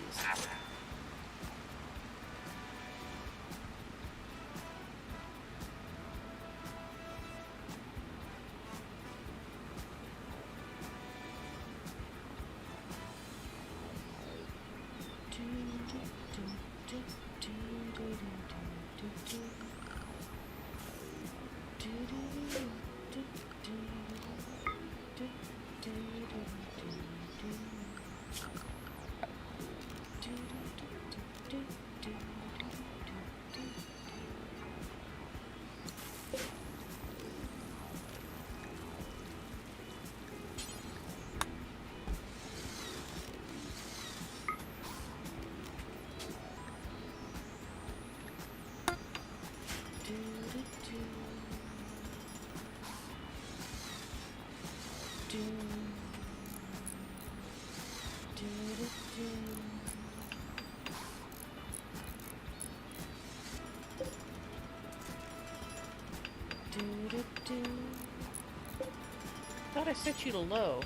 Thought I set you to low.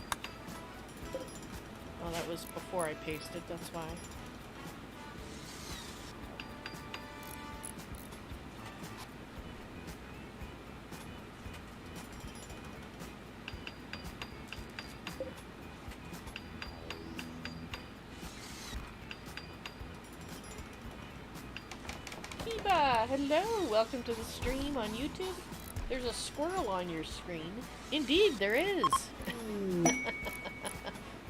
Oh, that was before I pasted, that's why. Kiba, hello! Welcome to the stream on YouTube. There's a squirrel on your screen. Indeed, there is.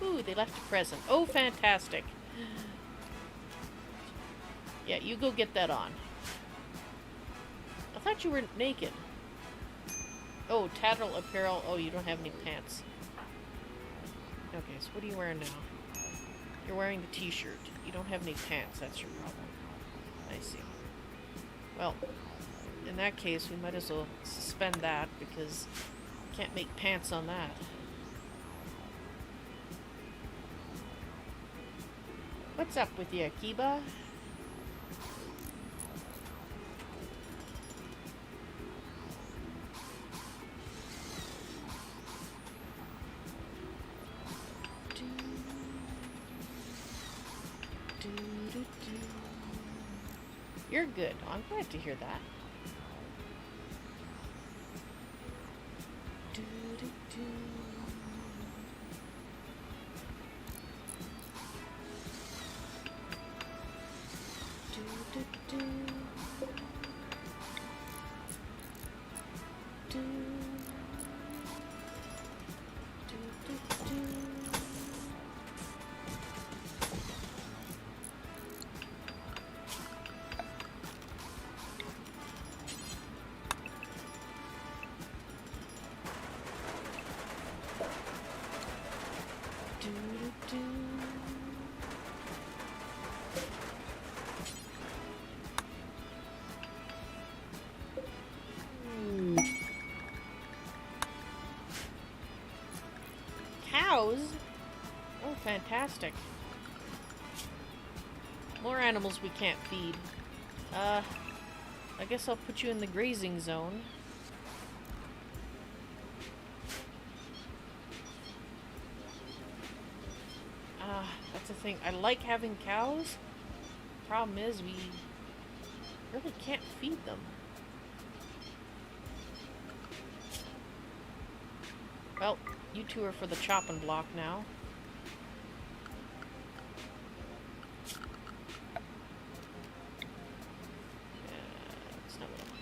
Ooh, they left a present. Oh, fantastic. Yeah, you go get that on. I thought you were naked. Oh, tattle apparel. Oh, you don't have any pants. Okay, so what are you wearing now? You're wearing the t-shirt. You don't have any pants. That's your problem. I see. Well, in that case, we might as well suspend that because you can't make pants on that. What's up with you, Akiba? You're good. Oh, I'm glad to hear that. Cows? Oh, fantastic. More animals we can't feed. I guess I'll put you in the grazing zone. That's the thing. I like having cows. Problem is, we really can't feed them. Well, you two are for the chopping block now. That's not what I want.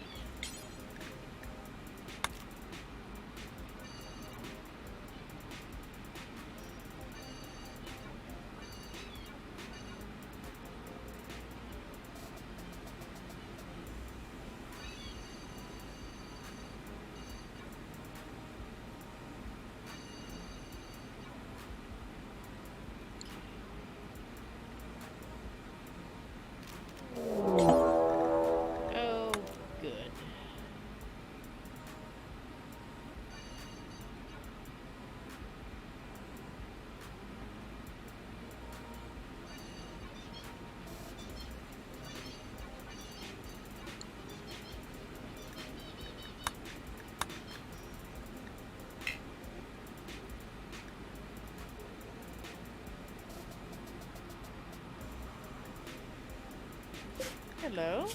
Hello.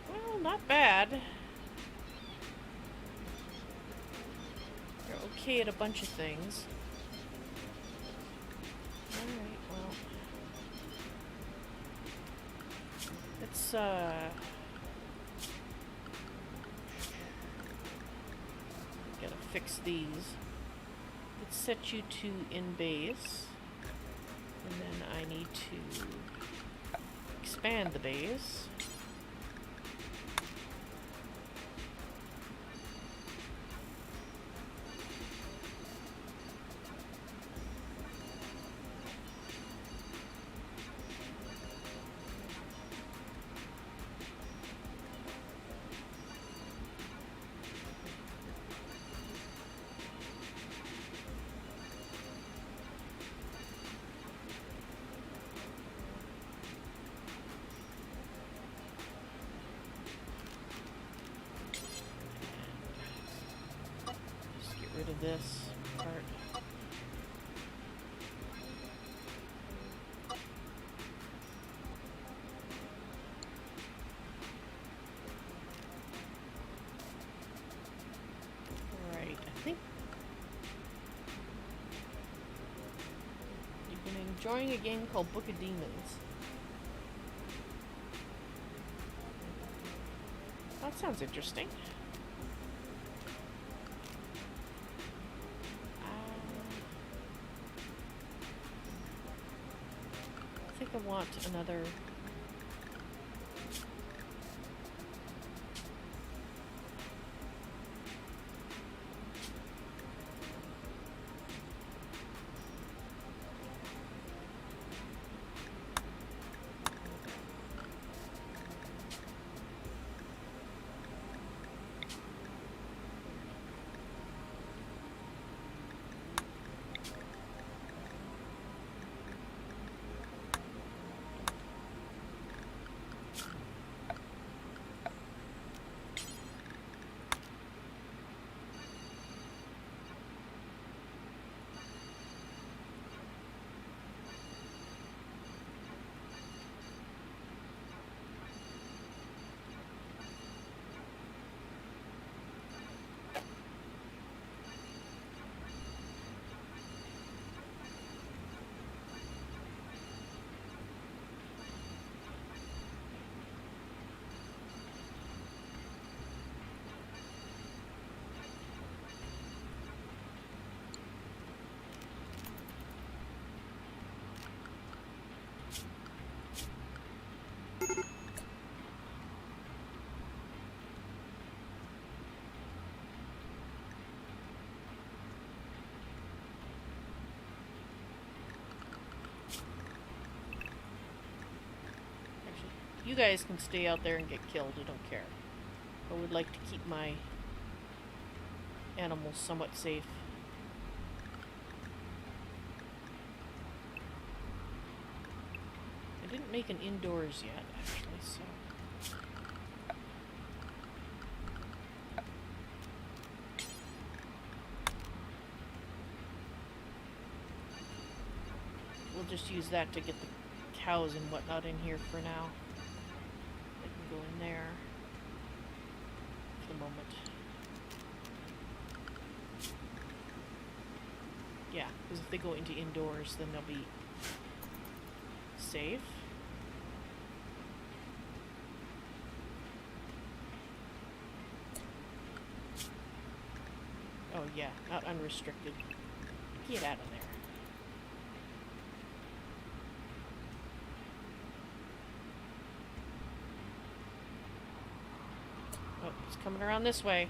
Well, not bad. You're okay at a bunch of things. Alright, well. Let's, gotta fix these. Let's set you to in base. And then I need to expand the base. Rid of this part. Right, I think you've been enjoying a game called Book of Demons. That sounds interesting. I want another... You guys can stay out there and get killed, I don't care. I would like to keep my animals somewhat safe. I didn't make an indoors yet, actually, so... We'll just use that to get the cows and whatnot in here for now. Go in there for the moment. Yeah, because if they go into indoors, then they'll be safe. Oh yeah, not unrestricted. Get out of there. Oh, it's coming around this way.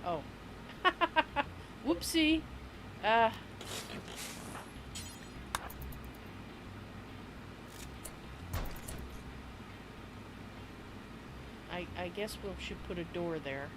Oh. Whoopsie. I guess we should put a door there.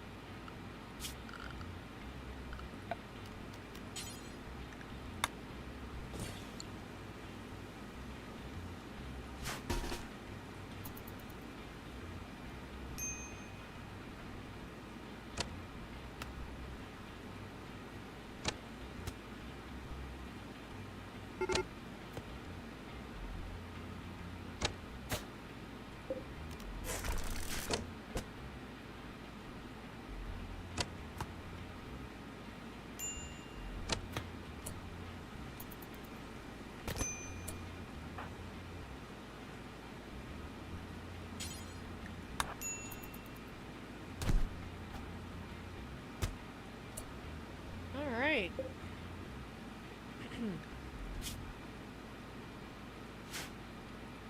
Alright.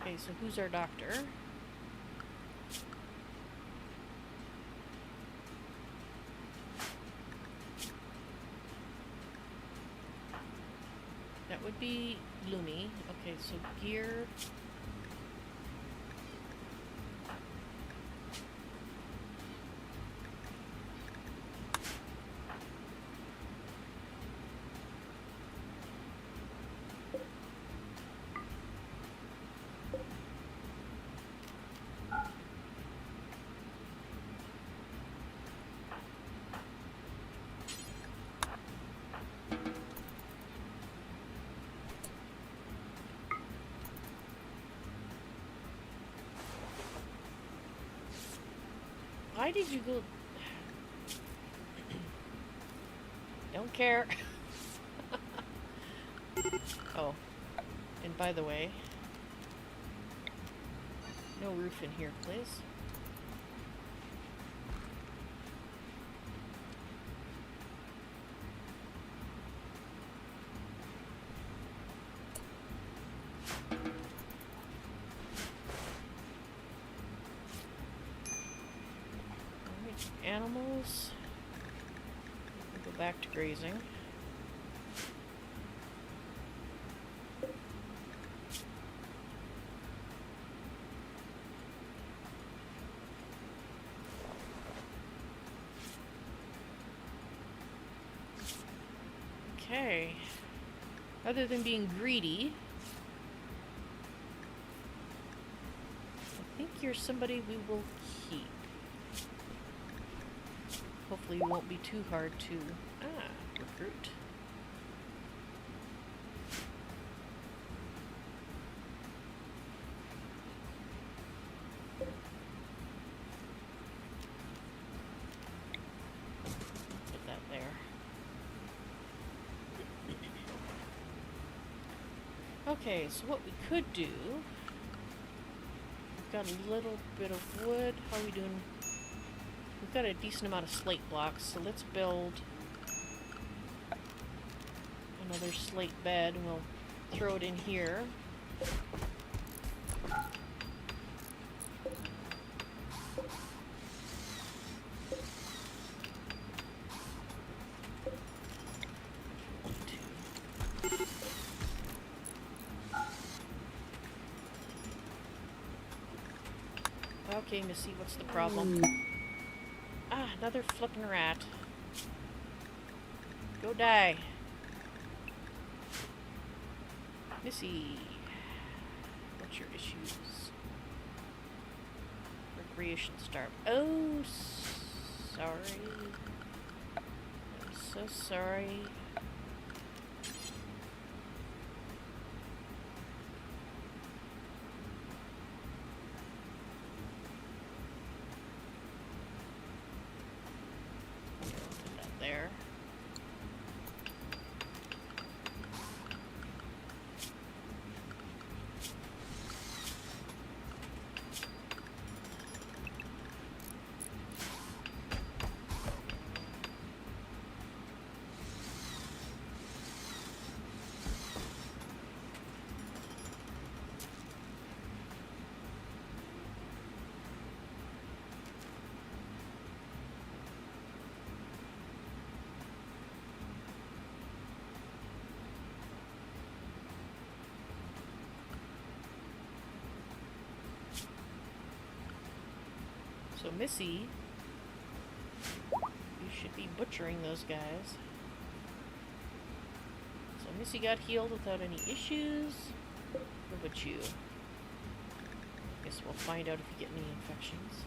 Okay, so who's our doctor? That would be Lumi. Okay, so gear. Why did you go? Don't care. Oh, and by the way, No roof in here, please. Alright, animals. We'll go back to grazing. Okay. Other than being greedy, I think you're somebody we will keep. Hopefully you won't be too hard to recruit. Put that there. Okay, so what we could do, we've got a little bit of wood. How are we doing? We've got a decent amount of slate blocks, so let's build another slate bed, and we'll throw it in here. Okay, Missy, what's the problem? Ah, another flippin' rat. Go die. Missy, what's your issues? Recreation starve. Oh, sorry. I'm so sorry. There. So Missy, you should be butchering those guys. So Missy got healed without any issues. What about you? Guess we'll find out if you get any infections.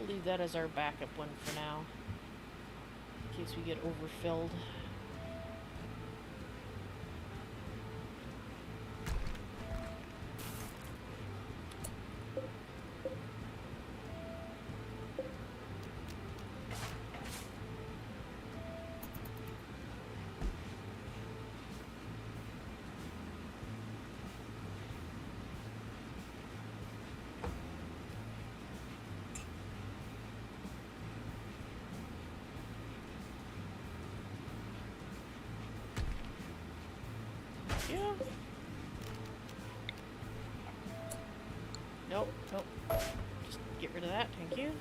Leave that as our backup one for now, in case we get overfilled. Yeah. Nope, nope. Just get rid of that, thank you.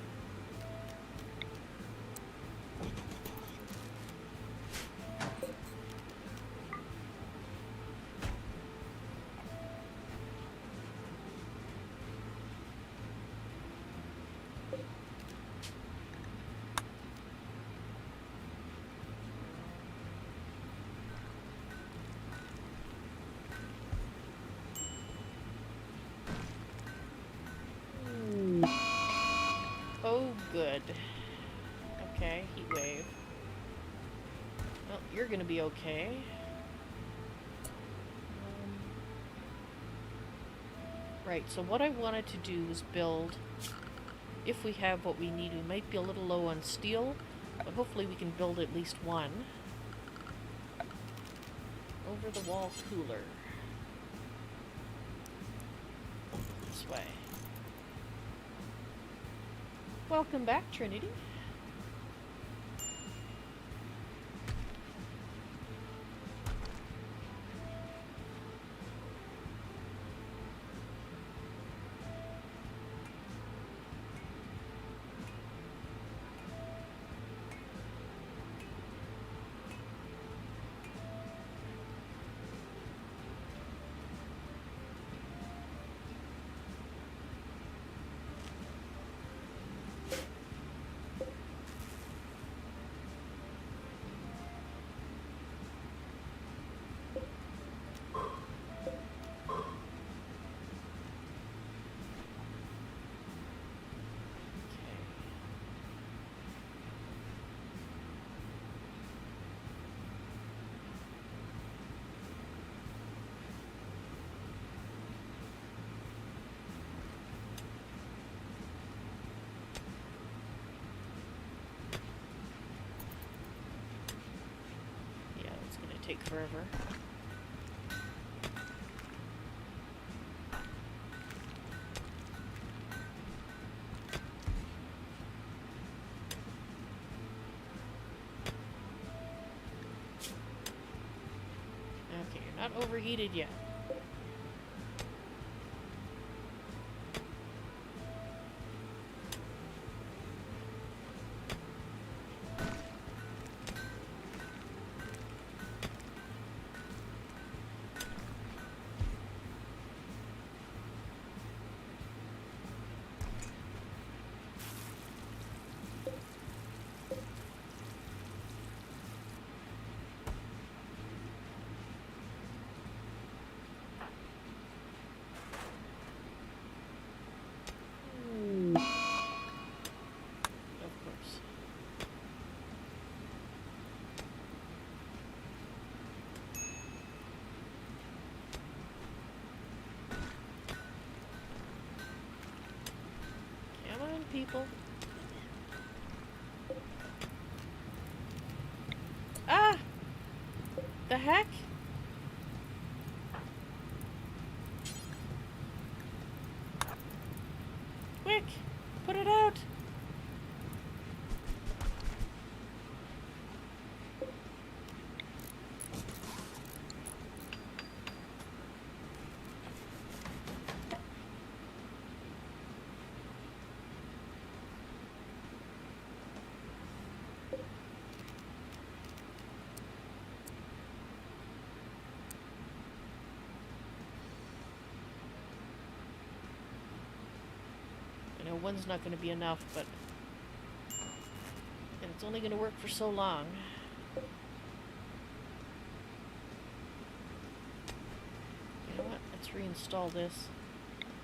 good. Okay, heat wave. Well, you're gonna be okay. Right, so what I wanted to do was build, if we have what we need, we might be a little low on steel, but hopefully we can build at least one. Over the wall cooler. This way. Welcome back, Trinity. Take forever. Okay, you're not overheated yet. People. Ah! The heck? Quick! Put it out! One's not going to be enough, but and it's only going to work for so long. You know what? Let's reinstall this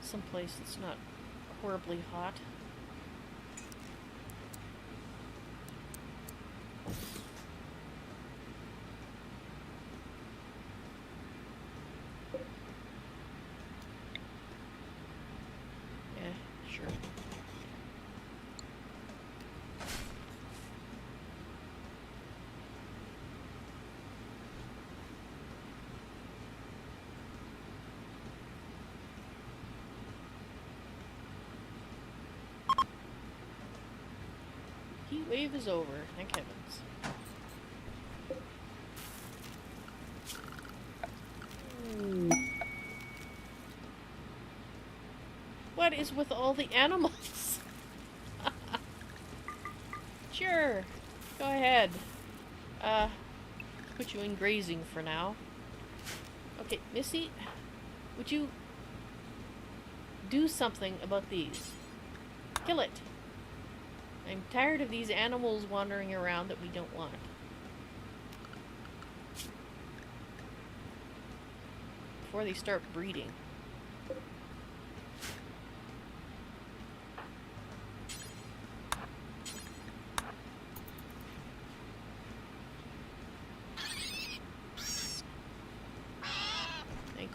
someplace that's not horribly hot. Yeah, sure. Heat wave is over, thank heavens. What is with all the animals? Sure, go ahead. Put you in grazing for now. Okay, Missy, would you do something about these? Kill it. I'm tired of these animals wandering around that we don't want. Before they start breeding.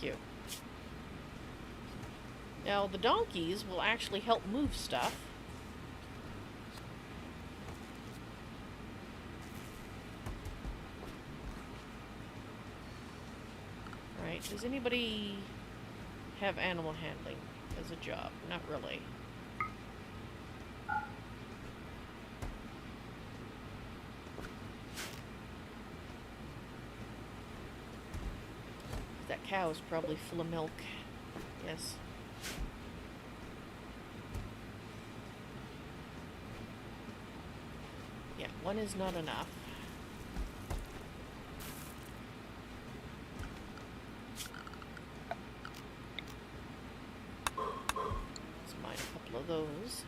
Thank you. Now, the donkeys will actually help move stuff. Right, does anybody have animal handling as a job? Not really. That cow is probably full of milk. Yes. Yeah, one is not enough. Let's mine a couple of those.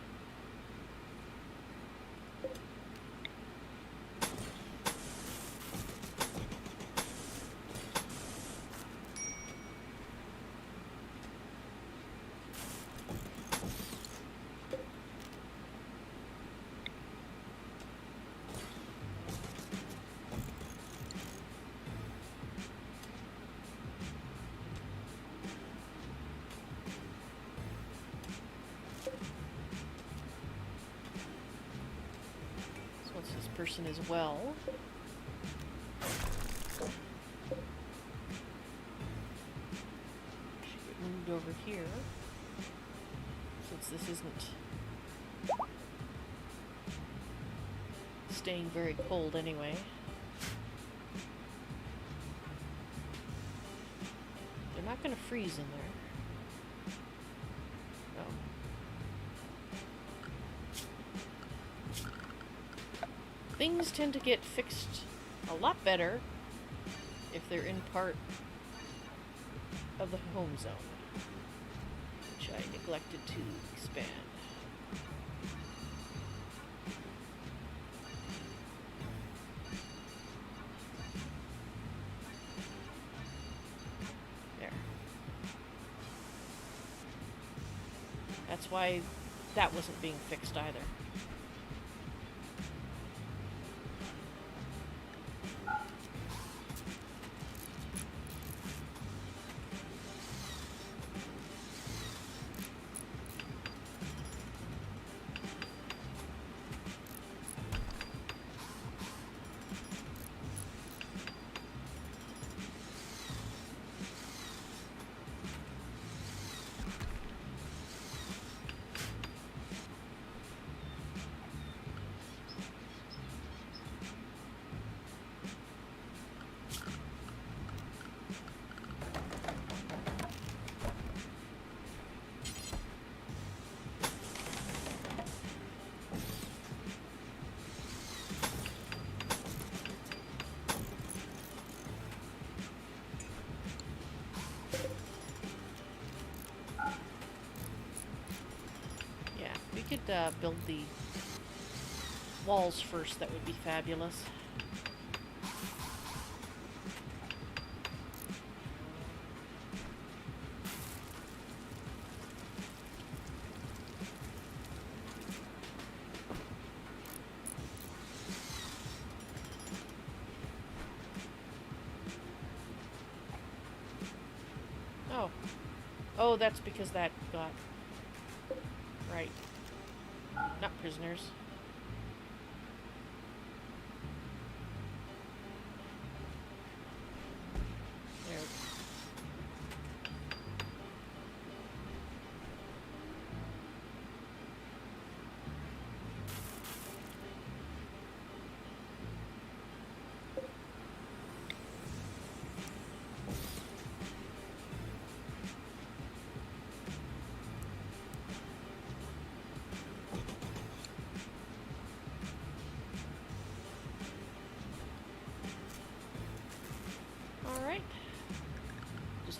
Person as well. Should get moved over here since this isn't staying very cold anyway. They're not going to freeze in there. No. Things tend to get fixed a lot better if they're in part of the home zone, which I neglected to expand. There. That's why that wasn't being fixed either. Build the walls first. That would be fabulous. Oh, that's because that got right. Not prisoners. There.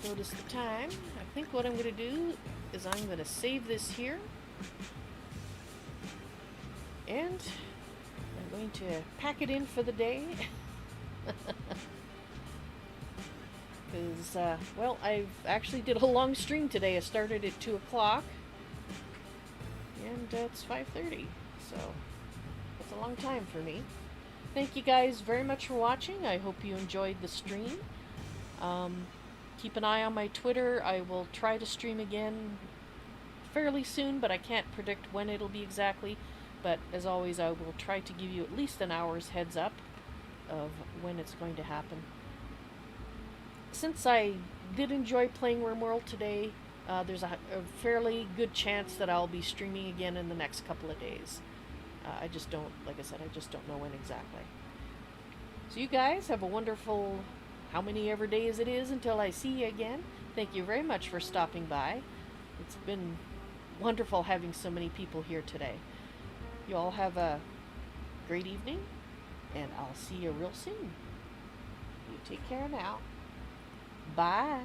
Notice the time. I think what I'm going to do is I'm going to save this here, and I'm going to pack it in for the day because well, I actually did a long stream today. I started at 2 o'clock and it's 5:30, so that's a long time for me. Thank you guys very much for watching. I hope you enjoyed the stream. keep an eye on my Twitter. I will try to stream again fairly soon, but I can't predict when it'll be exactly. But as always, I will try to give you at least an hour's heads up of when it's going to happen. Since I did enjoy playing RimWorld today, there's a fairly good chance that I'll be streaming again in the next couple of days. I just don't, like I said, I just don't know when exactly. So you guys have a wonderful, how many ever days it is until I see you again. Thank you very much for stopping by. It's been wonderful having so many people here today. You all have a great evening, and I'll see you real soon. You take care now. Bye.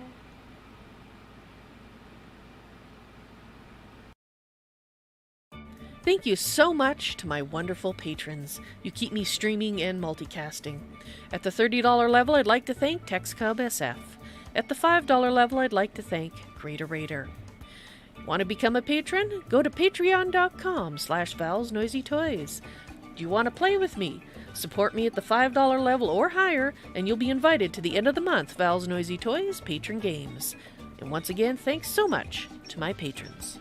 Thank you so much to my wonderful patrons. You keep me streaming and multicasting. At the $30 level, I'd like to thank TexCubSF. At the $5 level, I'd like to thank Greater Raider. Want to become a patron? Go to patreon.com/ValsNoisyToys. Do you want to play with me? Support me at the $5 level or higher, and you'll be invited to the end of the month ValsNoisyToys patron games. And once again, thanks so much to my patrons.